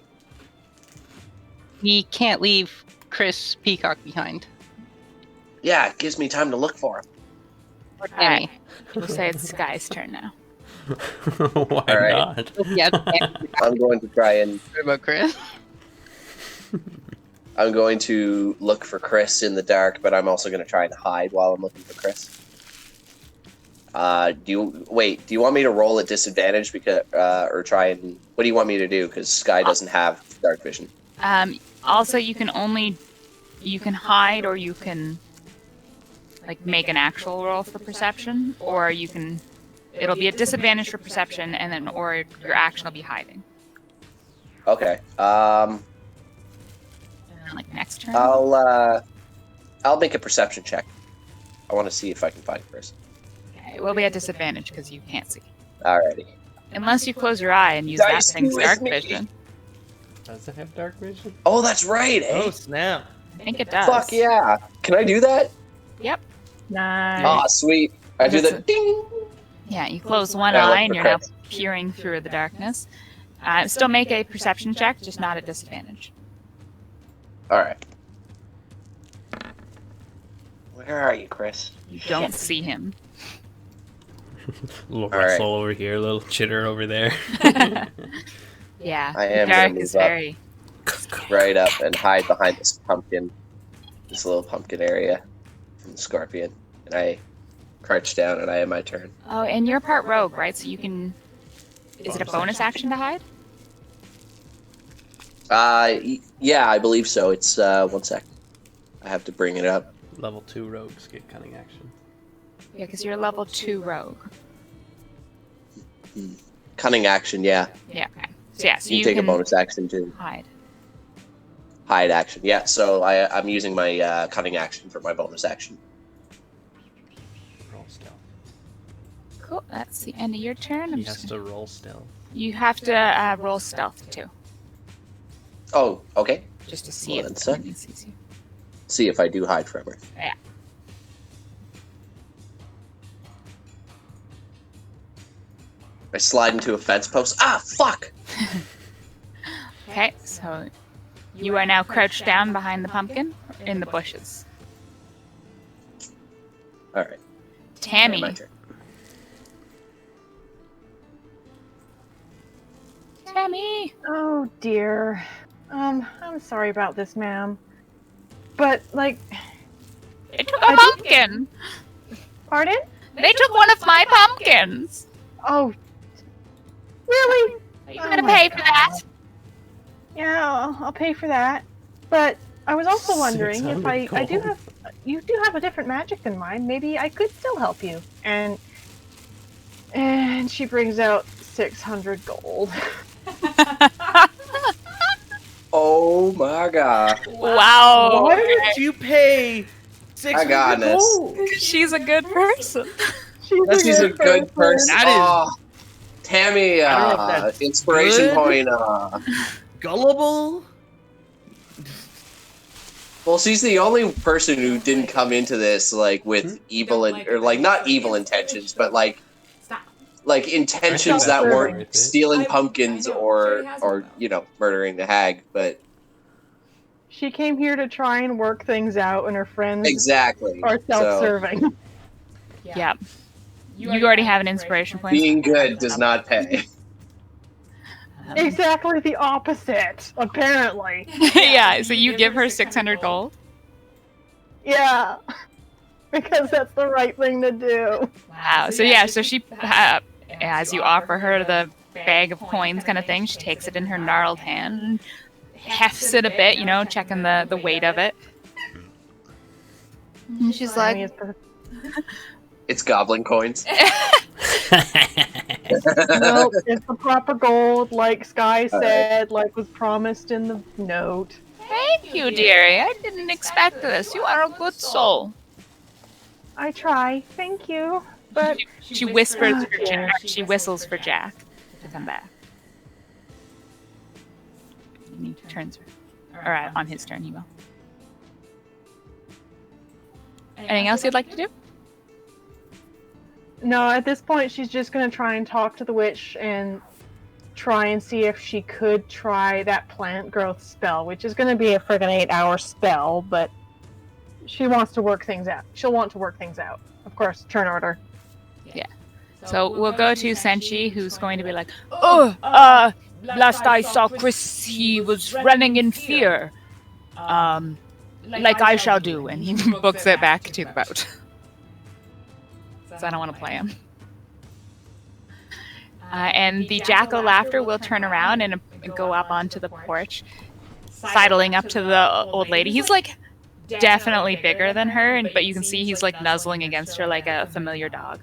We can't leave Chris Peacock behind. Yeah, it gives me time to look for him. Tammy. We'll say it's Sky's turn now. Why right. not? Yeah, I'm going to try and what about Chris? I'm going to look for Chris in the dark, but I'm also going to try and hide while I'm looking for Chris. Do you want me to roll at disadvantage because or try and what do you want me to do, because Sky doesn't have dark vision? Also, you can hide, or you can like make an actual roll for perception, or it'll be a disadvantage for perception, and then or your action will be hiding. Okay. And then, like next turn. I'll make a perception check. I want to see if I can find Chris. Okay, it will be at disadvantage because you can't see. Alrighty. Unless you close your eye and use that Dice thing's with dark me. vision. Does it have dark vision? Oh, that's right. Eh? Oh snap! I think it does. Fuck yeah! Can I do that? Yep. Nice. Ah, sweet. I do the That's ding. Yeah, you close one Yeah, I look eye and for you're now Chris. peering through the darkness. Still make a perception check, just not at disadvantage. All right. Where are you, Chris? You don't see him. Little All right. rustle over here, a little chitter over there. Yeah, I the am gonna dark move is up. very. Right up and hide behind this pumpkin, this little pumpkin area from the scorpion, and I crouch down and I have my turn. Oh, and you're part rogue, right? So you can. Is it a bonus action to hide? Yeah, I believe so. It's 1 sec. I have to bring it up. Level 2 rogues get cunning action. Yeah, because you're level 2 rogue. Cunning action, yeah. Yeah. Okay. So yeah, so You you take can a bonus action to hide. hide action. Yeah, so I'm using my cunning action for my bonus action. Roll stealth. Cool. That's the end of your turn. I'm He just has to roll stealth. You have to roll stealth too, Oh, okay. just to see One if sec. enemy sees you. See if I do hide from her. Yeah. I slide into a fence post. Ah, fuck! Okay, so you are now crouched down behind the pumpkin in the bushes. All right. Tammy. My turn. Tammy. Oh dear. I'm sorry about this, ma'am. But like, They took a pumpkin. pardon? They took one of my pumpkins. Oh, really? You Oh gotta my pay for that. Yeah, I'll pay for that. But I was also wondering if 600 gold. you do have a different magic than mine. Maybe I could still help you. And she brings out 600 gold. Oh my god. Wow. Why would you pay 600 got this. gold? She's a good person. She's a good person. That is- Oh, Tammy, I don't know if that's inspiration good. point. Gullible? Well, she's the only person who didn't come into this like with evil or like not evil intentions, but like intentions that Self-serving. weren't stealing I pumpkins know, or sure he has one, though. murdering the hag. But She came here to try and work things out, and her friends exactly. are self-serving. Yeah. You already have an inspiration point. Being good does not pay. Exactly the opposite, apparently. Yeah, so you give her 600 gold. Yeah. Because that's the right thing to do. Wow. So so she, as you offer her the bag of coins kind of thing, she takes it in her gnarled hand and hefts it a bit, checking the weight of it. And she's Tammy like, is perfect. It's goblin coins. Nope, it's the proper gold, like Sky said, like was promised in the note. "Thank you, dearie. I didn't expect this. You are a good soul." I try, thank you. But She whispers for Jack. She whistles for Jack to come back. And he turns, or on his turn, he will. Anything else you'd like to do? no, at this point she's just gonna try and talk to the witch and try and see if she could try that plant growth spell, which is gonna be a friggin' 8-hour spell, but she wants to work things out. She'll want to work things out. Of course, turn order. So we'll go to Senshi, who's going to be like, last I saw Chris, he was running in fear. Like I shall do. And he books it back to the boat. So I don't want to play him. And the jack-o'-laughter will turn around and go up onto the porch, sidling up to the old lady. He's like definitely bigger than her, but you can see he's like nuzzling against her like a familiar dog.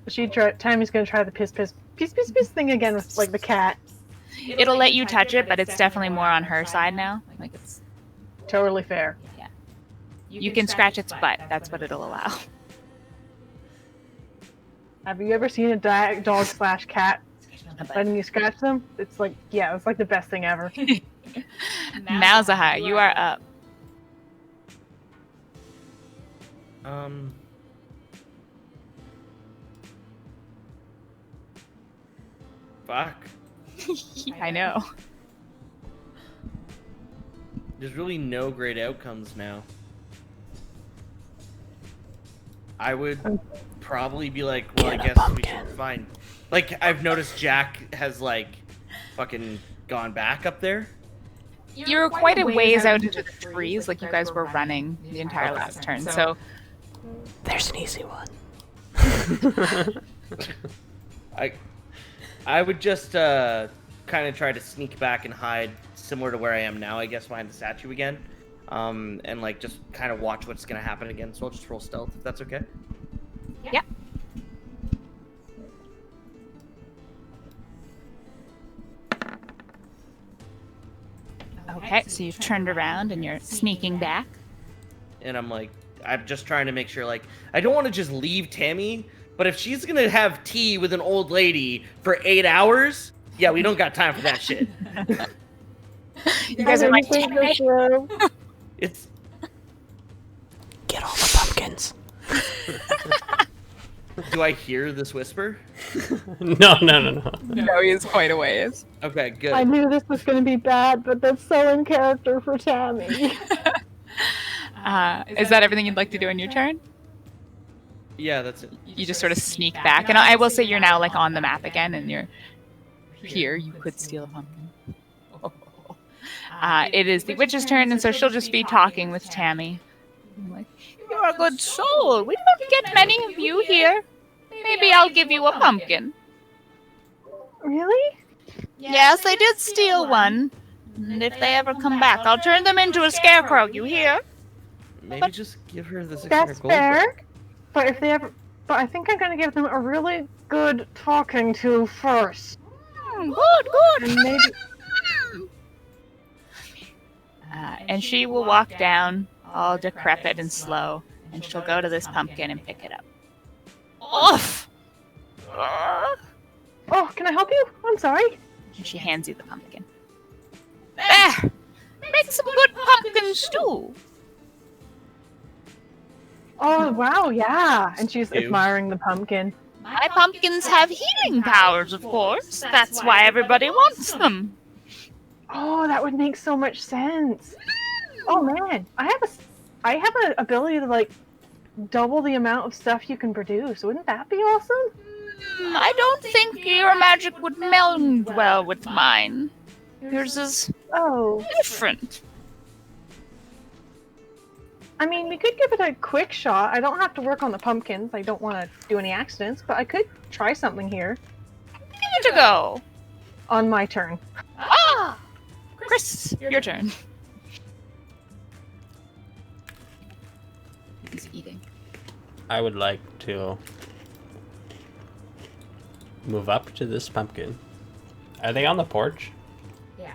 Tammy's gonna try the piss thing again with like the cat. It'll let you touch it, but it's definitely more on her side now. Like it's Totally fair. you can scratch its butt. That's what it'll allow. Have you ever seen a dog/cat letting you scratch them? It's like, yeah, it's like the best thing ever. Malzahar, you are up. Fuck. I know. There's really no great outcomes now. I would probably be like, well, I guess we should find. Like, I've noticed Jack has, like, fucking gone back up there. You were quite a ways out into the trees, like you guys were running the entire last turn. So There's an easy one. I would just kind of try to sneak back and hide, similar to where I am now, I guess, behind the statue again, and like just kind of watch what's gonna happen again. So I'll just roll stealth if that's okay. yeah. Okay, so you've turned around and you're sneaking back. And I'm just trying to make sure, like, I don't want to just leave Tammy But if she's gonna have tea with an old lady for 8 hours, yeah, we don't got time for that shit. You guys are like, Anything this room. It's Get all the pumpkins. do I hear this whisper? No. no, he is quite a ways. Okay, good. I knew this was going to be bad, but that's so in character for Tammy. Is that everything you'd like to do in your turn? Yeah, that's it. You just sort of sneak back, and I will say you're now like on the map again, and you're here. You could steal a pumpkin. It is the witch's turn, and so she'll just be talking with Tammy. Like, you're a good soul. We don't get many of you here. Maybe I'll give you a pumpkin. Really? Yes, I did steal one. And if they ever come back, I'll turn them into a scarecrow. You hear? Maybe just give her the 600 That's gold. fair. But if they ever, but I think I'm going to give them a really good talking to first. Good. And maybe. And she will walk down, all decrepit and slow, and she'll go to this pumpkin and pick it up. Oof! Oh, can I help you? I'm sorry. And she hands you the pumpkin. There! Make some good pumpkin stew! Oh wow, yeah. And she's Ew. admiring the pumpkin. My pumpkins have healing powers, of course. That's why everybody wants them. Oh, that would make so much sense. Oh man, I have an ability to like double the amount of stuff you can produce. Wouldn't that be awesome? I don't think your magic would meld well with mine. Yours is Oh, different. I mean, we could give it a quick shot. I don't have to work on the pumpkins. I don't want to do any accidents, but I could try something here Give it a go. on my turn. Ah! Chris, your turn. He's eating. I would like to move up to this pumpkin. Are they on the porch? Yeah.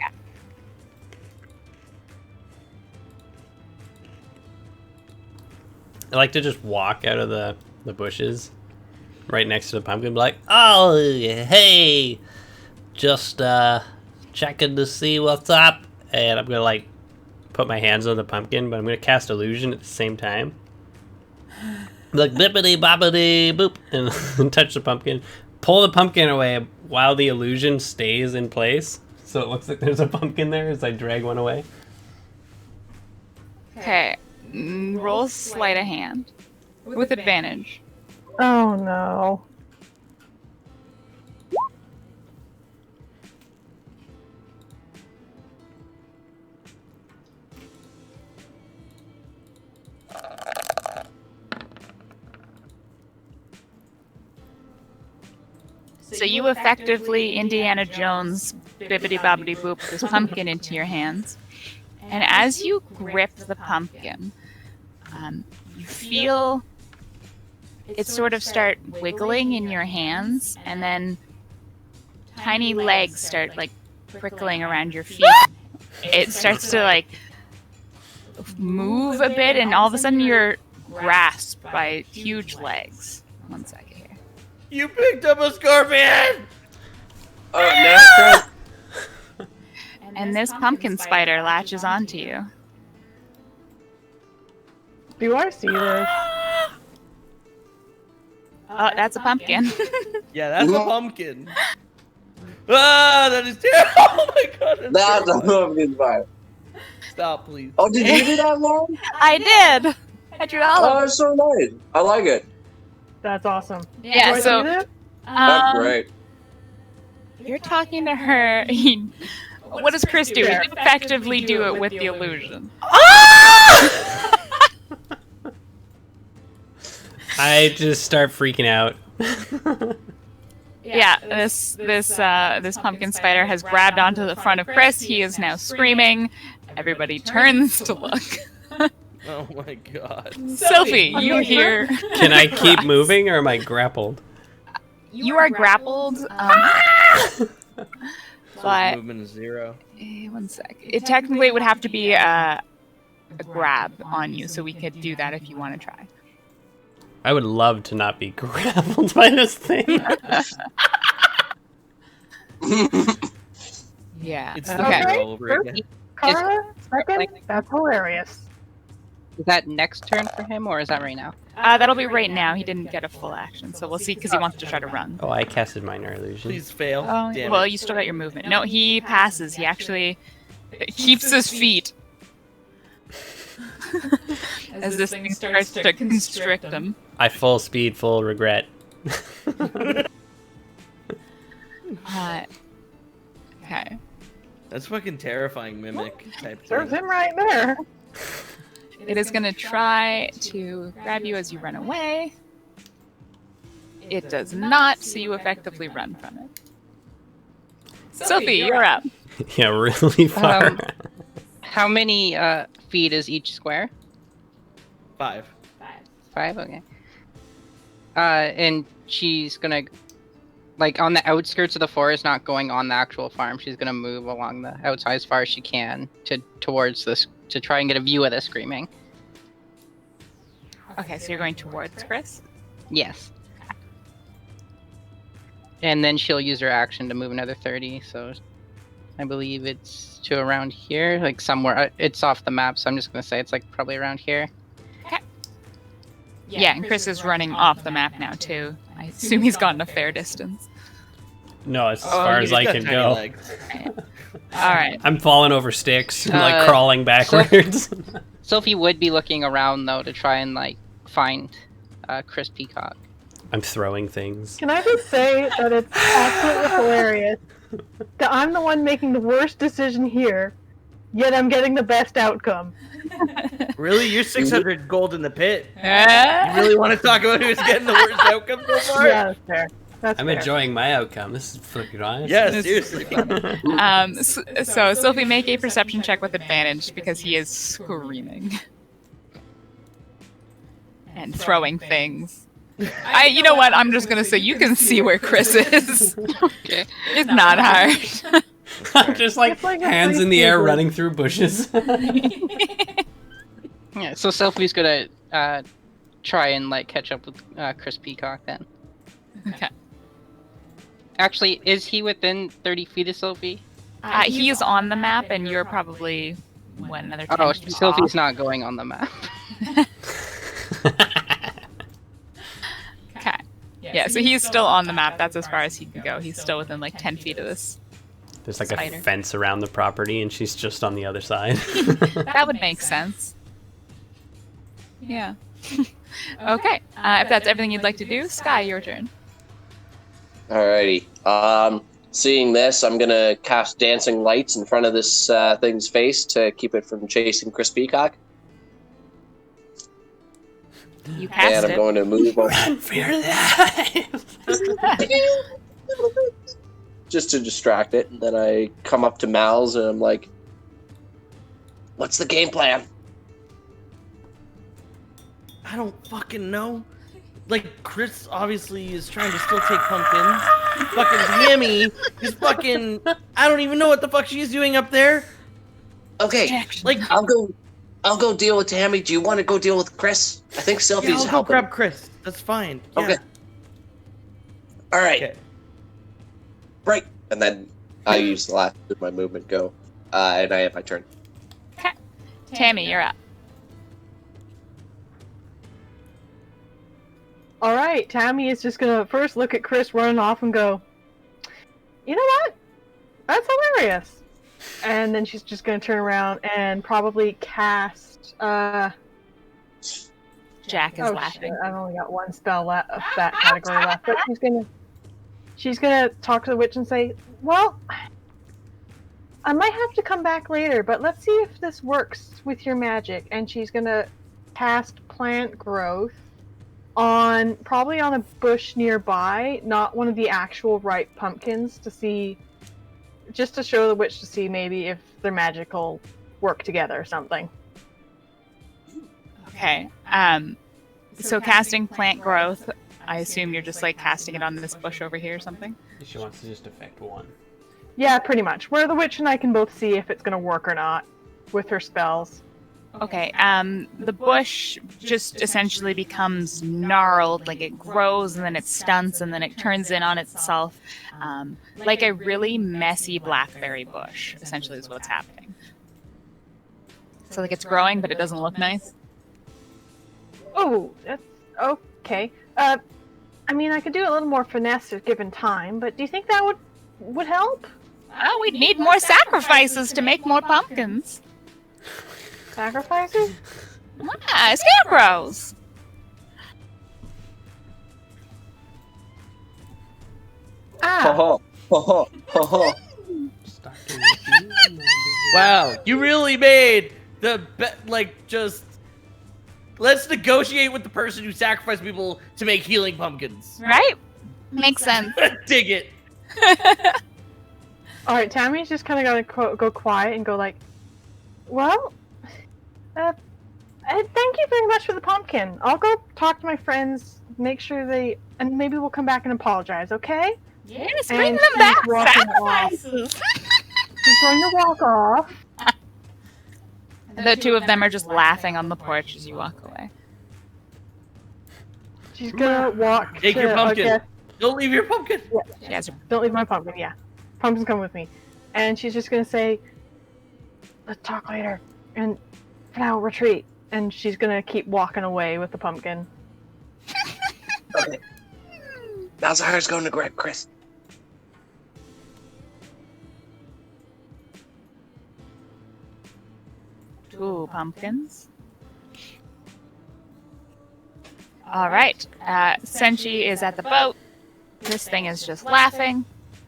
I like to just walk out of the bushes right next to the pumpkin, be like, oh, hey, just checking to see what's up. And I'm gonna like put my hands on the pumpkin, but I'm gonna cast illusion at the same time. Like bippity boppity boop, and touch the pumpkin, pull the pumpkin away while the illusion stays in place, so it looks like there's a pumpkin there as I drag one away. Okay. Roll sleight of hand. With advantage. Oh no. So you effectively Indiana Jones bibbity bobbity boop this pumpkin into your hands. And as you grip the pumpkin, you feel it sort of start wiggling in your hands, and then tiny legs start like prickling around your feet. It starts to like move a bit, and all of a sudden you're grasped by huge legs. One second here. You picked up a scorpion! Oh, no, And this pumpkin spider latches onto you. Do I see this? Oh, that's a pumpkin. Yeah, that's a pumpkin. Ah, that is terrible! Oh my god! That's a pumpkin spider. Stop, please. Oh, did you do that, Lauren? I did. I drew all Oh, of that's so nice. I like it. That's awesome. Yeah, Do I so see this? That's great. You're talking to her. What does Chris do? He effectively do it with the illusion. I just start freaking out. Yeah, this pumpkin spider has grabbed onto the front of Chris. He is now screaming. Everybody turns to look. Oh my god. Sophie, you hear? Can I keep moving, or am I grappled? You are grappled. So But movement is 0. 1 sec. It technically would have to be a grab on you, so we could do that if you want to try. I would love to not be grappled by this thing. Yeah. It's Okay. the all over again. Kara, second. That's hilarious. Is that next turn for him, or is that right now? That'll be right now. He didn't get a full action, so we'll see because he wants to try to run. Oh, I casted Minor Illusion. Please fail. Oh, Damn well, it. you still got your movement. No, he passes. He actually keeps his feet as this thing starts to constrict him. I full speed, full regret. Okay. That's fucking terrifying mimic type Serves thing. him right there. It is going to try to grab you as you run away. It does not, so you effectively run from it. Sophie, you're up. Yeah, really far. How many feet is each square? 5. 5. Okay. And she's gonna, like, on the outskirts of the forest, not going on the actual farm. She's gonna move along the outside as far as she can towards this to try and get a view of the screaming. Okay, so you're going towards Chris? Yes. And then she'll use her action to move another 30. So I believe it's to around here, like somewhere. It's off the map, so I'm just gonna say it's like probably around here. Yeah, and Chris is running off the map now, too. I assume he's gotten a fair distance. No, it's as far as I can go. Alright. I'm falling over sticks and like Uh, crawling backwards. Sophie would be looking around though to try and like find Chris Peacock. I'm throwing things. Can I just say that it's absolutely hilarious that I'm the one making the worst decision here, yet I'm getting the best outcome. Really? You're 600 gold in the pit. You Ah! really want to talk about who's getting the worst outcome so far? Yeah, that's fair. That's I'm fair. enjoying my outcome. This is fucking honest. Yeah, seriously. So Sophie, make a perception check with advantage because he is screaming and throwing things. You know what? I'm just gonna say you can see where Chris is. Okay. It's not hard. I'm just like It's like a hands in the free air season. running through bushes. Yeah. So Sophie's gonna try and like catch up with Chris Peacock then. Okay. Actually, is he within 30 feet of Sophie? He is on the map, and you're probably another 10 Oh, feet Sophie's off. not going on the map. Okay. Yeah, so he's still on the map. That's as far as he can go. He's still within like 10 feet of this. There's like Spider. a fence around the property, and she's just on the other side. That would make sense. Yeah. Okay. If that's everything you'd like to do, Sky, your turn. Alrighty. Seeing this, I'm gonna cast dancing lights in front of this thing's face to keep it from chasing Chris Peacock, You and cast I'm it. going to move over Run for your life! just to distract it. And then I come up to Mal's and I'm like, "What's the game plan?" I don't fucking know. Like, Chris obviously is trying to still take pumpkins. Fucking Tammy is fucking... I don't even know what the fuck she's doing up there. Okay, Like, I'll go deal with Tammy. Do you want to go deal with Chris? I think yeah, Sylvie's I'll go helping. grab Chris. That's fine. Yeah. Okay. All right. Okay. Right. And then I use the last of my movement go, and I have my turn. Tammy, you're up. All right, Tammy is just gonna first look at Chris running off and go, "You know what? That's hilarious." And then she's just gonna turn around and probably cast. Jack is Oh laughing. shit! I've only got one spell left of that category left, but she's gonna talk to the witch and say, "Well, I might have to come back later, but let's see if this works with your magic." And she's gonna cast plant growth on probably on a bush nearby, not one of the actual ripe pumpkins, to see, just to show the witch to see maybe if their magic will work together or something. Okay. So casting plant growth, I assume you're just like casting it on this bush over here or something? She wants to just affect one. Yeah, pretty much. Where the witch and I can both see if it's gonna work or not with her spells. Okay. The bush just essentially becomes gnarled, like it grows and then it stunts and then it turns in on itself, like a really messy blackberry bush. Essentially, is what's happening. So like it's growing, but it doesn't look nice. Oh, that's okay. I mean, I could do a little more finesse if given time, but do you think that would help? Oh, we'd need more sacrifices to make more pumpkins. Sacrifices? Ah, scarecrows. Ah, Ho ho ho ho. Wow, you really made the just. Let's negotiate with the person who sacrificed people to make healing pumpkins. Right? Makes sense. Dig it. all right. Tammy's just kind of gotta go quiet and go like, well, thank you very much for the pumpkin. I'll go talk to my friends, make sure and maybe we'll come back and apologize, okay? Yes, bring And them she's back. walking off. Sacrifices. She's going to walk off. The two of them are just laughing on the porch as you walk away. She's gonna walk Take to, your pumpkin. okay, Don't leave your pumpkin. Yes. don't leave my pumpkin, yeah. Pumpkin's come with me. And she's just gonna say, let's talk later. And for now, retreat. And she's gonna keep walking away with the pumpkin. Okay. Now Zahara's going to grab Chris. Two pumpkins. All right. Senshi is at the boat. This thing is just laughing.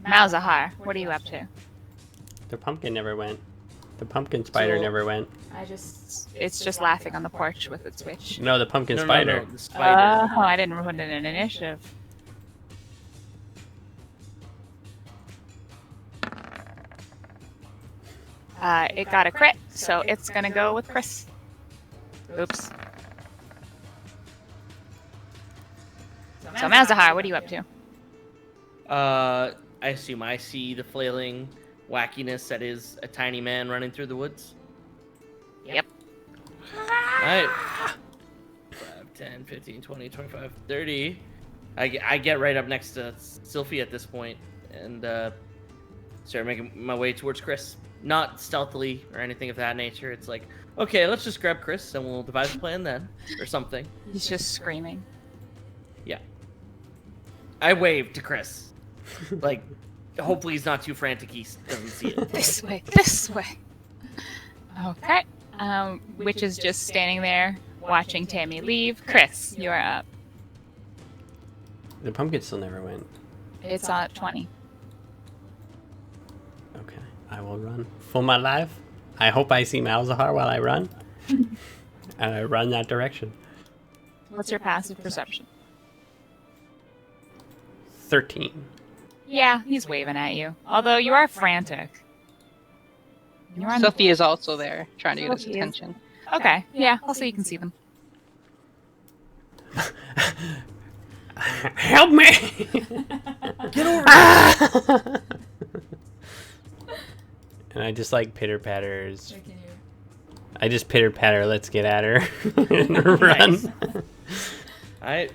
Malzahar, what are you up to? The pumpkin never went. The pumpkin spider So- never went. It's just laughing on the porch with its witch. No, the pumpkin No, spider. the spider. Oh, I didn't put it in an initiative. It got a crit, so it's gonna go with Chris. Oops. So Malzahar, what are you up to? I assume I see the flailing wackiness that is a tiny man running through the woods. Yep. Alright. 5, 10, 15, 20, 25, 30. I get right up next to Sylphie at this point and start making my way towards Chris. Not stealthily or anything of that nature. It's like, okay, let's just grab Chris and we'll devise a plan then. Or something. He's just screaming. Yeah. I wave to Chris. Like, hopefully he's not too frantic he doesn't see it. This way, this way. Okay. Witch is just standing there watching Tammy leave. Chris, you are up. The pumpkin still never went. It's on at 20. Okay, I will run for my life. I hope I see Malzahar while I run. And I run that direction. What's your passive perception? 13. Yeah, he's waving at you. Although you are frantic. You're on. Sophie is also there, trying to get his Sophie is- attention. Okay, yeah, also you can see them. Help me! Get over And I just like pitter patters. I just pitter patter. Let's get at her and run. Alright.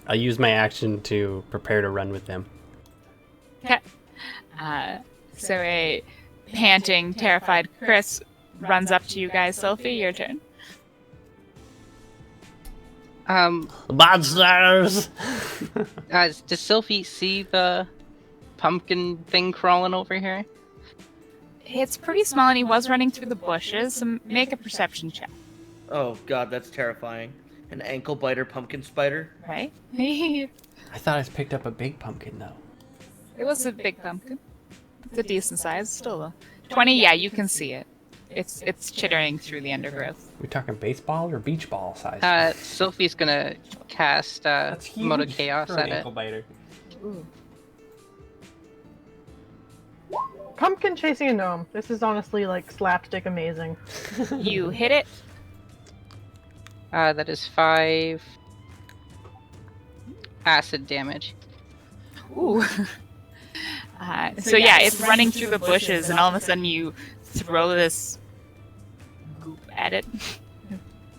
I'll use my action to prepare to run with them. Okay. So a panting, terrified Chris runs up to you guys. Sophie, your turn. Monsters! Does Sylphie see the pumpkin thing crawling over here? It's pretty small and he was running through the bushes, so make a perception check. Oh god, that's terrifying. An ankle biter pumpkin spider? Right? It I thought I picked up a big pumpkin though. was a big pumpkin. It's a decent size, still a 20, yeah, you can see it. It's chittering through the undergrowth. We talking baseball or beach ball size? Sylphie's gonna cast That's huge Mode of Chaos for an at it. ankle biter. Pumpkin chasing a gnome. This is honestly like slapstick amazing. You hit it. That is 5 acid damage. Ooh. So yeah, it's running through the bushes, and all of a sudden you throw this goop edit.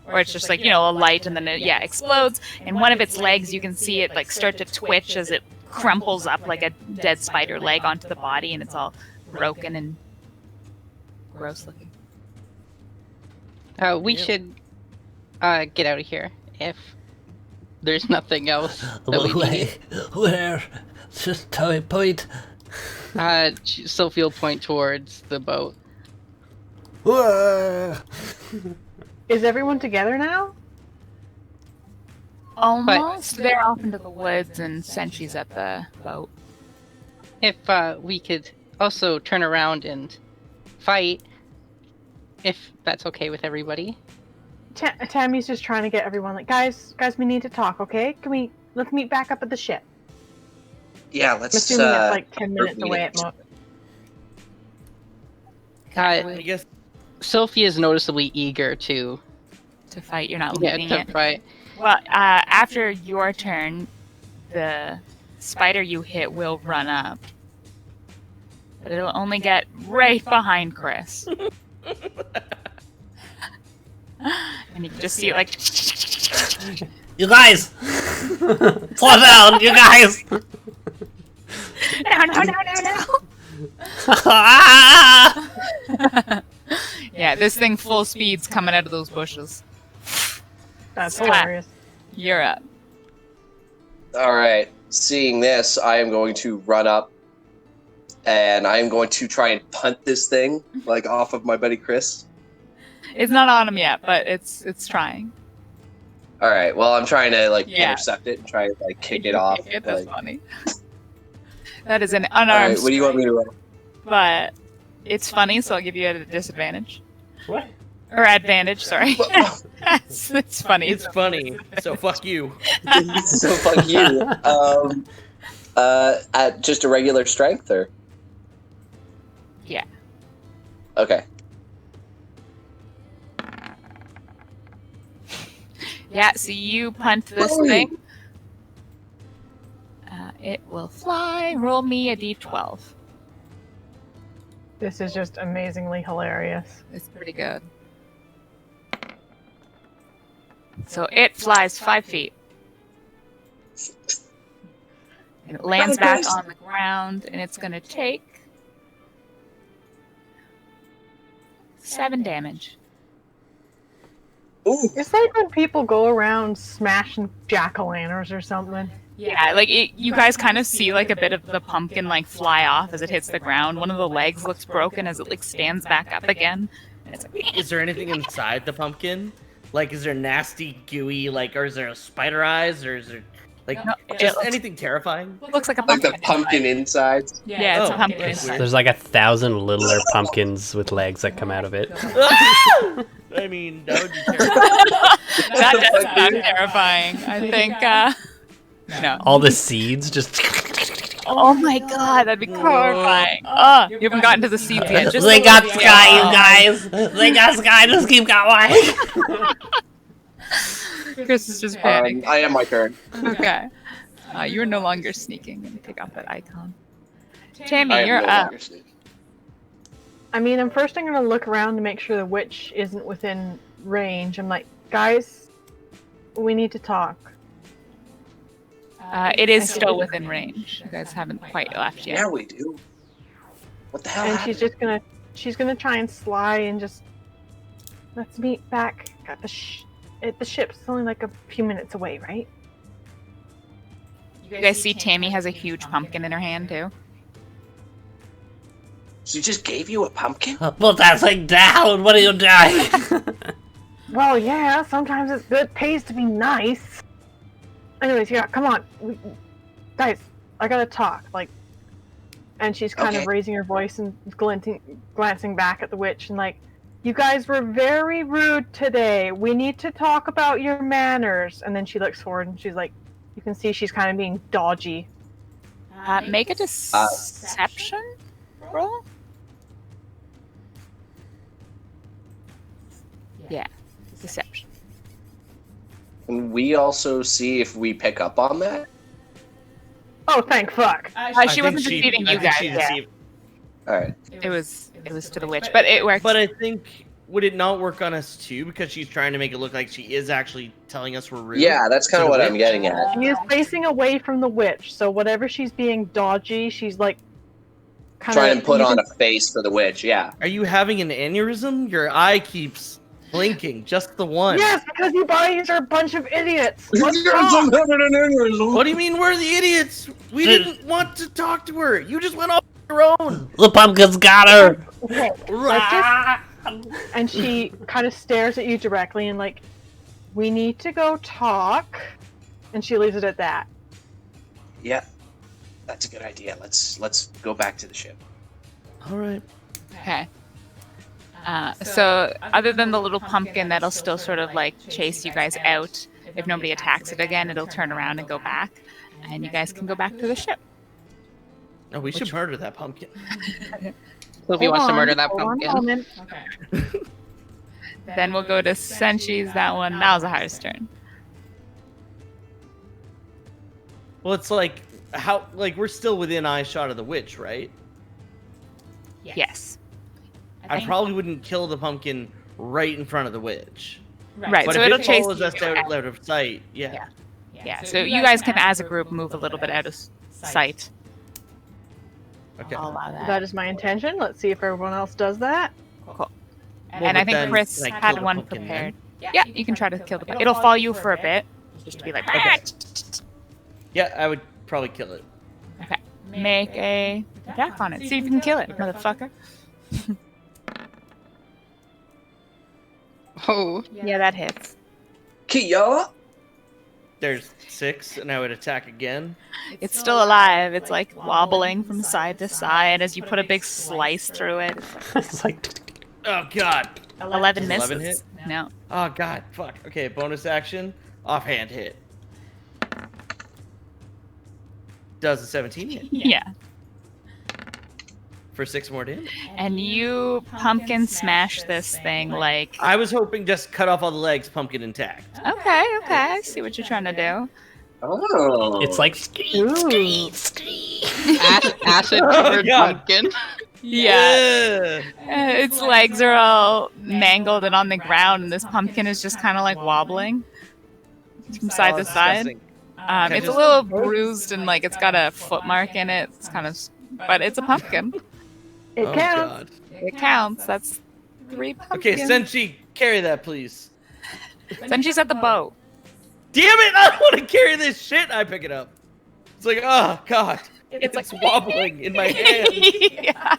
Or it's just like, a light and then it, explodes. And one of its legs, you can see it like start to twitch as it crumples up like a dead spider leg onto the body, and it's all broken and gross looking. We should get out of here if there's nothing else that we need. Where? Just tell me, point. Sophie will point towards the boat. Is everyone together now? Almost. They're off into the woods and Senchi's at the boat. If we could also turn around and fight, if that's okay with everybody. Tammy's just trying to get everyone like, guys, we need to talk, okay? Let's meet back up at the ship. Yeah, I'm let's. assuming it's like 10 minutes meeting. away at most. I guess. Sophie is noticeably eager to fight. You're not leaving to it. fight. Well, after your turn, the spider you hit will run up. But it'll only get right behind Chris. And you can just see it like... You guys! Slow down, you guys! No. Yeah, this thing full speed's coming out of those bushes. That's Splat. hilarious. You're up. All right. Seeing this, I am going to run up, and I am going to try and punt this thing like off of my buddy Chris. It's not on him yet, but it's trying. All right. Well, I'm trying to Yeah. intercept it and try to kick it off. That's like- funny. That is an All unarmed right. What do you want me to run? but it's funny, so I'll give you a disadvantage. What? Or advantage, sorry. it's funny. It's funny. So fuck you. So fuck you. At just a regular strength, or? Yeah. Okay. Yeah, so you punt this thing. It will fly. Roll me a d12. This is just amazingly hilarious. It's pretty good. So it flies 5 feet. And it lands back on the ground, and it's going to take 7 damage. Ooh. It's like when people go around smashing jack-o'-lanterns or something. Yeah, like you guys kind of see like a bit of the pumpkin like fly off as it hits the ground. One of the legs looks broken as it like stands back up again. And it's like, Is there anything inside the pumpkin? Like, is there nasty, gooey, or is there spider eyes, or is there, No, just it anything terrifing? looks like a Like pumpkin. the pumpkin insides. Yeah, it's Oh, a pumpkin. okay. inside. There's like 1,000 littler pumpkins with legs that come out of it. I mean, that would be terrible. That does sound terrifying. I think, no. All the seeds just. Oh my god, that'd be horrifying. Oh, you haven't gotten to the seeds yet. Just They the got little- Sky, you guys! They got Sky, just keep going! Chris is just panicking. I am my turn. Okay. You're no longer sneaking. Let me take off that icon. I Tammy, am you're no up. longer sneaking. I mean, I'm going to look around to make sure the witch isn't within range. I'm like, guys, we need to talk. It is still within range. You guys haven't quite left yet. Yeah, we do. What the hell? And happened? she's gonna try and sly and just let's meet back at the ship. It's only like a few minutes away, right? You guys see Tammy has a huge pumpkin in her hand too. She just gave you a pumpkin? Put that thing down! What are you doing? Well, yeah. Sometimes it pays to be nice. Anyways, yeah. Come on, guys. I gotta talk. And she's kind of Okay. raising her voice and glancing back at the witch and like, you guys were very rude today. We need to talk about your manners. And then she looks forward and she's like, you can see she's kind of being dodgy. Make a deception roll. Yeah, deception. Can we also see if we pick up on that? Oh, thank fuck. She wasn't deceiving you guys. Yeah. All right. It was to the witch, but it worked. But I think would it not work on us too? Because she's trying to make it look like she is actually telling us we're rude. Yeah, that's kind To of the what I'm witch? getting at. She is facing away from the witch, so whatever she's being dodgy, she's like kind Trying to put on a face for the witch, yeah. Are you having an aneurysm? Your eye keeps blinking, just the one. Yes, because you guys are a bunch of idiots. Let's Yes, I'm talk. having an aneurysm. What do you mean we're the idiots? We didn't want to talk to her. You just went off your own. The pumpkins got her. Okay, let's just... And she kind of stares at you directly and like, we need to go talk. And she leaves it at that. Yeah, that's a good idea. Let's go back to the ship. All right. Okay. So other than the little pumpkin that'll still sort of like chase you guys out, if nobody attacks it again, it'll turn around and go back, and you guys can go back to the ship. Oh, we should murder that pumpkin. Sylvie wants to murder that Hold on a pumpkin. moment. Okay. Then we'll go to Senchi's that one. Malzahar's turn. Well, it's like how we're still within eye shot of the witch, right? Yes. I probably wouldn't kill the pumpkin right in front of the witch. Right, But so if it'll it chase follows you us out of sight, yeah. Yeah, so you guys can, as a group, move a little bit out of sight. Okay. I'll allow that. That is my intention. Let's see if everyone else does that. Cool. Well, And I but think then, Chris can I kill had the one pumpkin prepared. then? Yeah, you can try to kill the pumpkin. It'll follow you for a bit, just to be like, Okay. Yeah, I would probably kill it. okay. Make a attack on it. See if you can kill it, motherfucker. Oh, Yeah, that hits. Kia! There's 6, and I would attack again. It's still alive. It's like wobbling from side to side as you put a big slice through it. It's like Oh god. 11 Does 11 misses. hit? No. Oh god. Fuck. Okay, bonus action. Offhand hit. Does a 17 hit Yeah. for 6 more damage? And you pumpkin smash this thing like. I was hoping just cut off all the legs, pumpkin intact. Okay, I see what you're trying to do. Oh. it's like Ooh. acid covered God. pumpkin. Yeah. Its legs are all mangled and on the ground, and this pumpkin is just kind of like wobbling from side to side. Disgusting. It's a just- little bruised and like it's got a foot mark in it. It's kind of, but it's a pumpkin. It Oh counts. god. It counts. That's 3 Okay, pumpkins. Senshi, carry that please. Senchi's at the boat. Damn it! I don't want to carry this shit. I pick it up. It's like, oh god, It's it's like wobbling in my hand. yeah.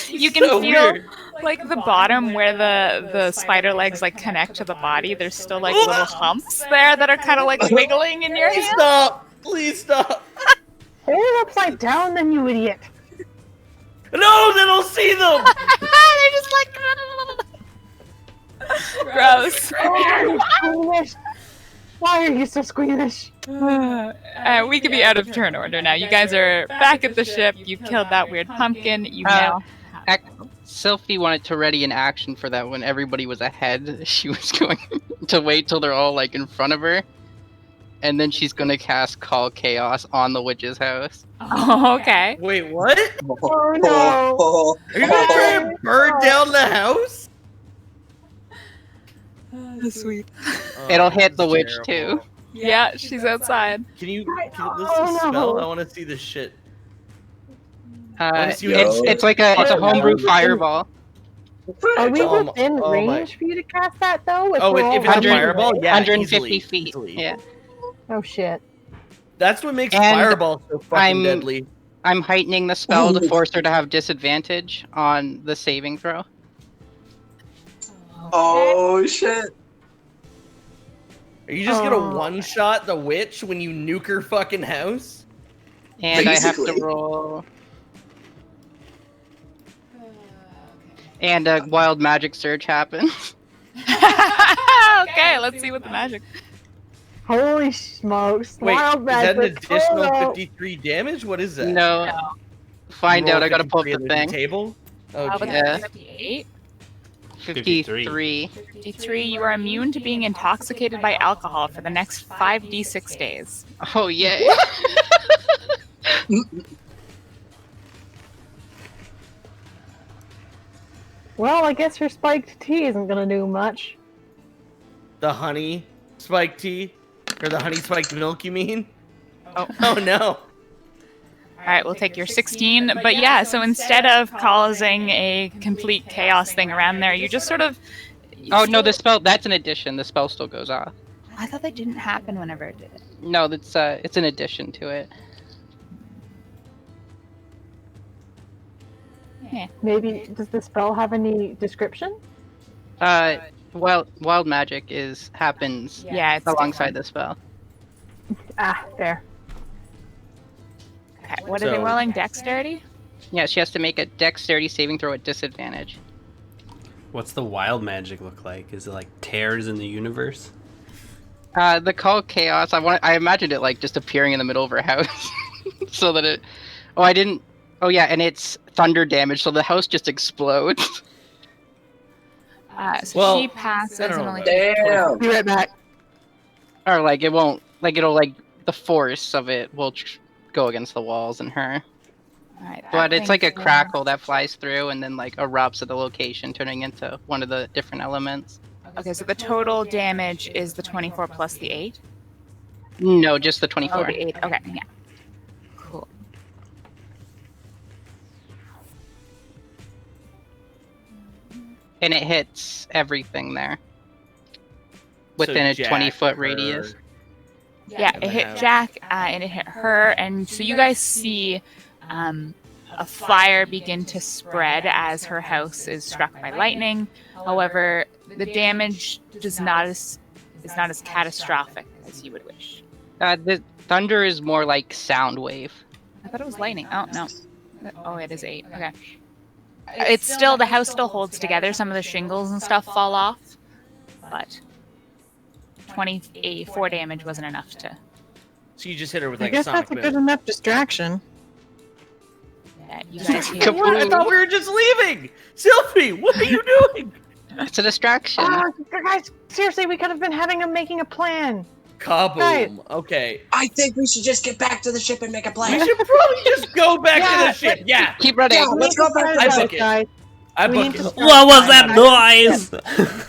You can So feel weird. like the bottom where the spider legs like connect to the body. There's still like little humps there that are kind of like wiggling in your Please hand. stop! Please stop! Hold it upside down, then you idiot. No, then I'll see them. They're just like gross. Squeamish. Why are you so squeamish? We could be out of turn order now. You guys are back at the ship. You've killed that weird pumpkin. You now. Sylvie wanted to ready an action for that when everybody was ahead. She was going to wait till they're all like in front of her, and then she's gonna cast Call Chaos on the witch's house. Oh, okay. Wait, what? Oh no. Are you gonna try and burn down the house? Sweet. It'll Oh, hit the that's witch terrible. too. Yeah, she's outside. Can you? Can this Oh, spell? no. I want to see this shit. It's see what it's like a homebrew fireball. Are we Oh, within oh my- range for you to cast that though? Oh, we're all if it's a running fireball, away? yeah, 150 easily, feet. easily. Yeah. Oh shit. That's what makes And fireball so fucking I'm- deadly. I'm heightening the spell to force her to have disadvantage on the saving throw. Oh shit. Are you just gonna Oh. one-shot the witch when you nuke her fucking house? And I have to Basically. roll. And a wild magic surge happens. Okay, let's see what the magic. Holy smokes. Wait, Wild is that an magic. additional Oh, no. 53 damage? What is that? No. Find Roll out. I gotta pull up 53 the under thing. Table? Oh, How geez. about Yeah. 58? 53. 53, you are immune to being intoxicated by alcohol for the next 5d6 days. Oh, yay. Well, I guess her spiked tea isn't gonna do much. The honey spiked tea? Or the honey spiked milk, you mean? Oh. Oh no. All right, we'll take your 16. But yeah, so instead of causing a complete chaos thing around there, you just sort of. Oh no, the spell, that's an addition. The spell still goes off. I thought that didn't happen whenever it did it. No, that's it's an addition to it. Yeah. Maybe does the spell have any description? Wild magic happens Yeah, it's alongside the spell. Ah, there. Okay, what are they So- rolling? Dexterity? Yeah, she has to make a dexterity saving throw at disadvantage. What's the wild magic look like? Is it like tears in the universe? The call chaos. I imagined it like just appearing in the middle of her house, so that it. Oh, I didn't. Oh yeah, and it's thunder damage, so the house just explodes. So Well, she passes I don't and know only about takes Damn. Be right back. Or like it won't. Like it'll like the force of it will go against the walls and her. All right, that But it's like a thing's crackle that flies through and then like erupts at the location, turning into one of the different elements. Okay, so the total damage is the 24 plus the 8? No, just the Oh, 24. the 8. Okay, yeah. Cool. And it hits everything there within a Jack, 20-foot her- radius. Yeah, and it the hit house. Jack and it hit her, and so you guys see a fire begin to spread as her house is struck by lightning. However, the damage is not as catastrophic as you would wish. The thunder is more like sound wave. I thought it was lightning. Oh no. Oh, it is 8. Okay. It's still the house still holds together. Some of the shingles and stuff fall off, but 24 damage wasn't enough to. So you just hit her with I like a guess sonic that's a boom. good enough distraction. Yeah, you guys hear. Kaboom. What? I thought we were just leaving! Sylphie, what are you doing? It's a distraction. Guys, seriously, we could have been making a plan. Kaboom. Okay. I think we should just get back to the ship and make a We plan. should probably just go back Yeah, to the ship. Yeah. Keep running. Yeah, let's go back to I the book ship. it. Guys, I we book need it. to start What was that back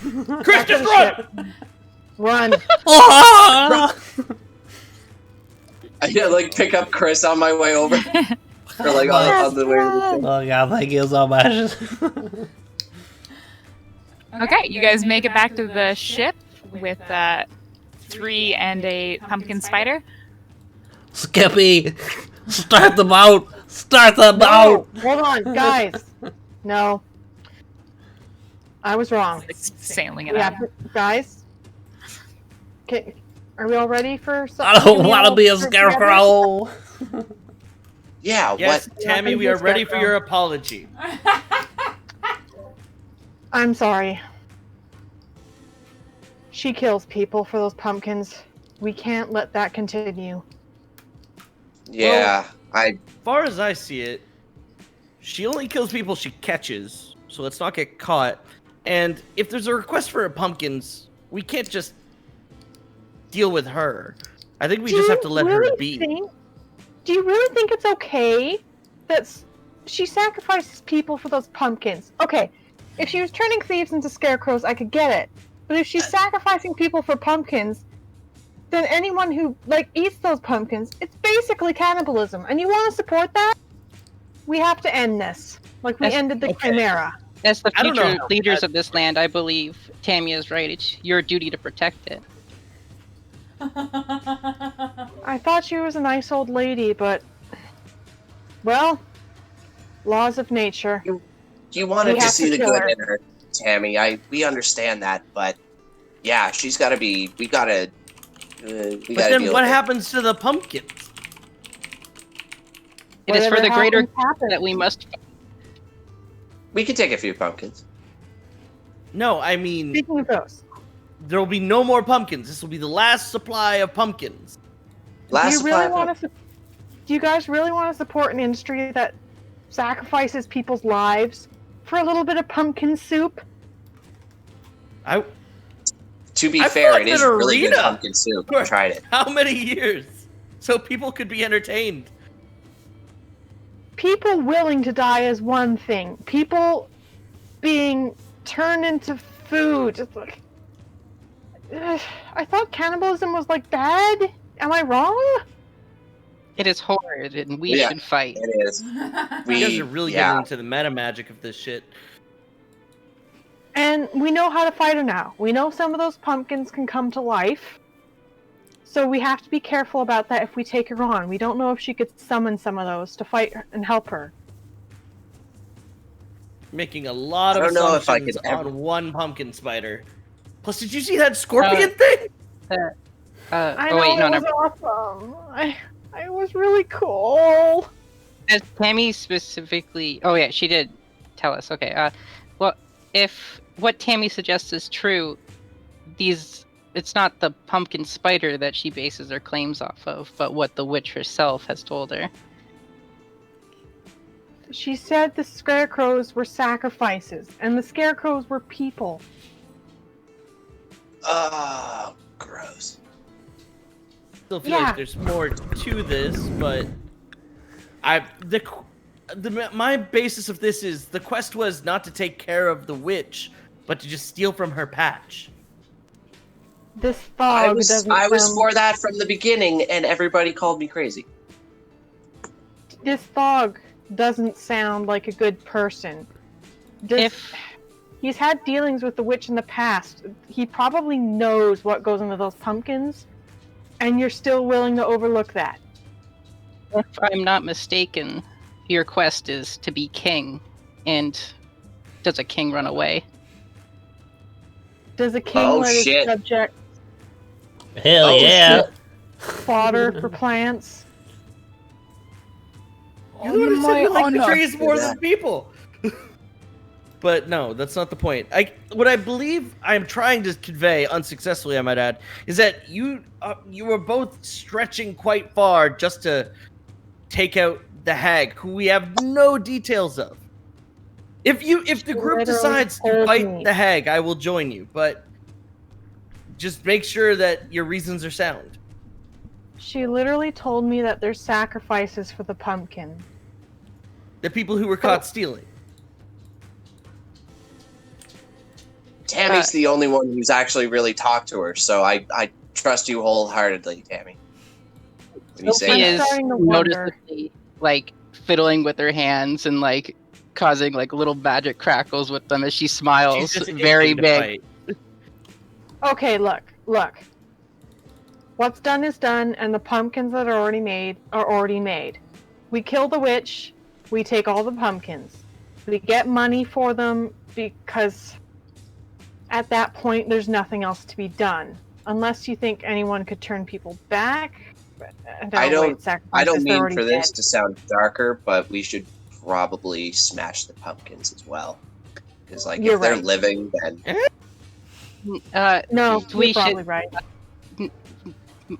to noise? Christian, the run! ship. Run. Ah! I gotta like pick up Chris on my way over. Or like on the way to the ship. Oh god, thank you so much. Okay, you guys make it back to the ship with 3 and a pumpkin spider. Skippy, start the boat. Start the boat. No, hold on, guys. No. I was wrong. It's sailing it Yeah, out. guys. Okay, are we all ready for something? I don't want to be a scarecrow. Yeah, Yes, what? Tammy, we are ready for your apology. I'm sorry. She kills people for those pumpkins. We can't let that continue. Yeah, As far as I see it, she only kills people she catches, so let's not get caught. And if there's a request for pumpkins, we can't just deal with her. I think we Do just have you to let really her be. Do you really think it's okay that she sacrifices people for those pumpkins? Okay, if she was turning thieves into scarecrows, I could get it. But if she's sacrificing people for pumpkins, then anyone who eats those pumpkins, it's basically cannibalism. And you want to support that? We have to end this, like we That's- ended the okay. Chimera. As the I don't future know. leaders of this land, I believe Tammy is right. It's your duty to protect it. I thought she was a nice old lady, but well, laws of nature. you wanted We to have see to the kill good her. in her, Tammy. We understand that, but yeah, she's got to be. We gotta. We But gotta then deal what with it. happens to the pumpkins? It is for the Whatever greater happens, that we must. We could take a few pumpkins. No, I mean, Speaking of those, there will be no more pumpkins. This will be the last supply of pumpkins. Last do you supply really of want to? Do you guys really want to support an industry that sacrifices people's lives for a little bit of pumpkin soup? To be I fair, fought it is in really good arena. pumpkin soup. For I tried it. How many years? So people could be entertained. People willing to die is one thing. People being turned into food. It's like, I thought cannibalism was like bad. Am I wrong? It is horrid, and we Yeah. should fight. It is. You guys are really yeah. getting into the meta magic of this shit. And we know how to fight her now. We know some of those pumpkins can come to life. So we have to be careful about that if we take her on. We don't know if she could summon some of those to fight her and help her. Making a lot of I don't know if I assumptions could ever- on one pumpkin spider. Plus, did you see that scorpion thing? I Oh know, wait, no, it no. was awesome. It was really cool. As Tammy specifically, oh yeah, she did tell us. Okay, well, if what Tammy suggests is true, it's not the pumpkin spider that she bases her claims off of, but what the witch herself has told her. She said the scarecrows were sacrifices, and the scarecrows were people. Oh, gross. Still feel Yeah. like there's more to this, but my basis of this is the quest was not to take care of the witch, but to just steal from her patch. This I fog was doesn't for that from the beginning, and everybody called me crazy. This fog doesn't sound like a good person. He's had dealings with the witch in the past. He probably knows what goes into those pumpkins, and you're still willing to overlook that. If I'm not mistaken, your quest is to be king, and does a king run away? Does a king Oh, let his shit. subject Hell Oh, yeah. fodder for plants? You literally said you like the honor. trees more than people. But no, that's not the point. What I believe I'm trying to convey, unsuccessfully I might add, is that you were both stretching quite far just to take out the hag, who we have no details of. If the group literally decides to told fight me. the hag, I will join you, but just make sure that your reasons are sound. She literally told me that there's sacrifices for the pumpkin. The people who were caught stealing. Tammy's the only one who's actually really talked to her, so I trust you wholeheartedly, Tammy. When you Sophie say I'm is that. starting to wonder. noticeably like fiddling with her hands and like causing like little magic crackles with them as she smiles She's just very itching to big. fight. Okay, look. What's done is done, and the pumpkins that are already made. We kill the witch, we take all the pumpkins. We get money for them because at that point there's nothing else to be done. Unless you think anyone could turn people back. I don't Sacrifices, they're mean already for this dead. to sound darker, but we should probably smash the pumpkins as well. Because, like, You're if they're right. living, then No, we you're probably should- right.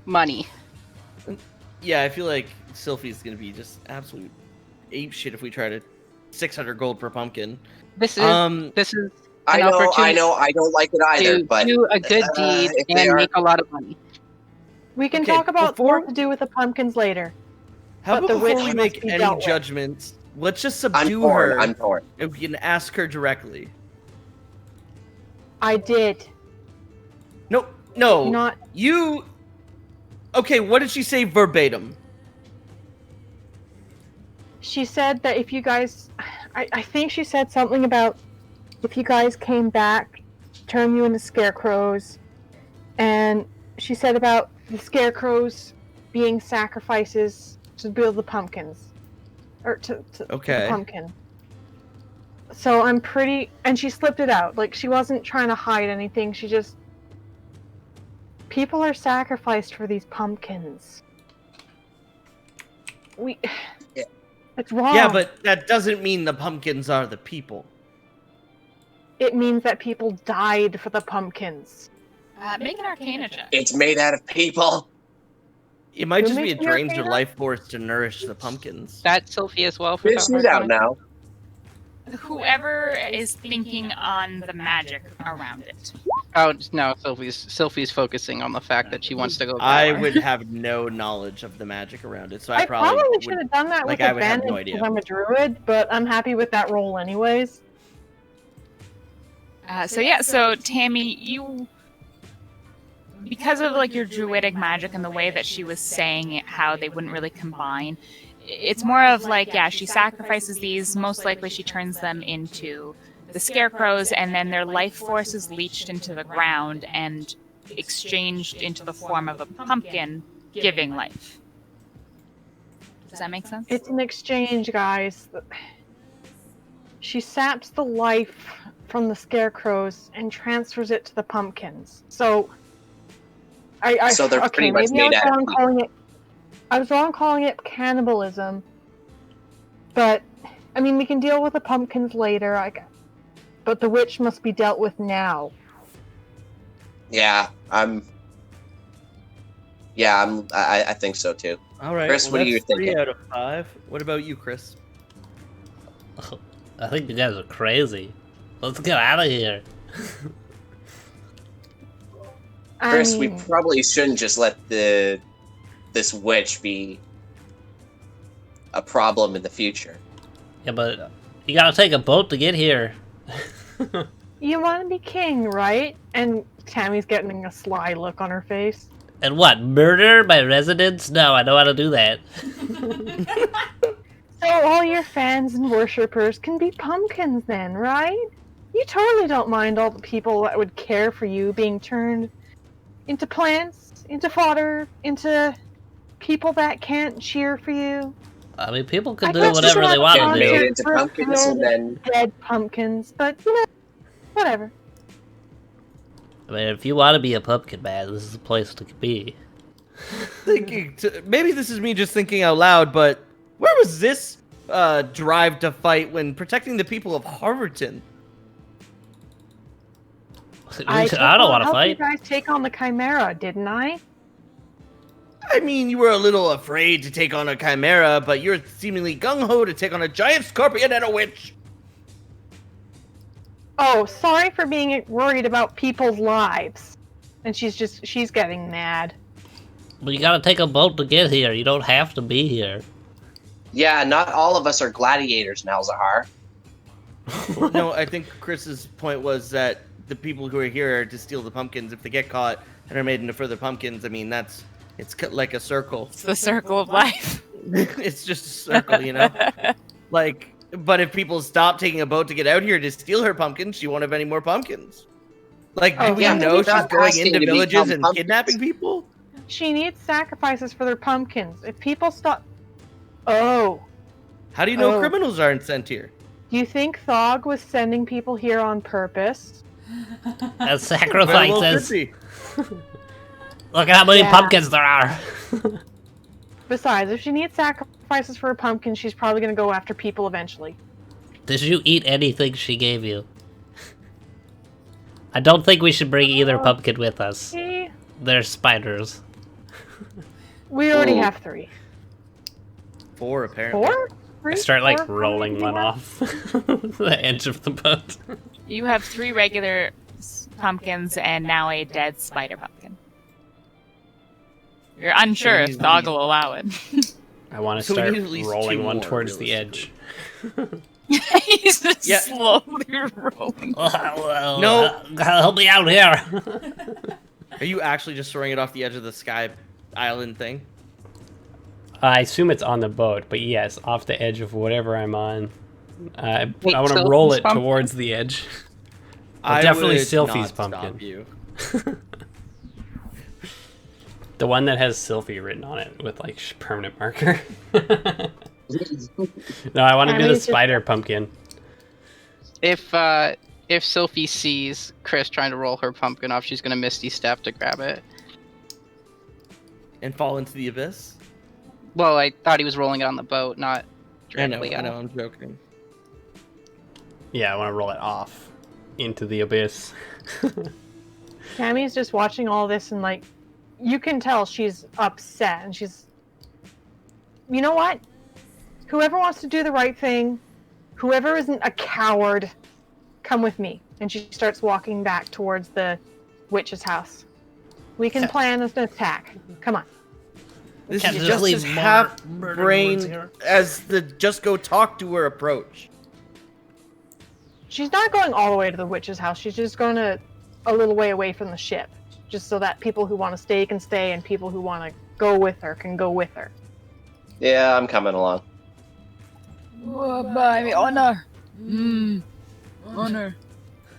Money. Yeah, I feel like Sylphie's gonna be just absolute ape shit if we try to 600 gold per pumpkin. This is this is I an know, opportunity I don't like it either, to but do a good deed if they and are- make a lot of money. We can Okay, talk about before- what to do with the pumpkins later. How But about the before witch we must make be any dealt with. judgments, let's just I'm subdue torn. her I'm torn. and we can ask her directly. I did. No, Not you... Okay, what did she say verbatim? She said that if you guys, I think she said something about if you guys came back, turn you into scarecrows, and she said about the scarecrows being sacrifices to build the pumpkins, or to the Okay. pumpkin. So I'm pretty, and she slipped it out. Like she wasn't trying to hide anything. She just, people are sacrificed for these pumpkins. Yeah. It's wrong. Yeah, but that doesn't mean the pumpkins are the people. It means that people died for the pumpkins. Make an Arcana check. It's made out of people. It might You just be make it me drains their Arcana? life force to nourish the pumpkins. That's Sophie as well. For Figure Power it out Point. now. Whoever is thinking on the magic around it. Oh no, Sophie's focusing on the fact that she wants to go. I back. would have no knowledge of the magic around it, so I I probably should would... have done that like, with I would have advantage no idea. because I'm a druid, but I'm happy with that roll anyways. So Tammy, you, because of like your druidic magic and the way that she was saying it, how they wouldn't really combine, it's more of like, yeah, she sacrifices these, most likely she turns them into the scarecrows, and then their life force is leached into the ground and exchanged into the form of a pumpkin, giving life. Does that make sense? It's an exchange, guys. She saps the life from the scarecrows and transfers it to the pumpkins. So, So they're pretty much maybe made I was out wrong of calling it. I was wrong calling it cannibalism. But I mean, we can deal with the pumpkins later. But the witch must be dealt with now. Yeah, I think so too. All right, Chris, what are you that's thinking? 3 out of 5. What about you, Chris? I think you guys are crazy. Let's get out of here. Chris, we mean, probably shouldn't just let this witch be a problem in the future. Yeah, but you gotta take a boat to get here. you want to be king, right? And Tammy's getting a sly look on her face. And what, murder my residents? No, I know how to do that. So all your fans and worshippers can be pumpkins then, right? You totally don't mind all the people that would care for you being turned into plants, into fodder, into people that can't cheer for you. I mean, people can I do guess whatever you they could want have to Made do. it into for pumpkins and then dead pumpkins, but whatever. I mean, if you want to be a pumpkin man, this is the place to be. Maybe this is me just thinking out loud, but where was this drive to fight when protecting the people of Harverton? I don't want to helped fight. You guys take on the Chimera, didn't I? I mean, you were a little afraid to take on a chimera, but you're seemingly gung-ho to take on a giant scorpion and a witch. Oh, sorry for being worried about people's lives. And she's getting mad. But you gotta take a boat to get here. You don't have to be here. yeah, not all of us are gladiators, Malzahar. No, I think Chris's point was that the people who are here are to steal the pumpkins. If they get caught and are made into further pumpkins, I mean, it's like a circle. It's the circle of life. It's just a circle, you know? But if people stop taking a boat to get out here to steal her pumpkins, she won't have any more pumpkins. Like, do Oh, we yeah, know she's she's not going asking into to villages become and pumpkins. kidnapping people? She needs sacrifices for their pumpkins. If people stop... Oh. How do you know Oh. criminals aren't sent here? Do you think Thog was sending people here on purpose? As Very well could sacrifices. be. Look at how many Yeah. pumpkins there are. Besides, if she needs sacrifices for a pumpkin, she's probably going to go after people eventually. Did you eat anything she gave you? I don't think we should bring either pumpkin with us. See? They're spiders. We already Ooh. have 3. 4, apparently. 4? 3? I start like 4? rolling one off the edge of the boat. You have 3 regular pumpkins and now a dead spider pumpkin. You're unsure if Thog will allow it. I want to So we start need at least rolling 2 one more, towards the edge. He's just Yeah. slowly rolling. No. Help me out here. Are you actually just throwing it off the edge of the sky island thing? I assume it's on the boat, but yes, off the edge of whatever I'm on. I Wait, want to Sylphie's roll it pumpkin? towards the edge. I definitely would Sylphie's not stop pumpkin. you. The one that has Sylphie written on it with like permanent marker. No, I want to I do mean, the it's just- spider pumpkin. If Sophie sees Chris trying to roll her pumpkin off, she's gonna Misty Step to grab it. And fall into the abyss? Well, I thought he was rolling it on the boat, not I know, directly. I'm joking. Yeah, I want to roll it off into the abyss. Tammy's just watching all this and like, you can tell she's upset and she's, you know what? Whoever wants to do the right thing, whoever isn't a coward, come with me. And she starts walking back towards the witch's house. We can plan an attack. Come on. This Can't is just just leave as murder half-brain words here. as the just go talk to her approach. she's not going all the way to the witch's house. She's just going to a little way away from the ship, just so that people who want to stay can stay, and people who want to go with her can go with her. Yeah, I'm coming along. By honor. Honor.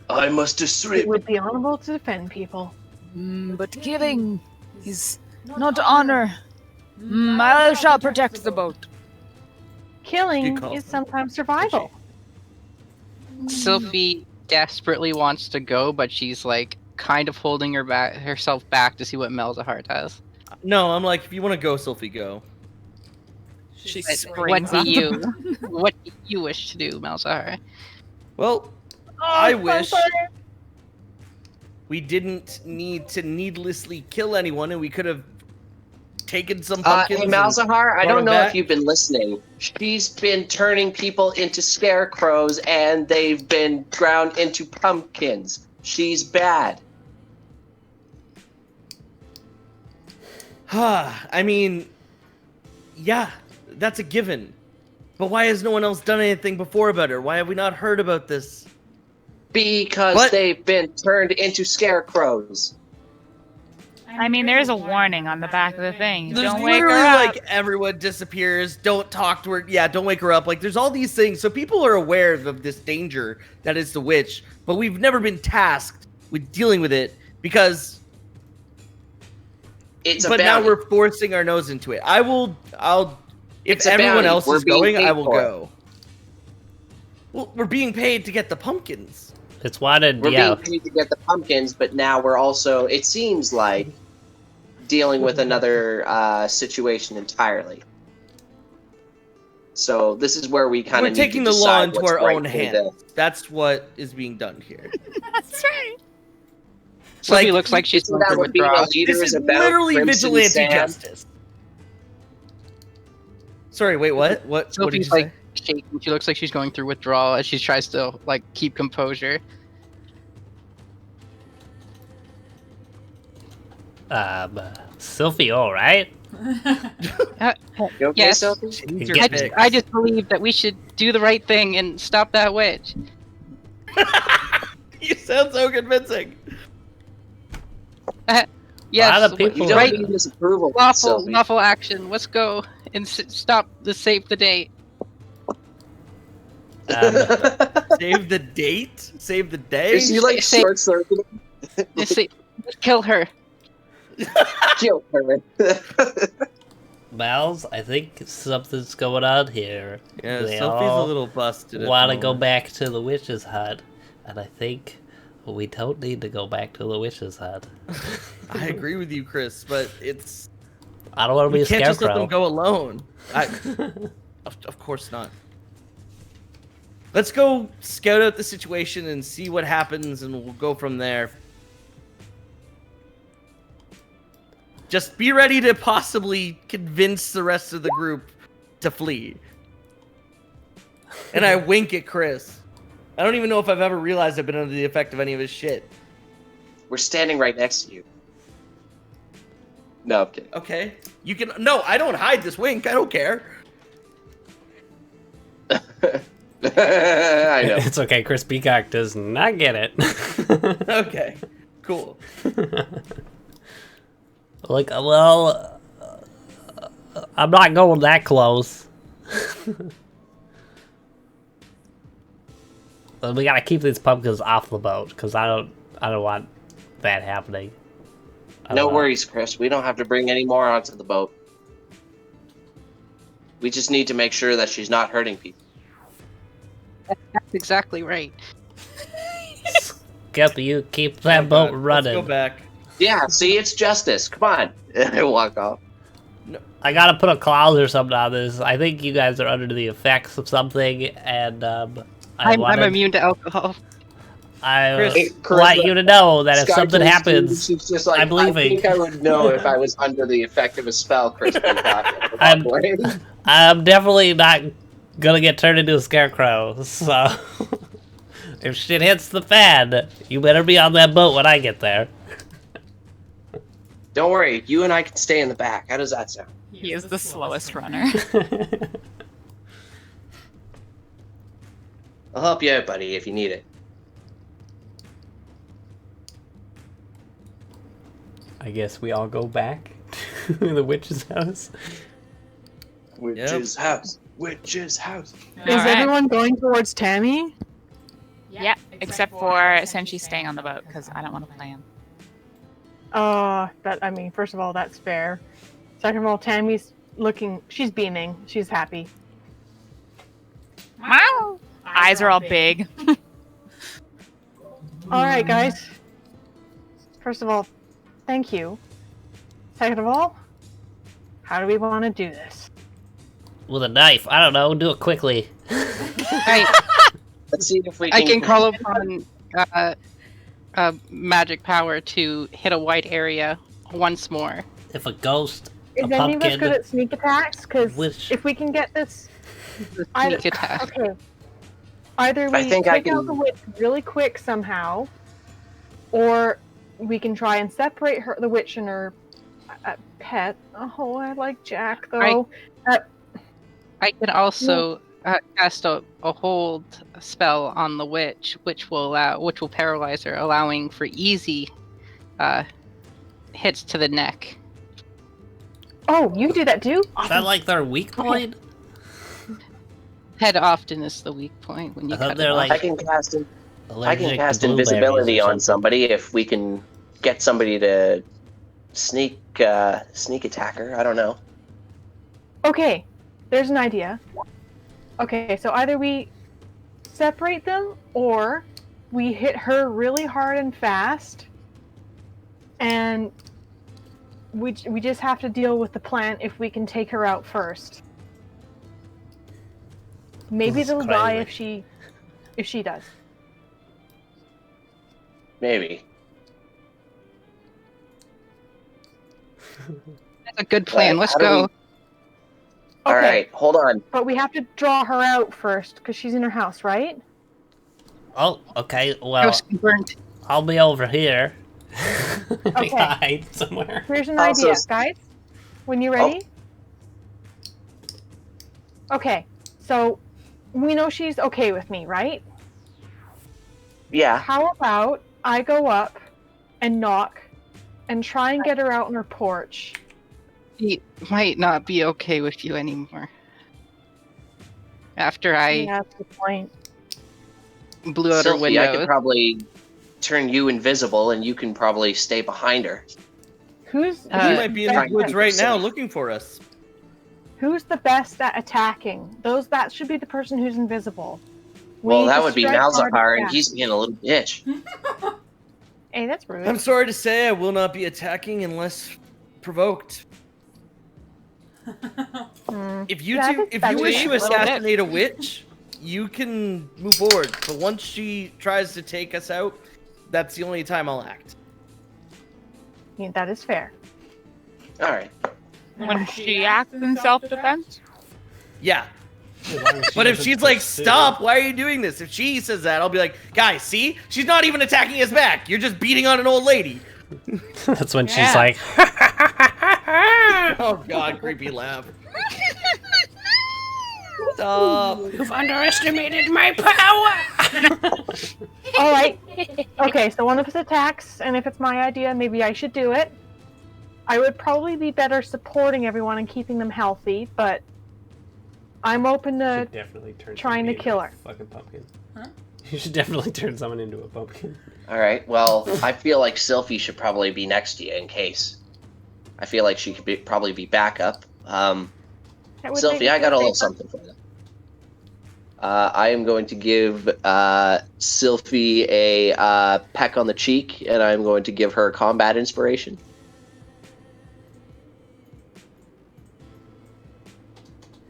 I must It disrupt. would be honorable to defend people. But killing is not honor. I shall protect the boat. Killing Good call. is sometimes survival. Sylphie desperately wants to go, but she's like kind of holding herself back to see what Malzahar does. No, I'm like, if you want to go, Sylphie, go. She What springs do up. what do you wish to do, Malzahar? Well, I wish we didn't need to needlessly kill anyone, and we could have taken some pumpkins. Hey, and Malzahar, I brought don't them know back. if you've been listening. She's been turning people into scarecrows, and they've been ground into pumpkins. She's bad. I mean, yeah, that's a given. But why has no one else done anything before about her? Why have we not heard about this? Because What? they've been turned into scarecrows. I mean, there's a warning on the back of the thing. There's Don't wake her literally up. like everyone disappears. Don't talk to her. Yeah, don't wake her up. Like there's all these things, so people are aware of this danger that is the witch. But we've never been tasked with dealing with it because. It's a But bounty. now we're forcing our nose into it. I'll. If It's a everyone bounty. else We're is being going, paid I will for it. go. Well, we're being paid to get the pumpkins. It's wanted, We're yeah. being paid to get the pumpkins, but now we're also, it seems like, dealing with another situation entirely. So this is where we kind We're of taking need the to law decide into what's our right own for hands. the- That's what is being done here. That's right. Sylphie Like, looks like she's Isn't going that through what being a withdrawal. leader This is is about? literally Crimson vigilante Sand? justice. Sorry, wait, what? What did you Sophie's say? like shaking. She looks like she's going through withdrawal as she tries to like keep composure. Sylphie, all right? You okay, Yes. Sophie? Change Get- your I, pick. I just believe that we should do the right thing and stop that witch. You sound so convincing. Yes, lot of people- You don't right. need his approval, Lawful, Sylvie. lawful action. Let's go and stop the save the date. Save the date? Save the day? Is he like Say- short circuiting? Let's see. Let's kill her. Kill her. Miles, I think something's going on here. Yeah, They Sophie's a all little busted. at Want the to go moment. back to the witch's hut, and I think we don't need to go back to the witch's hut. I agree with you, Chris, but it's I don't want to be we a can't just let scarecrow. them go alone. Of course not. Let's go scout out the situation and see what happens, and we'll go from there. Just be ready to possibly convince the rest of the group to flee. And I wink at Chris. I don't even know if I've ever realized I've been under the effect of any of his shit. We're standing right next to you. No, I'm kidding. Okay. You can. No, I don't hide this wink. I don't care. I know. It's okay, Chris Peacock does not get it. Okay. Cool. Like, well, I'm not going that close. But we gotta keep these pumpkins off the boat, because I don't want that happening. I No don't know. worries, Chris. We don't have to bring any more onto the boat. We just need to make sure that she's not hurting people. That's exactly right. Get you keep that Oh, boat God. running. Let's go back. Yeah, see, it's justice. Come on. I walk off. I gotta put a clause or something on this. I think you guys are under the effects of something, and I'm immune to alcohol. I Chris- want you to know that if Sky something King's happens, she's just like, I'm leaving. I think I would know if I was under the effect of a spell, Chris Peacock. I'm definitely not gonna get turned into a scarecrow. So if shit hits the fan, you better be on that boat when I get there. Don't worry, you and I can stay in the back. How does that sound? He is the slowest runner. I'll help you out, buddy, if you need it. I guess we all go back to the witch's house. Witch's house. Witch's house. Is everyone going towards Tammy? Yeah, except for Senshi staying on the boat because I don't want to play him. First of all, that's fair. Second of all, Tammy's she's beaming. She's happy. Wow. Eyes are all big. All right, guys. First of all, thank you. Second of all, how do we want to do this? With a knife. I don't know. Do it quickly. Let's see if we I can call upon magic power to hit a white area once more. If a ghost, Is a any of us pumpkin, good at sneak attacks? Because which if we can get this, Sneak attack. okay. Either I we think I take out can- the witch really quick somehow, or we can try and separate the witch and her pet. Oh, I like Jack though. I can also cast a hold spell on the witch, which will paralyze her, allowing for easy hits to the neck. Oh, you can do that too? is that like their weak point? Head often is the weak point when you I thought cut they're it like off. I can cast allergic to blueberries invisibility or on something. somebody if we can get somebody to sneak attack her. I don't know. Okay, there's an idea. Okay, so either we separate them or we hit her really hard and fast, and we just have to deal with the plant if we can take her out first. Maybe This is they'll die crazy. if she does. Maybe. That's a good plan. Right, Let's how do go. we- All Okay. right, hold on. But we have to draw her out first because she's in her house, right? Oh, okay. Well, House burnt. I'll be over here. Okay. Hide somewhere. Here's an Also- idea, guys. When you're ready. Okay, so we know she's okay with me, right? Yeah. How about I go up and knock and try and get her out on her porch? He might not be okay with you anymore. After I Yeah, that's the point. blew out her Sylvie, I window. could probably turn you invisible, and you can probably stay behind her. Who's He Uh, might be in the Right. woods right now Safe. looking for us. who's the best at attacking? That should be the person who's invisible. We Well, need that to would be strike hard Malzahar, and fast. he's being a little bitch. Hey, that's rude. I'm sorry to say I will not be attacking unless provoked. If you Yeah, two, that's if you wish touchy. to A little bit. assassinate a witch, you can move forward. But once she tries to take us out, that's the only time I'll act. Yeah, that is fair. All right. When she acts in self-defense. Yeah. As long as she But if doesn't she's like, pursue. "Stop! Why are you doing this?" If she says that, I'll be like, "Guys, see? She's not even attacking us back. You're just beating on an old lady." That's when she's Yeah. like, Oh God, creepy laugh. Stop. You've underestimated my power. All right. Okay, so one of us attacks, and if it's my idea, maybe I should do it. I would probably be better supporting everyone and keeping them healthy, but I'm open to. should definitely turn trying to somebody kill into her. a fucking pumpkin. Huh? You should definitely turn someone into a pumpkin. All right. Well, I feel like Sylphie should probably be next to you in case. I feel like she could probably be backup. That would make Sylphie, me I got a feel little safer. something for you. I am going to give Sylphie a peck on the cheek, and I'm going to give her combat inspiration.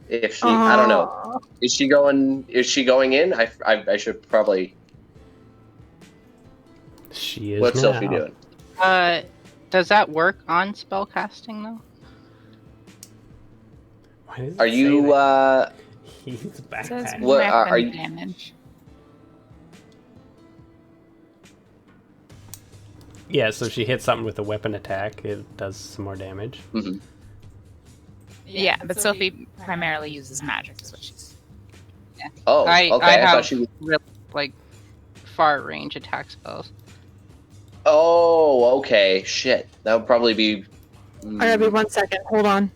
If she, I don't know, Aw. is she going in? I should probably. She is What's now. Sylphie doing? Does that work on spellcasting though? Why does it Are say you? that? He's It says backpack. What are weapon you- damage. Yeah, so she hits something with a weapon attack. It does some more damage. Mhm. Yeah, but Sophie primarily uses magic, is what she's. Oh, I okay. I have thought she was. really, like far range attack spells. Oh, okay. Shit. That would probably be. I gotta be 1 second. Hold on.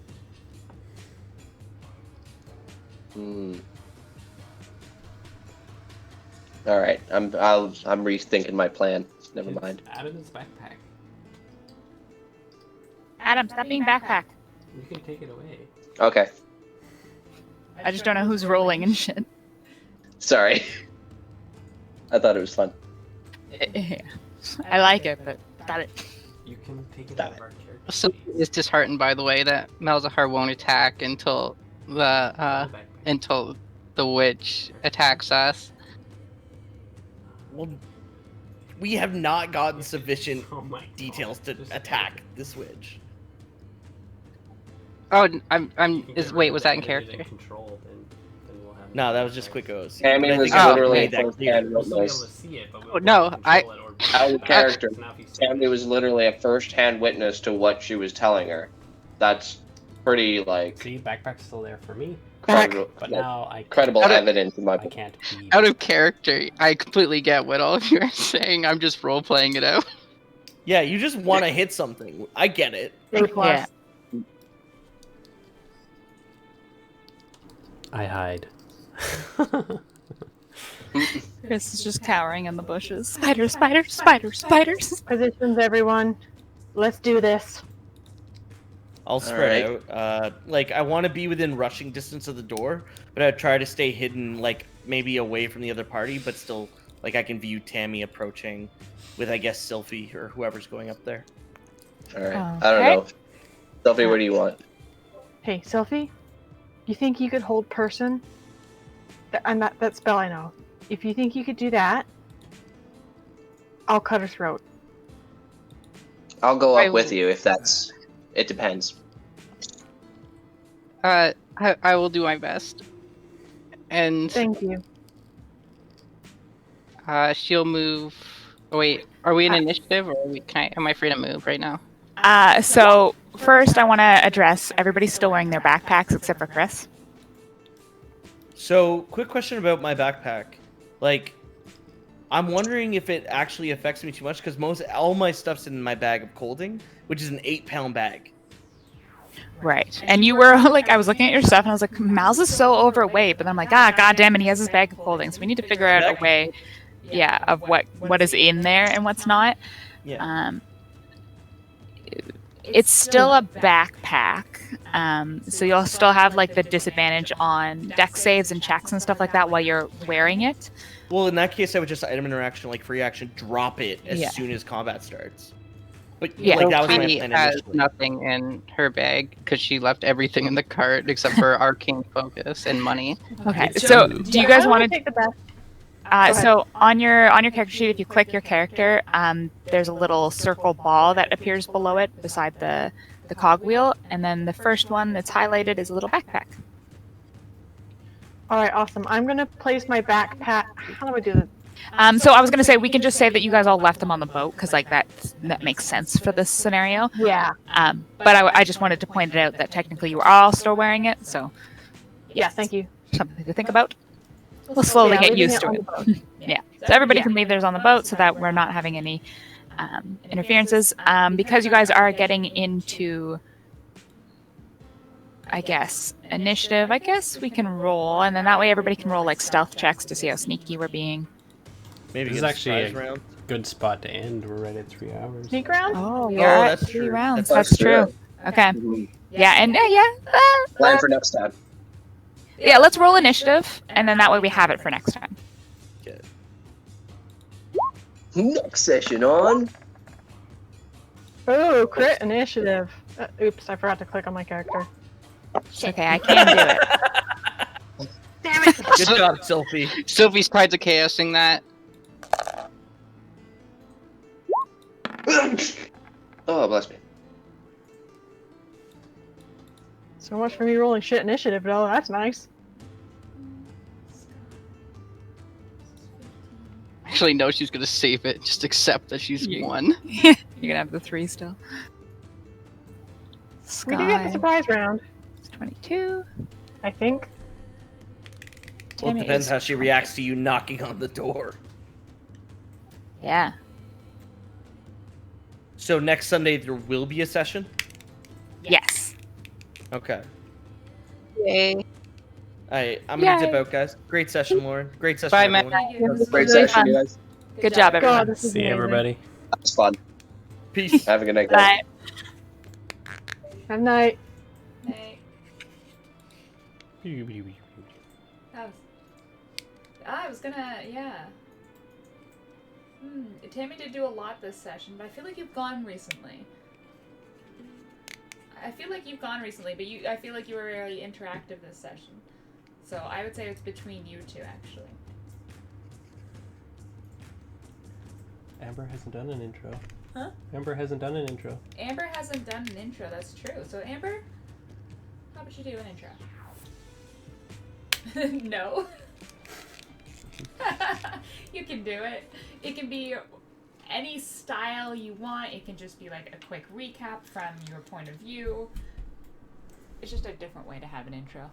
All right. I'm rethinking my plan. Never mind. Out of his backpack. Adam, stop being backpack. You can take it away. Okay. I just don't know who's rolling and shit. Sorry. I thought it was fun. Yeah. I like it, but got it. You can take it Stop out of our character. So is disheartened by the way that Malzahar won't attack until the witch attacks us. Well, we have not gotten sufficient Oh my details to God. attack the switch. Oh, You can get rid was of that in it character? and control, then we'll have No, that was just quick O's. Tammy But I was think I literally made a that first clear. hand We'll still be able to witness. see it, but we Oh, won't no, be able to control it or Out of character. Now if you see Tammy it- was literally a first hand witness to what she was telling her. That's pretty, like, See, backpack's still there for me, credible, but like, now I credible Out of- evidence in my I book. can't be. Out of character, I completely get what all of you are saying. I'm just role playing it out. Yeah, you just want to hit something. I get it. A plus. Yeah. I hide. Chris is just cowering in the bushes. Spiders, spiders, spiders, spiders. Positions, everyone. Let's do this. I'll spread Alright. out. Like, I want to be within rushing distance of the door, but I try to stay hidden, like, maybe away from the other party, but still, like, I can view Tammy approaching with, I guess, Sylphie or whoever's going up there. Alright. Okay. I don't know. Sophie, what do you want? Hey, Sylphie, you think you could hold person? And that spell I know. If you think you could do that, I'll cut her throat. I'll go I up with will- you if that's. It depends. I will do my best. And Thank you. she'll move. Oh, wait, are we in initiative or are we? Am I free to move right now? So first, I want to address everybody's still wearing their backpacks except for Chris. So, quick question about my backpack. Like, I'm wondering if it actually affects me too much, because all my stuff's in my bag of colding, which is an 8-pound bag. Right. And you were like, I was looking at your stuff and I was like, Mal's is so overweight. But then I'm like, god damn it, he has his bag of holding. So we need to figure out a way, of what is in there and what's not. Yeah. It's still a backpack. So you'll still have like the disadvantage on deck saves and checks and stuff like that while you're wearing it. Well, in that case, I would just item interaction, like free action, drop it as Yeah. soon as combat starts. But Yeah. like that was my Sophie plan has initially. nothing in her bag because she left everything in the cart except for arcane focus and money. Okay. So do you guys want to? take the best? So on your character sheet, if you click your character, there's a little circle ball that appears below it beside the cogwheel, and then the first one that's highlighted is a little backpack. All right, awesome. I'm gonna place my backpack. How do I do this? So I was gonna say we can just say that you guys all left them on the boat because like that makes sense for this scenario. Yeah. But I just wanted to point it out that technically you are all still wearing it, so Yeah. Thank you. something to think about. We'll slowly Yeah, get leaving used it to on it. the boat. Yeah. So everybody Yeah. can leave theirs on the boat so that we're not having any interferences. Because you guys are getting into, I guess, initiative, I guess we can roll, and then that way everybody can roll like stealth checks to see how sneaky we're being. Maybe This is get a actually surprise round. Good spot to end. We're right at 3 hours. Sneak round? Oh, we Oh, are at that's 3 true. rounds. That's That's true. Okay. Yeah, and Plan for next time. yeah, let's roll initiative, and then that way we have it for next time. Okay. Next session on. Oh, crit initiative. Oops, I forgot to click on my character. It's okay, I can do it. Damn it! Good job, Sophie. Sophie's tied to chaosing that. Oh, bless me. So much for me rolling shit initiative, though. That's nice. Actually, no, she's gonna save it. Just accept that she's won. You're gonna have the 3 still. We did get the Sky, surprise round, it's 22. I think. Well, it Tammy depends is how she reacts to you knocking on the door. Yeah. So next Sunday there will be a session? Yes. Okay. Yay. Alright, I'm gonna dip Yay. out, guys. Great session, Lauren. Great session, Bye, Matt. everyone. Thank you. This is Great really session, fun. you guys. Good job, everyone. God, this is See amazing. everybody. That was fun. Peace. Have a good night, guys. Bye. Good night. Hey, I was gonna, yeah. Tammy did do a lot this session, but I feel like you've gone recently. But I feel like you were very interactive this session. So I would say it's between you two, actually. Amber hasn't done an intro. Huh? Amber hasn't done an intro. Amber hasn't done an intro, that's true. So Amber, how about you do an intro? No. You can do it. It can be any style you want. It can just be like a quick recap from your point of view. It's just a different way to have an intro.